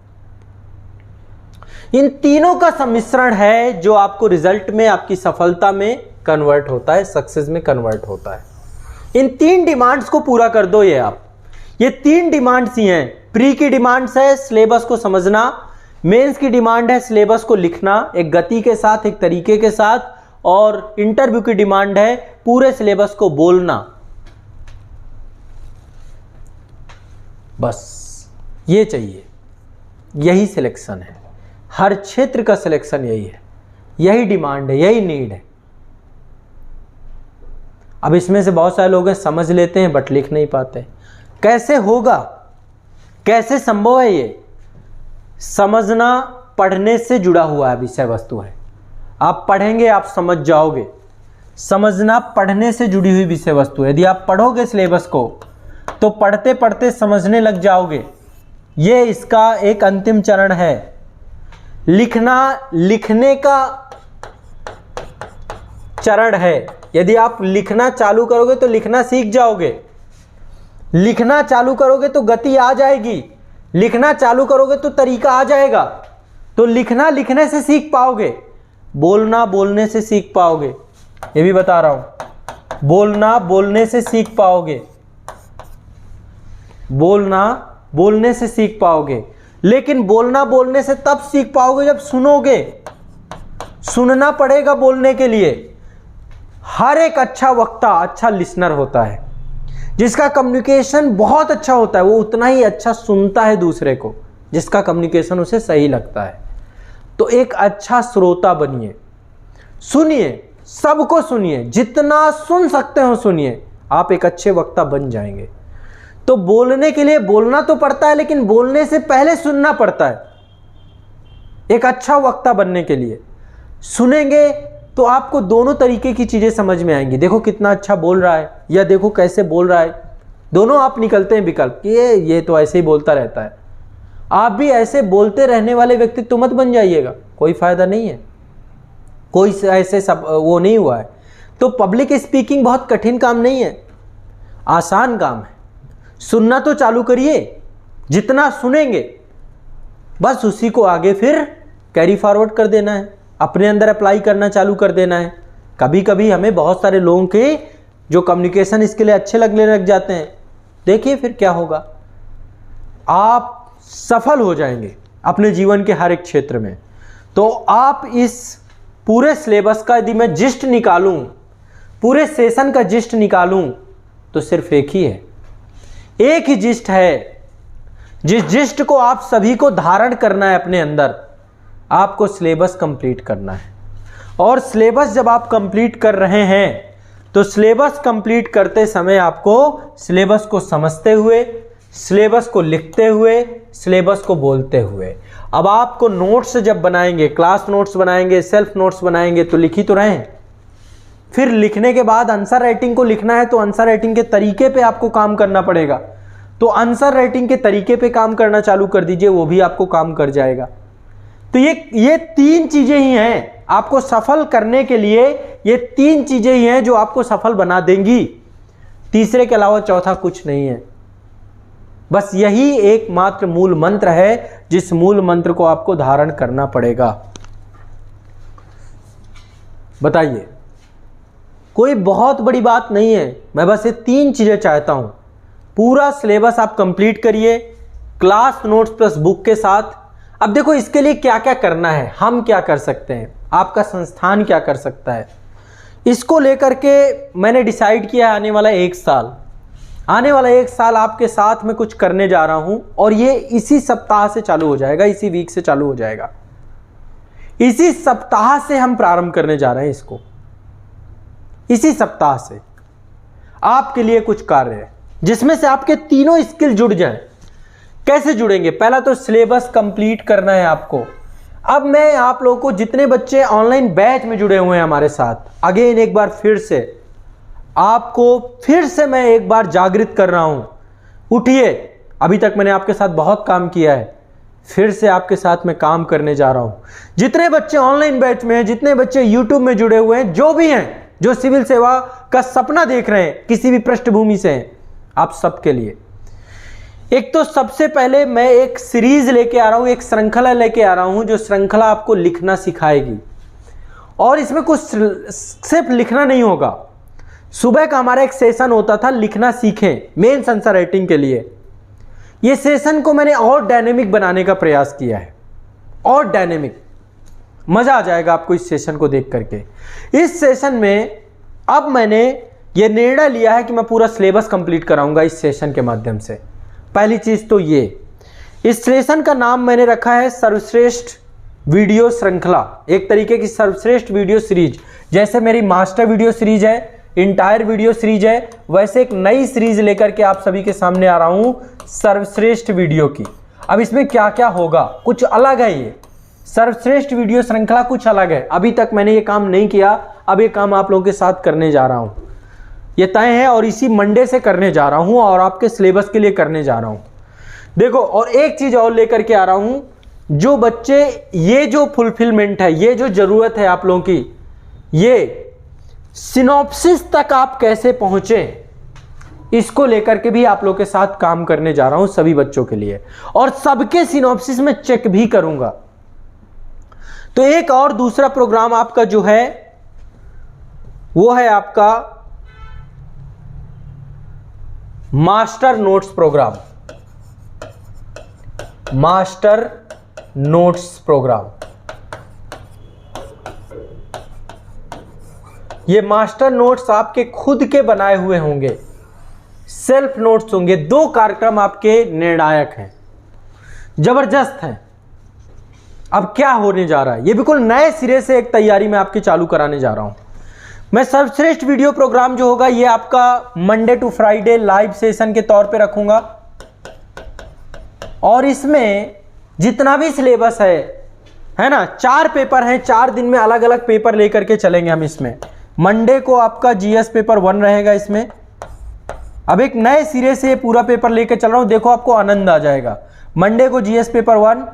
इन तीनों का सम्मिश्रण है जो आपको रिजल्ट में, आपकी सफलता में कन्वर्ट होता है, सक्सेस में कन्वर्ट होता है। इन 3 डिमांड्स को पूरा कर दो। ये 3 डिमांड्स ही हैं। प्री की डिमांड्स है सिलेबस को समझना, मेंस की डिमांड है सिलेबस को लिखना एक गति के साथ, एक तरीके के साथ, और इंटरव्यू की डिमांड है पूरे सिलेबस को बोलना। बस ये चाहिए, यही सिलेक्शन है, हर क्षेत्र का सिलेक्शन यही है, यही डिमांड है, यही नीड है। अब इसमें से बहुत सारे लोग हैं समझ लेते हैं बट लिख नहीं पाते। कैसे होगा, कैसे संभव है? ये समझना पढ़ने से जुड़ा हुआ है, विषय वस्तु है। आप पढ़ेंगे आप समझ जाओगे। समझना पढ़ने से जुड़ी हुई विषय वस्तु है। यदि आप पढ़ोगे सिलेबस को तो पढ़ते पढ़ते समझने लग जाओगे। ये इसका एक अंतिम चरण है। लिखना लिखने का चरण है। यदि आप लिखना चालू करोगे तो लिखना सीख जाओगे। लिखना चालू करोगे तो गति आ जाएगी, लिखना चालू करोगे तो तरीका आ जाएगा। तो लिखना लिखने से सीख पाओगे, बोलना बोलने से सीख पाओगे। ये भी बता रहा हूं, बोलना बोलने से सीख पाओगे, बोलना बोलने से सीख पाओगे। लेकिन बोलना बोलने से तब सीख पाओगे जब सुनोगे। सुनना पड़ेगा बोलने के लिए। हर एक अच्छा वक्ता अच्छा लिसनर होता है। जिसका कम्युनिकेशन बहुत अच्छा होता है वो उतना ही अच्छा सुनता है दूसरे को, जिसका कम्युनिकेशन उसे सही लगता है। तो एक अच्छा श्रोता बनिए, सुनिए, सबको सुनिए, जितना सुन सकते हो सुनिए, आप एक अच्छे वक्ता बन जाएंगे। तो बोलने के लिए बोलना तो पड़ता है, लेकिन बोलने से पहले सुनना पड़ता है। एक अच्छा वक्ता बनने के लिए सुनेंगे तो आपको दोनों तरीके की चीज़ें समझ में आएंगी। देखो कितना अच्छा बोल रहा है, या देखो कैसे बोल रहा है, दोनों आप निकलते हैं विकल्प कि ये तो ऐसे ही बोलता रहता है। आप भी ऐसे बोलते रहने वाले व्यक्ति तो मत बन जाइएगा, कोई फ़ायदा नहीं है, कोई ऐसे सब वो नहीं हुआ है। तो पब्लिक स्पीकिंग बहुत कठिन काम नहीं है, आसान काम है। सुनना तो चालू करिए, जितना सुनेंगे बस उसी को आगे फिर कैरी फॉरवर्ड कर देना है, अपने अंदर अप्लाई करना चालू कर देना है। कभी कभी हमें बहुत सारे लोगों के जो कम्युनिकेशन इसके लिए अच्छे लगने लग जाते हैं, देखिए फिर क्या होगा, आप सफल हो जाएंगे अपने जीवन के हर एक क्षेत्र में। तो आप इस पूरे सिलेबस का यदि मैं जिस्ट निकालूं, पूरे सेशन का जिस्ट निकालूं, तो सिर्फ एक ही है, एक ही जिस्ट है। जिस जिस्ट को आप सभी को धारण करना है अपने अंदर, आपको सिलेबस कंप्लीट करना है। और सिलेबस जब आप कंप्लीट कर रहे हैं तो सिलेबस कंप्लीट करते समय आपको सिलेबस को समझते हुए, सिलेबस को लिखते हुए, सिलेबस को बोलते हुए, अब आपको नोट्स जब बनाएंगे, क्लास नोट्स बनाएंगे, सेल्फ नोट्स बनाएंगे, तो लिख ही तो रहे हैं। फिर लिखने के बाद आंसर राइटिंग को लिखना है तो आंसर राइटिंग के तरीके पे आपको काम करना पड़ेगा। तो आंसर राइटिंग के तरीके पे काम करना चालू कर दीजिए, वो भी आपको काम कर जाएगा। तो ये तीन चीजें ही हैं आपको सफल करने के लिए, ये तीन चीजें ही हैं जो आपको सफल बना देंगी। तीसरे के अलावा चौथा कुछ नहीं है। बस यही एकमात्र मूल मंत्र है जिस मूल मंत्र को आपको धारण करना पड़ेगा। बताइए, कोई बहुत बड़ी बात नहीं है, मैं बस ये तीन चीजें चाहता हूं। पूरा सिलेबस आप कंप्लीट करिए क्लास नोट्स प्लस बुक के साथ। अब देखो इसके लिए क्या क्या करना है, हम क्या कर सकते हैं, आपका संस्थान क्या कर सकता है, इसको लेकर के मैंने डिसाइड किया है आने वाला एक साल आपके साथ में कुछ करने जा रहा हूं। और ये इसी सप्ताह से चालू हो जाएगा, इसी वीक से चालू हो जाएगा, इसी सप्ताह से हम प्रारंभ करने जा रहे हैं इसको। इसी सप्ताह से आपके लिए कुछ कार्य है जिसमें से आपके तीनों स्किल जुड़ जाएं। कैसे जुड़ेंगे? पहला तो सिलेबस कंप्लीट करना है आपको। अब मैं आप लोगों को, जितने बच्चे ऑनलाइन बैच में जुड़े हुए हैं हमारे साथ, अगेन एक बार फिर से आपको फिर से मैं एक बार जागृत कर रहा हूं, उठिए। अभी तक मैंने आपके साथ बहुत काम किया है, फिर से आपके साथ मैं काम करने जा रहा हूं। जितने बच्चे ऑनलाइन बैच में हैं, जितने बच्चे यूट्यूब में जुड़े हुए हैं, जो भी हैं, जो सिविल सेवा का सपना देख रहे हैं, किसी भी पृष्ठभूमि से हैं, आप सबके लिए एक तो सबसे पहले मैं एक सीरीज लेके आ रहा हूं, एक श्रृंखला लेके आ रहा हूं, जो श्रृंखला आपको लिखना सिखाएगी। और इसमें कुछ सिर्फ लिखना नहीं होगा। सुबह का हमारा एक सेशन होता था लिखना सीखें, मेंस आंसर राइटिंग के लिए। ये सेशन को मैंने और डायनेमिक बनाने का प्रयास किया है, और डायनेमिक, मजा आ जाएगा आपको इस सेशन को देख करके। इस सेशन में अब मैंने ये निर्णय लिया है कि मैं पूरा सिलेबस कंप्लीट कराऊंगा इस सेशन के माध्यम से। पहली चीज तो ये, इस सेशन का नाम मैंने रखा है सर्वश्रेष्ठ वीडियो श्रृंखला, एक तरीके की सर्वश्रेष्ठ वीडियो सीरीज। जैसे मेरी मास्टर वीडियो सीरीज है, इंटायर वीडियो सीरीज है, वैसे एक नई सीरीज लेकर के आप सभी के सामने आ रहा हूं, सर्वश्रेष्ठ वीडियो की। अब इसमें क्या क्या होगा, कुछ अलग है। ये सर्वश्रेष्ठ वीडियो श्रृंखला कुछ अलग है, अभी तक मैंने ये काम नहीं किया, अब ये काम आप लोगों के साथ करने जा रहा हूं। ये तय है और इसी मंडे से करने जा रहा हूं और आपके सिलेबस के लिए करने जा रहा हूं। देखो, और एक चीज और लेकर के आ रहा हूं, जो बच्चे, ये जो फुलफिलमेंट है, ये जो जरूरत है आप लोगों की, ये सिनॉप्सिस तक आप कैसे पहुंचे, इसको लेकर के भी आप लोगों के साथ काम करने जा रहा हूं सभी बच्चों के लिए। और सबके सिनॉप्सिस में चेक भी करूंगा। तो एक और दूसरा प्रोग्राम आपका जो है वो है आपका master notes programme. Master notes programme ये मास्टर नोट्स आपके खुद के बनाए हुए होंगे, सेल्फ नोट्स होंगे। 2 कार्यक्रम आपके निर्णायक हैं, जबरदस्त हैं। अब क्या होने जा रहा है, ये बिल्कुल नए सिरे से एक तैयारी मैं आपकी चालू कराने जा रहा हूं। मैं सर्वश्रेष्ठ वीडियो प्रोग्राम जो होगा ये आपका Monday to Friday live session के तौर पे रखूंगा, और इसमें जितना भी सिलेबस है ना, 4 पेपर हैं, 4 दिन में अलग अलग पेपर लेकर के चलेंगे हम। इसमें मंडे को आपका जीएस पेपर 1 रहेगा। इसमें अब एक नए सिरे से पूरा पेपर लेकर चल रहा हूं, देखो आपको आनंद आ जाएगा। मंडे को जीएस पेपर 1,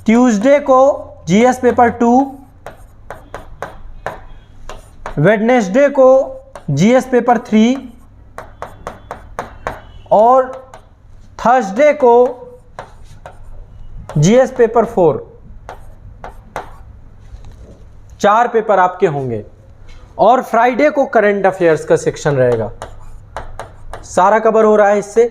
ट्यूसडे को जीएस पेपर 2, वेडनेसडे को जीएस पेपर 3 और थर्सडे को जीएस पेपर 4। 4 पेपर आपके होंगे, और फ्राइडे को करंट अफेयर्स का सेक्शन रहेगा। सारा कवर हो रहा है इससे।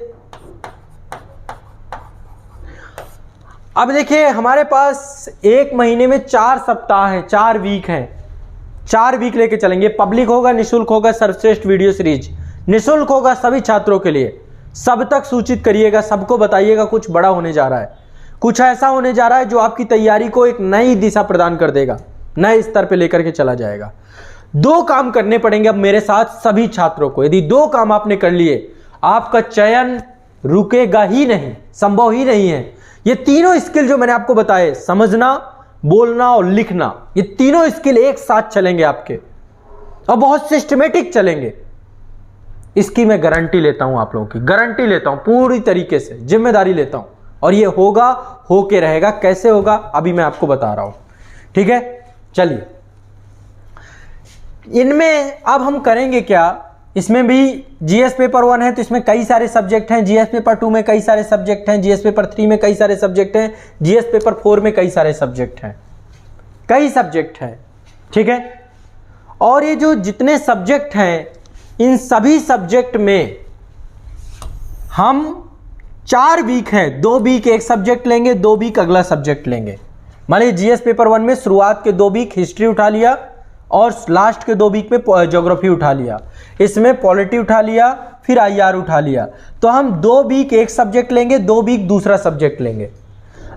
अब देखिए हमारे पास एक महीने में 4 सप्ताह हैं, 4 वीक हैं, 4 वीक लेके चलेंगे। पब्लिक होगा, निःशुल्क होगा, सर्वश्रेष्ठ वीडियो सीरीज निःशुल्क होगा सभी छात्रों के लिए। सब तक सूचित करिएगा, सबको बताइएगा कुछ बड़ा होने जा रहा है, कुछ ऐसा होने जा रहा है जो आपकी तैयारी को एक नई दिशा प्रदान कर देगा, नए स्तर पे लेकर के चला जाएगा। 2 काम करने पड़ेंगे अब मेरे साथ सभी छात्रों को। यदि 2 काम आपने कर लिए, आपका चयन रुकेगा ही नहीं, संभव ही नहीं है। ये तीनों स्किल जो मैंने आपको बताए, समझना, बोलना और लिखना, ये तीनों स्किल एक साथ चलेंगे आपके, और बहुत सिस्टमेटिक चलेंगे। इसकी मैं गारंटी लेता हूं, आप लोगों की गारंटी लेता हूं, पूरी तरीके से जिम्मेदारी लेता हूं, और ये होगा, होके रहेगा। कैसे होगा अभी मैं आपको बता रहा हूं, ठीक है। चलिए, इनमें अब हम करेंगे क्या, इसमें भी जीएस पेपर 1 है तो इसमें कई सारे सब्जेक्ट हैं, जीएस पेपर 2 में कई सारे सब्जेक्ट हैं, जीएस पेपर 3 में कई सारे सब्जेक्ट हैं, जीएस पेपर 4 में कई सारे सब्जेक्ट हैं, कई सब्जेक्ट हैं, ठीक है। और ये जो जितने सब्जेक्ट हैं, इन सभी सब्जेक्ट में हम 4 वीक हैं, 2 वीक एक सब्जेक्ट लेंगे, 2 वीक अगला सब्जेक्ट लेंगे। मान लीजिए जीएस पेपर 1 में शुरुआत के 2 वीक हिस्ट्री उठा लिया, और लास्ट के 2 वीक में ज्योग्राफी उठा लिया, इसमें पॉलिटी उठा लिया, फिर आईआर उठा लिया। तो हम 2 वीक एक सब्जेक्ट लेंगे, 2 वीक दूसरा सब्जेक्ट लेंगे।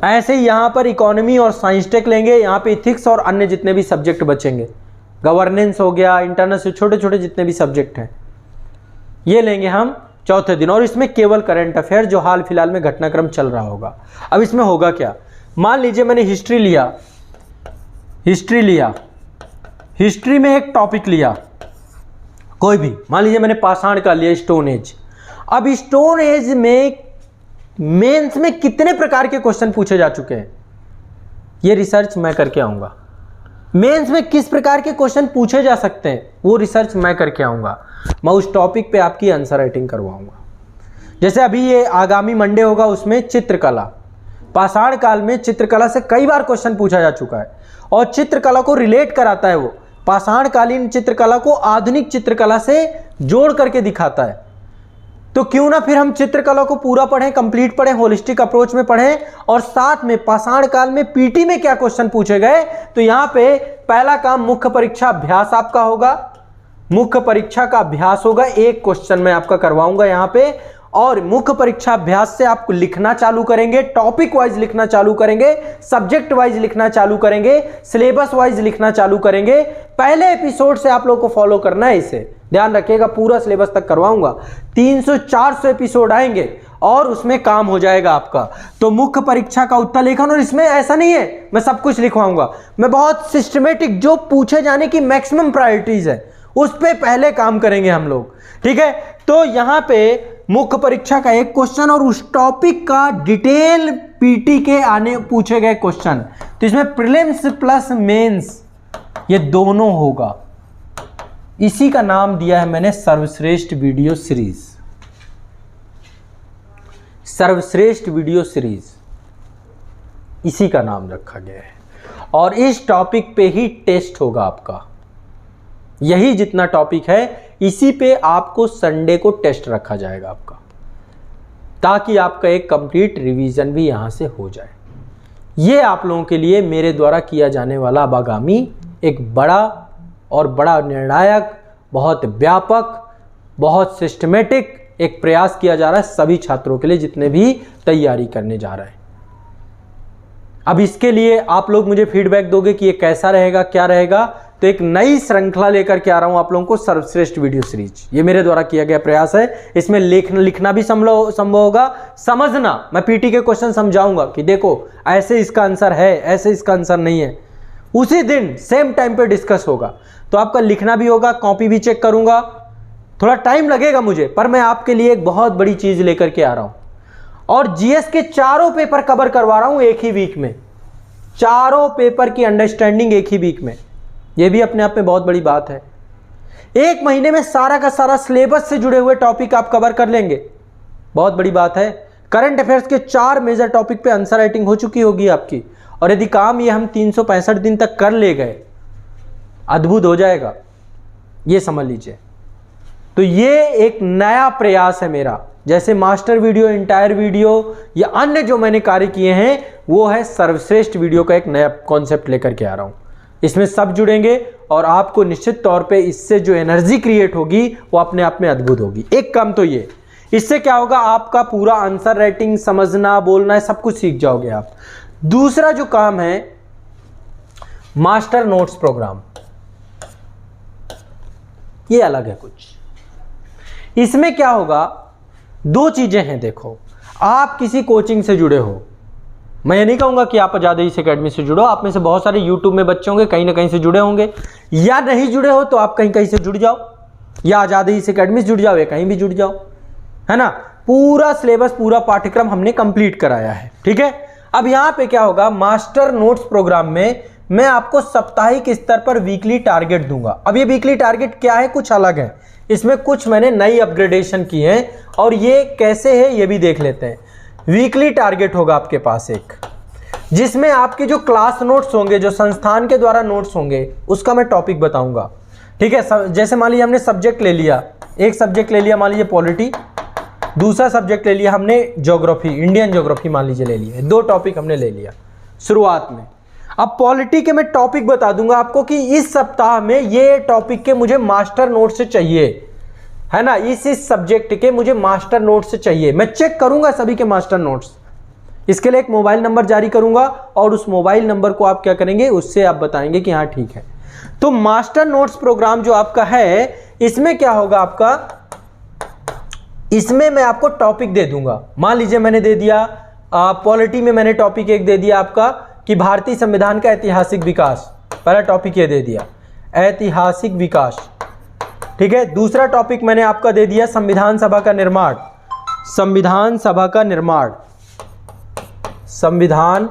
ऐसे ही यहाँ पर इकोनॉमी और साइंस टेक लेंगे, यहाँ पे इथिक्स और अन्य जितने भी सब्जेक्ट बचेंगे, गवर्नेंस हो गया, इंटरनेशनल, छोटे छोटे जितने भी सब्जेक्ट हैं, ये लेंगे हम चौथे दिन। और इसमें केवल करंट अफेयर जो हाल फिलहाल में घटनाक्रम चल रहा होगा। अब इसमें होगा क्या, मान लीजिए मैंने हिस्ट्री लिया, हिस्ट्री में एक टॉपिक लिया कोई भी, मान लीजिए मैंने पाषाण काल लिया, स्टोन एज। अब स्टोन एज में मेंस में कितने प्रकार के क्वेश्चन पूछे जा चुके हैं, ये रिसर्च मैं करके आऊंगा। मेंस में किस प्रकार के क्वेश्चन पूछे जा सकते हैं, वो रिसर्च मैं करके आऊंगा। मैं उस टॉपिक पे आपकी आंसर राइटिंग करवाऊंगा। जैसे अभी ये आगामी मंडे होगा, उसमें चित्रकला, पाषाण काल में चित्रकला से कई बार क्वेश्चन पूछा जा चुका है, और चित्रकला को रिलेट कराता है वो, पाषाण कालीन चित्रकला को आधुनिक चित्रकला से जोड़ करके दिखाता है। तो क्यों ना फिर हम चित्रकला को पूरा पढ़ें, कंप्लीट पढ़ें, होलिस्टिक अप्रोच में पढ़ें, और साथ में पाषाण काल में पीटी में क्या क्वेश्चन पूछे गए। तो यहां पे पहला काम मुख्य परीक्षा अभ्यास आपका होगा, मुख्य परीक्षा का अभ्यास होगा, एक क्वेश्चन मैं आपका करवाऊंगा यहां पे, और मुख्य परीक्षा अभ्यास से आपको लिखना चालू करेंगे, टॉपिक वाइज लिखना चालू करेंगे, सब्जेक्ट वाइज लिखना चालू करेंगे, सिलेबस वाइज लिखना चालू करेंगे। पहले एपिसोड से आप लोग को फॉलो करना है, इसे ध्यान रखिएगा, पूरा सिलेबस तक करवाऊंगा। 300-400 एपिसोड आएंगे और उसमें काम हो जाएगा आपका। तो मुख्य परीक्षा का उत्तर लेखन, और इसमें ऐसा नहीं है मैं सब कुछ लिखवाऊंगा, मैं बहुत सिस्टमेटिक जो पूछे जाने की मैक्सिमम प्रायोरिटीज है उस पर पहले काम करेंगे हम लोग, ठीक है। तो यहां पे मुख्य परीक्षा का एक क्वेश्चन और उस टॉपिक का डिटेल पीटी के आने पूछे गए क्वेश्चन, तो इसमें प्रीलिम्स प्लस मेंस ये दोनों होगा। इसी का नाम दिया है मैंने सर्वश्रेष्ठ वीडियो सीरीज, सर्वश्रेष्ठ वीडियो सीरीज इसी का नाम रखा गया है। और इस टॉपिक पे ही टेस्ट होगा आपका, यही जितना टॉपिक है इसी पे आपको संडे को टेस्ट रखा जाएगा आपका, ताकि आपका एक कंप्लीट रिवीजन भी यहां से हो जाए। ये आप लोगों के लिए मेरे द्वारा किया जाने वाला अब आगामी एक बड़ा और बड़ा निर्णायक, बहुत व्यापक, बहुत सिस्टमेटिक एक प्रयास किया जा रहा है सभी छात्रों के लिए जितने भी तैयारी करने जा रहे हैं। अब इसके लिए आप लोग मुझे फीडबैक दोगे कि ये कैसा रहेगा, क्या रहेगा, तो एक नई श्रृंखला लेकर के आ रहा हूं आप लोगों को, सर्वश्रेष्ठ वीडियो सीरीज। ये मेरे द्वारा किया गया प्रयास है। इसमें लिखना भी संभव होगा, समझना, मैं पीटी के क्वेश्चन समझाऊंगा कि देखो ऐसे इसका आंसर है, ऐसे इसका आंसर नहीं है, उसी दिन सेम टाइम पे डिस्कस होगा। तो आपका लिखना भी होगा, कॉपी भी चेक करूंगा, थोड़ा टाइम लगेगा मुझे, पर मैं आपके लिए एक बहुत बड़ी चीज लेकर के आ रहा हूं। और जीएस के चारों पेपर कवर करवा रहा हूं एक ही वीक में, चारों पेपर की अंडरस्टैंडिंग एक ही वीक में। यह भी अपने आप में बहुत बड़ी बात है। एक महीने में सारा का सारा सिलेबस से जुड़े हुए टॉपिक आप कवर कर लेंगे, बहुत बड़ी बात है। करंट अफेयर्स के 4 मेजर टॉपिक पे आंसर राइटिंग हो चुकी होगी आपकी, और यदि काम ये हम 365 दिन तक कर ले गए, अद्भुत हो जाएगा, ये समझ लीजिए। तो ये एक नया प्रयास है मेरा, जैसे मास्टर वीडियो, इंटायर वीडियो या अन्य जो मैंने कार्य किए हैं, वो है सर्वश्रेष्ठ वीडियो का एक नया कॉन्सेप्ट लेकर के आ रहा हूं। इसमें सब जुड़ेंगे और आपको निश्चित तौर पे इससे जो एनर्जी क्रिएट होगी वो अपने आप में अद्भुत होगी। एक काम तो ये, इससे क्या होगा, आपका पूरा आंसर राइटिंग, समझना, बोलना है, सब कुछ सीख जाओगे आप। दूसरा जो काम है, मास्टर नोट्स प्रोग्राम, ये अलग है कुछ। इसमें क्या होगा, 2 चीजें हैं। देखो, आप किसी कोचिंग से जुड़े हो, मैं ये नहीं कहूंगा कि आप आजाद ईस एकेडमी से जुड़ो, आप में से बहुत सारे यूट्यूब में बच्चे होंगे, कहीं ना कहीं से जुड़े होंगे, या नहीं जुड़े हो तो आप कहीं कहीं से जुड़ जाओ, या आजाद ईस एकेडमी से जुड़ जाओ, या कहीं भी जुड़ जाओ, है ना। पूरा सिलेबस, पूरा पाठ्यक्रम हमने कंप्लीट कराया है, ठीक है। अब यहां पे क्या होगा, मास्टर नोट्स प्रोग्राम में मैं आपको साप्ताहिक स्तर पर वीकली टारगेट दूंगा। अब ये वीकली टारगेट क्या है, कुछ अलग है, इसमें कुछ मैंने नई अपग्रेडेशन की है, और ये कैसे है ये भी देख लेते हैं। वीकली टारगेट होगा आपके पास एक, जिसमें आपके जो क्लास नोट्स होंगे, जो संस्थान के द्वारा नोट्स होंगे, उसका मैं टॉपिक बताऊंगा, ठीक है। जैसे मान लीजिए हमने सब्जेक्ट ले लिया, एक सब्जेक्ट ले लिया मान लीजिए पॉलिटी, दूसरा सब्जेक्ट ले लिया हमने ज्योग्राफी, इंडियन ज्योग्राफी मान लीजिए ले लिया, 2 टॉपिक हमने ले लिया शुरुआत में। अब पॉलिटी के मैं टॉपिक बता दूंगा आपको कि इस सप्ताह में ये टॉपिक के मुझे मास्टर नोट्स से चाहिए, है ना, इस सब्जेक्ट के मुझे मास्टर नोट्स से चाहिए। मैं चेक करूंगा सभी के मास्टर नोट्स, इसके लिए एक मोबाइल नंबर जारी करूंगा, और उस मोबाइल नंबर को आप क्या करेंगे, उससे आप बताएंगे कि हाँ ठीक है। तो मास्टर नोट्स प्रोग्राम जो आपका है, इसमें क्या होगा आपका, इसमें मैं आपको टॉपिक दे दूंगा। मान लीजिए मैंने दे दिया पॉलिटी में, मैंने टॉपिक एक दे दिया आपका कि भारतीय संविधान का ऐतिहासिक विकास, पहला टॉपिक ये दे दिया, ऐतिहासिक विकास, ठीक है। दूसरा टॉपिक मैंने आपका दे दिया संविधान सभा का निर्माण, संविधान सभा का निर्माण, संविधान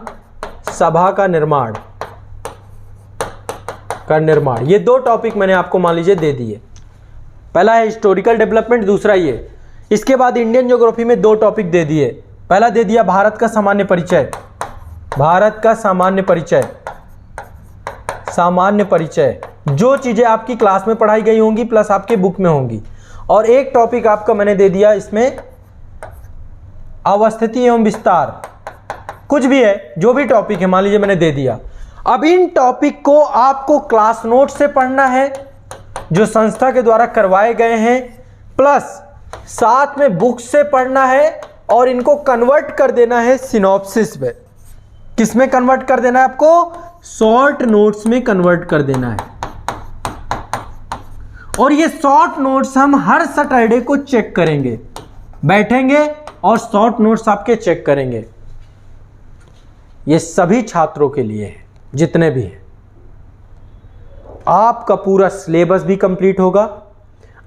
सभा का निर्माण ये 2 टॉपिक मैंने आपको मान लीजिए दे दिए। पहला है हिस्टोरिकल डेवलपमेंट, दूसरा ये। इसके बाद इंडियन ज्योग्राफी में 2 टॉपिक दे दिए। पहला दे दिया भारत का सामान्य परिचय, भारत का सामान्य परिचय, सामान्य परिचय, जो चीजें आपकी क्लास में पढ़ाई गई होंगी प्लस आपके बुक में होंगी। और एक टॉपिक आपका मैंने दे दिया इसमें अवस्थिति एवं विस्तार, कुछ भी है, जो भी टॉपिक है मान लीजिए मैंने दे दिया। अब इन टॉपिक को आपको क्लास नोट से पढ़ना है जो संस्था के द्वारा करवाए गए हैं, प्लस साथ में बुक से पढ़ना है, और इनको कन्वर्ट कर देना है सिनॉप्सिस में। किस में कन्वर्ट कर देना है आपको, शॉर्ट नोट्स में कन्वर्ट कर देना है। और ये शॉर्ट नोट्स हम हर सैटरडे को चेक करेंगे, बैठेंगे और शॉर्ट नोट्स आपके चेक करेंगे। ये सभी छात्रों के लिए है, जितने भी हैं। आपका पूरा सिलेबस भी कंप्लीट होगा,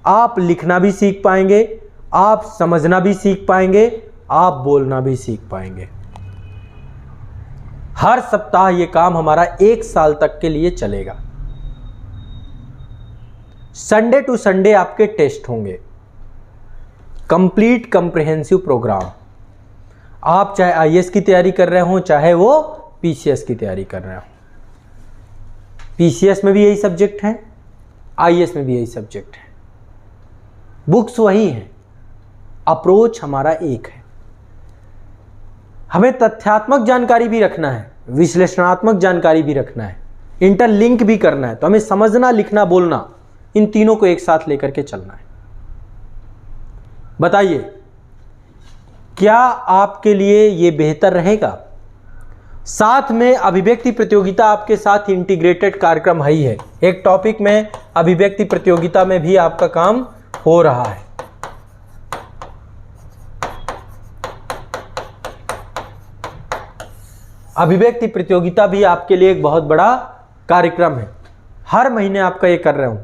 आप लिखना भी सीख पाएंगे, आप समझना भी सीख पाएंगे, आप बोलना भी सीख पाएंगे। हर सप्ताह ये काम हमारा 1 साल तक के लिए चलेगा। संडे टू संडे आपके टेस्ट होंगे, कंप्लीट कॉम्प्रिहेंसिव प्रोग्राम। आप चाहे आईएएस की तैयारी कर रहे हो, चाहे वो पीसीएस की तैयारी कर रहे हो। पीसीएस में भी यही सब्जेक्ट है, आईएएस में भी यही सब्जेक्ट है, बुक्स वही हैं, अप्रोच हमारा एक है। हमें तथ्यात्मक जानकारी भी रखना है, विश्लेषणात्मक जानकारी भी रखना है, इंटरलिंक भी करना है। तो हमें समझना, लिखना, बोलना, इन तीनों को एक साथ लेकर के चलना है। बताइए क्या आपके लिए ये बेहतर रहेगा? साथ में अभिव्यक्ति प्रतियोगिता आपके साथ इंटीग्रेटेड कार्यक्रम है ही है। एक टॉपिक में अभिव्यक्ति प्रतियोगिता में भी आपका काम हो रहा है। अभिव्यक्ति प्रतियोगिता भी आपके लिए एक बहुत बड़ा कार्यक्रम है। हर महीने आपका ये कर रहा हूं।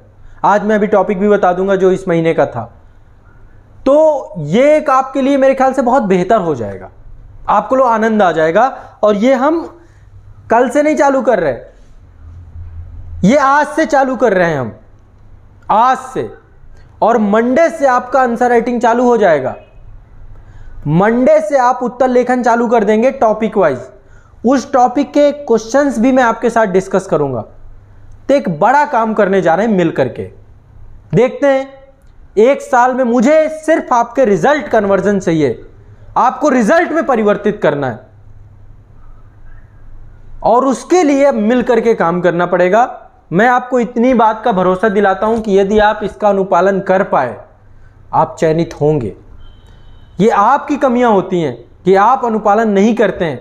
आज मैं अभी टॉपिक भी बता दूंगा जो इस महीने का था। तो ये एक आपके लिए मेरे ख्याल से बहुत बेहतर हो जाएगा, आपको लो आनंद आ जाएगा। और ये हम कल से नहीं चालू कर रहे, ये आज से चालू कर रहे हैं हम, आज से। और मंडे से आपका आंसर राइटिंग चालू हो जाएगा। मंडे से आप उत्तर लेखन चालू कर देंगे टॉपिक वाइज। उस टॉपिक के क्वेश्चंस भी मैं आपके साथ डिस्कस करूंगा। तो एक बड़ा काम करने जा रहे हैं मिल करके। देखते हैं, एक साल में मुझे सिर्फ आपके रिजल्ट कन्वर्जन चाहिए। आपको रिजल्ट में परिवर्तित करना है और उसके लिए मिल करके काम करना पड़ेगा। मैं आपको इतनी बात का भरोसा दिलाता हूं कि यदि आप इसका अनुपालन कर पाए, आप चयनित होंगे। ये आपकी कमियां होती हैं कि आप अनुपालन नहीं करते हैं।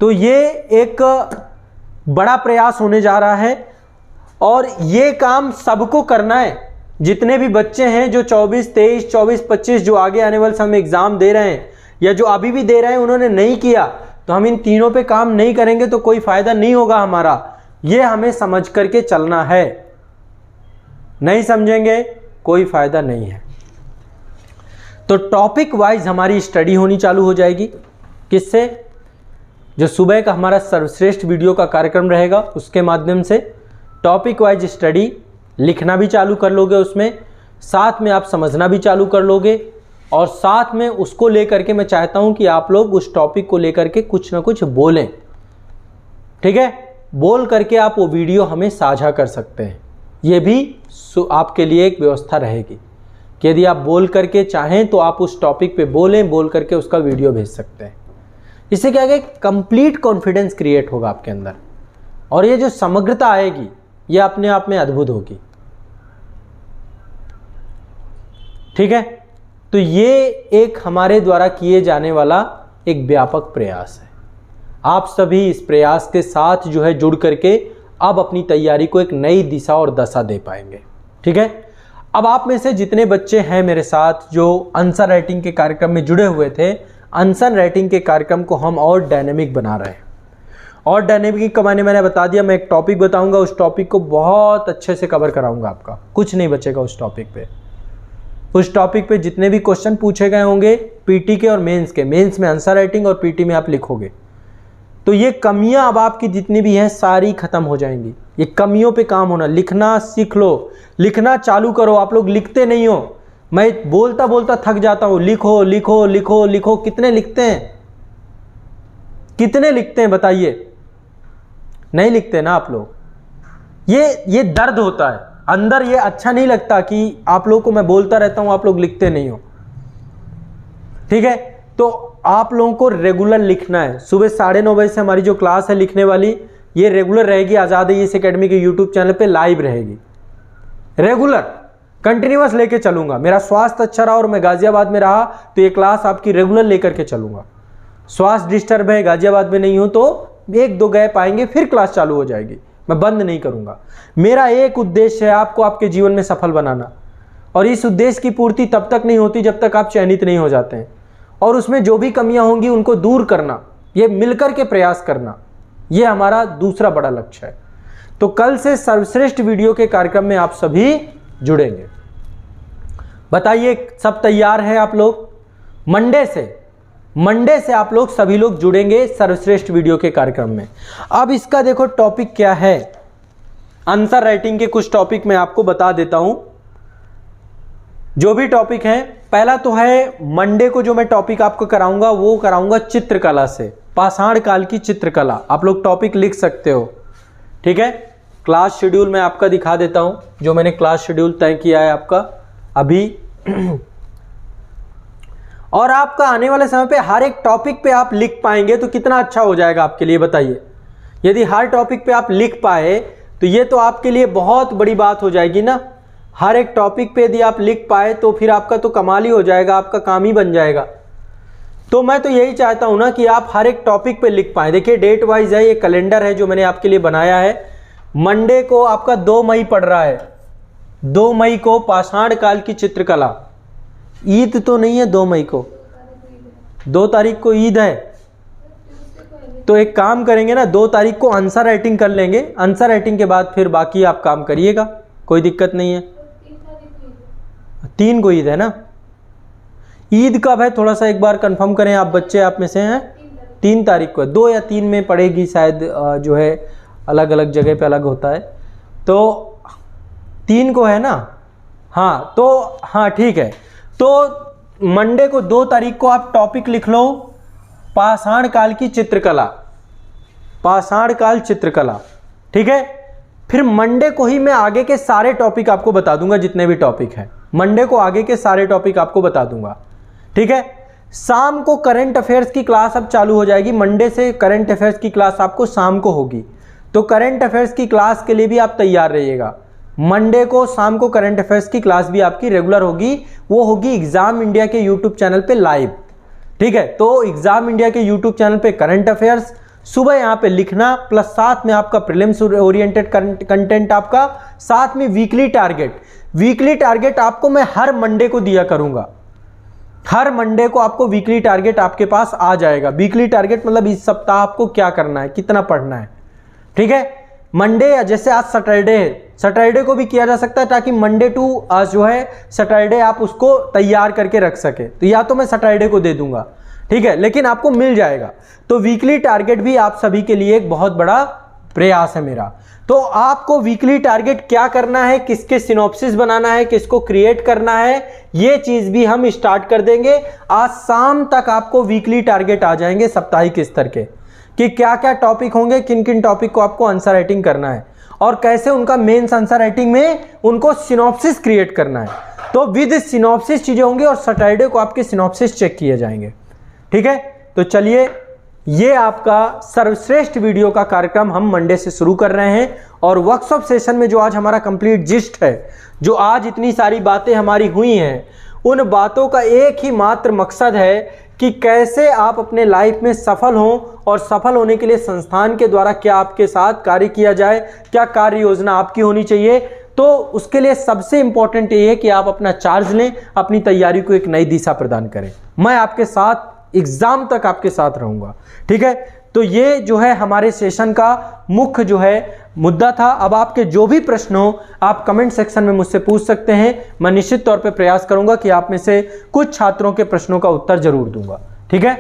तो ये एक बड़ा प्रयास होने जा रहा है और ये काम सबको करना है। जितने भी बच्चे हैं जो 24, 23, 24, 25 जो आगे आने वाले समय एग्जाम दे रहे हैं या जो अभी भी दे रहे हैं, उन्होंने नहीं किया, तो हम इन तीनों पे काम नहीं करेंगे तो कोई फायदा नहीं होगा हमारा। ये हमें समझ करके चलना है, नहीं समझेंगे कोई फायदा नहीं है। तो टॉपिक वाइज हमारी स्टडी होनी चालू हो जाएगी। किससे? जो सुबह का हमारा सर्वश्रेष्ठ वीडियो का कार्यक्रम रहेगा उसके माध्यम से टॉपिक वाइज स्टडी, लिखना भी चालू कर लोगे उसमें, साथ में आप समझना भी चालू कर लोगे। और साथ में उसको लेकर के मैं चाहता हूं कि आप लोग उस टॉपिक को लेकर के कुछ ना कुछ बोलें। ठीक है, बोल करके आप वो वीडियो हमें साझा कर सकते हैं। ये भी आपके लिए एक व्यवस्था रहेगी कि यदि आप बोल करके चाहें तो आप उस टॉपिक पे बोलें, बोल करके उसका वीडियो भेज सकते हैं। इससे क्या है, कंप्लीट कॉन्फिडेंस क्रिएट होगा आपके अंदर और ये जो समग्रता आएगी ये अपने आप में अद्भुत होगी। ठीक है, तो ये एक हमारे द्वारा किए जाने वाला एक व्यापक प्रयास है। आप सभी इस प्रयास के साथ जो है जुड़ करके अब अपनी तैयारी को एक नई दिशा और दशा दे पाएंगे। ठीक है, अब आप में से जितने बच्चे हैं मेरे साथ जो आंसर राइटिंग के कार्यक्रम में जुड़े हुए थे, आंसर राइटिंग के कार्यक्रम को हम और डायनेमिक बना रहे हैं। और डायनेमिक का मैंने बता दिया, मैं एक टॉपिक बताऊंगा, उस टॉपिक को बहुत अच्छे से कवर कराऊंगा। आपका कुछ नहीं बचेगा उस टॉपिक पे। उस टॉपिक पे जितने भी क्वेश्चन पूछे गए होंगे पीटी के और मेंस के, मेंस में आंसर राइटिंग और पीटी में आप लिखोगे, तो ये कमियां अब आपकी जितनी भी हैं सारी खत्म हो जाएंगी। ये कमियों पे काम होना, लिखना सीख लो, लिखना चालू करो। आप लोग लिखते नहीं हो, मैं बोलता बोलता थक जाता हूं। लिखो लिखो लिखो लिखो, कितने लिखते हैं? कितने लिखते हैं बताइए? नहीं लिखते ना आप लोग। ये दर्द होता है अंदर, ये अच्छा नहीं लगता कि आप लोगों को मैं बोलता रहता हूं, आप लोग लिखते नहीं हो। ठीक है, तो आप लोगों को रेगुलर लिखना है। सुबह 9:30 बजे से हमारी जो क्लास है लिखने वाली, ये रेगुलर रहेगी। आज़ाद है अकेडमी के यूट्यूब चैनल पे लाइव रहेगी, रेगुलर कंटिन्यूअस लेके चलूंगा। मेरा स्वास्थ्य अच्छा रहा और मैं गाजियाबाद में रहा तो ये क्लास आपकी रेगुलर लेकर के चलूंगा। स्वास्थ्य डिस्टर्ब है, गाजियाबाद में नहीं हूं तो 1-2 गैप आएंगे, फिर क्लास चालू हो जाएगी। मैं बंद नहीं करूंगा। मेरा एक उद्देश्य है आपको आपके जीवन में सफल बनाना, और इस उद्देश्य की पूर्ति तब तक नहीं होती जब तक आप चयनित नहीं हो जाते हैं। और उसमें जो भी कमियां होंगी उनको दूर करना, ये मिलकर के प्रयास करना, ये हमारा दूसरा बड़ा लक्ष्य है। तो कल से सर्वश्रेष्ठ वीडियो के कार्यक्रम में आप सभी जुड़ेंगे। बताइए सब तैयार हैं आप लोग? मंडे से आप लोग सभी लोग जुड़ेंगे सर्वश्रेष्ठ वीडियो के कार्यक्रम में। अब इसका देखो टॉपिक क्या है। आंसर राइटिंग के कुछ टॉपिक मैं आपको बता देता हूं। जो भी टॉपिक हैं, पहला तो है मंडे को जो मैं टॉपिक आपको कराऊंगा वो कराऊंगा चित्रकला से, पाषाण काल की चित्रकला। आप लोग टॉपिक लिख सकते हो। ठीक है, क्लास शेड्यूल मैं आपका दिखा देता हूं, जो मैंने क्लास शेड्यूल तय किया है आपका अभी। और आपका आने वाले समय पे हर एक टॉपिक पे आप लिख पाएंगे तो कितना अच्छा हो जाएगा आपके लिए, बताइए। यदि हर टॉपिक पे आप लिख पाए तो ये तो आपके लिए बहुत बड़ी बात हो जाएगी ना। हर एक टॉपिक पे यदि आप लिख पाए तो फिर आपका तो कमाल ही हो जाएगा, आपका काम ही बन जाएगा। तो मैं तो यही चाहता हूँ ना कि आप हर एक टॉपिक पे लिख पाएँ। देखिए डेट वाइज है, ये कैलेंडर है जो मैंने आपके लिए बनाया है। मंडे को आपका 2 मई पड़ रहा है, 2 मई को पाषाण काल की चित्रकला। ईद तो नहीं है 2 मई को, 2 तारीख को ईद है। तो एक काम करेंगे ना, 2 तारीख को आंसर राइटिंग कर लेंगे, आंसर राइटिंग के बाद फिर बाकी आप काम करिएगा, कोई दिक्कत नहीं है। 3 को ईद है ना। ईद कब है थोड़ा सा एक बार कंफर्म करें, आप बच्चे आप में से हैं। 3 तारीख को है, 2 या 3 में पड़ेगी शायद, जो है अलग अलग जगह पे अलग होता है। तो 3 को है ना, हाँ तो हाँ ठीक है। तो मंडे को 2 तारीख को आप टॉपिक लिख लो पाषाण काल की चित्रकला, पाषाण काल चित्रकला, ठीक है। फिर मंडे को ही मैं आगे के सारे टॉपिक आपको बता दूंगा, जितने भी टॉपिक हैं मंडे को आगे के सारे टॉपिक आपको बता दूंगा, ठीक है। शाम को करंट अफेयर्स की क्लास अब चालू हो जाएगी। मंडे से करंट अफेयर्स की क्लास आपको शाम को होगी, तो करंट अफेयर्स की क्लास के लिए भी आप तैयार रहिएगा। मंडे को शाम को करंट अफेयर्स की क्लास भी आपकी रेगुलर होगी, वो होगी एग्जाम इंडिया के यूट्यूब चैनल पे लाइव, ठीक है। तो एग्जाम इंडिया के यूट्यूब चैनल पे करंट अफेयर्स सुबह यहाँ पे लिखना, प्लस साथ में आपका प्रीलिम्स ओरिएंटेड कंटेंट आपका, साथ में वीकली टारगेट। वीकली टारगेट आपको मैं हर मंडे को दिया करूंगा, हर मंडे को आपको वीकली टारगेट आपके पास आ जाएगा। वीकली टारगेट मतलब इस सप्ताह आपको क्या करना है, कितना पढ़ना है, ठीक है। मंडे जैसे आज सैटरडे है, सैटरडे को भी किया जा सकता है, ताकि मंडे टू जो है सैटरडे आप उसको तैयार करके रख सके। तो या तो मैं सैटरडे को दे दूंगा, ठीक है, लेकिन आपको मिल जाएगा। तो वीकली टारगेट भी आप सभी के लिए एक बहुत बड़ा प्रयास है मेरा। तो आपको वीकली टारगेट क्या करना है, किसके सिनॉप्सिस बनाना है, किसको क्रिएट करना है, ये चीज भी हम स्टार्ट कर देंगे। आज शाम तक आपको वीकली टारगेट आ जाएंगे साप्ताहिक स्तर के, कि क्या क्या टॉपिक होंगे, किन किन टॉपिक को आपको आंसर राइटिंग करना है और कैसे उनका मेंस आंसर राइटिंग में उनको सिनॉप्सिस क्रिएट करना है। तो विद सिनॉप्सिस चीजें होंगी और सैटरडे को आपके सिनॉप्सिस चेक किए जाएंगे, ठीक है। तो चलिए, ये आपका सर्वश्रेष्ठ वीडियो का कार्यक्रम हम मंडे से शुरू कर रहे हैं। और वर्कशॉप सेशन में जो आज हमारा कंप्लीट जिस्ट है, जो आज इतनी सारी बातें हमारी हुई हैं, उन बातों का एक ही मात्र मकसद है कि कैसे आप अपने लाइफ में सफल हों, और सफल होने के लिए संस्थान के द्वारा क्या आपके साथ कार्य किया जाए, क्या कार्य योजना आपकी होनी चाहिए। तो उसके लिए सबसे इंपॉर्टेंट ये है कि आप अपना चार्ज लें, अपनी तैयारी को एक नई दिशा प्रदान करें। मैं आपके साथ एग्जाम तक आपके साथ रहूंगा, ठीक है। तो ये जो है हमारे सेशन का मुख्य जो है मुद्दा था। अब आपके जो भी प्रश्न हो आप कमेंट सेक्शन में मुझसे पूछ सकते हैं। मैं निश्चित तौर पे प्रयास करूंगा कि आप में से कुछ छात्रों के प्रश्नों का उत्तर जरूर दूंगा, ठीक है।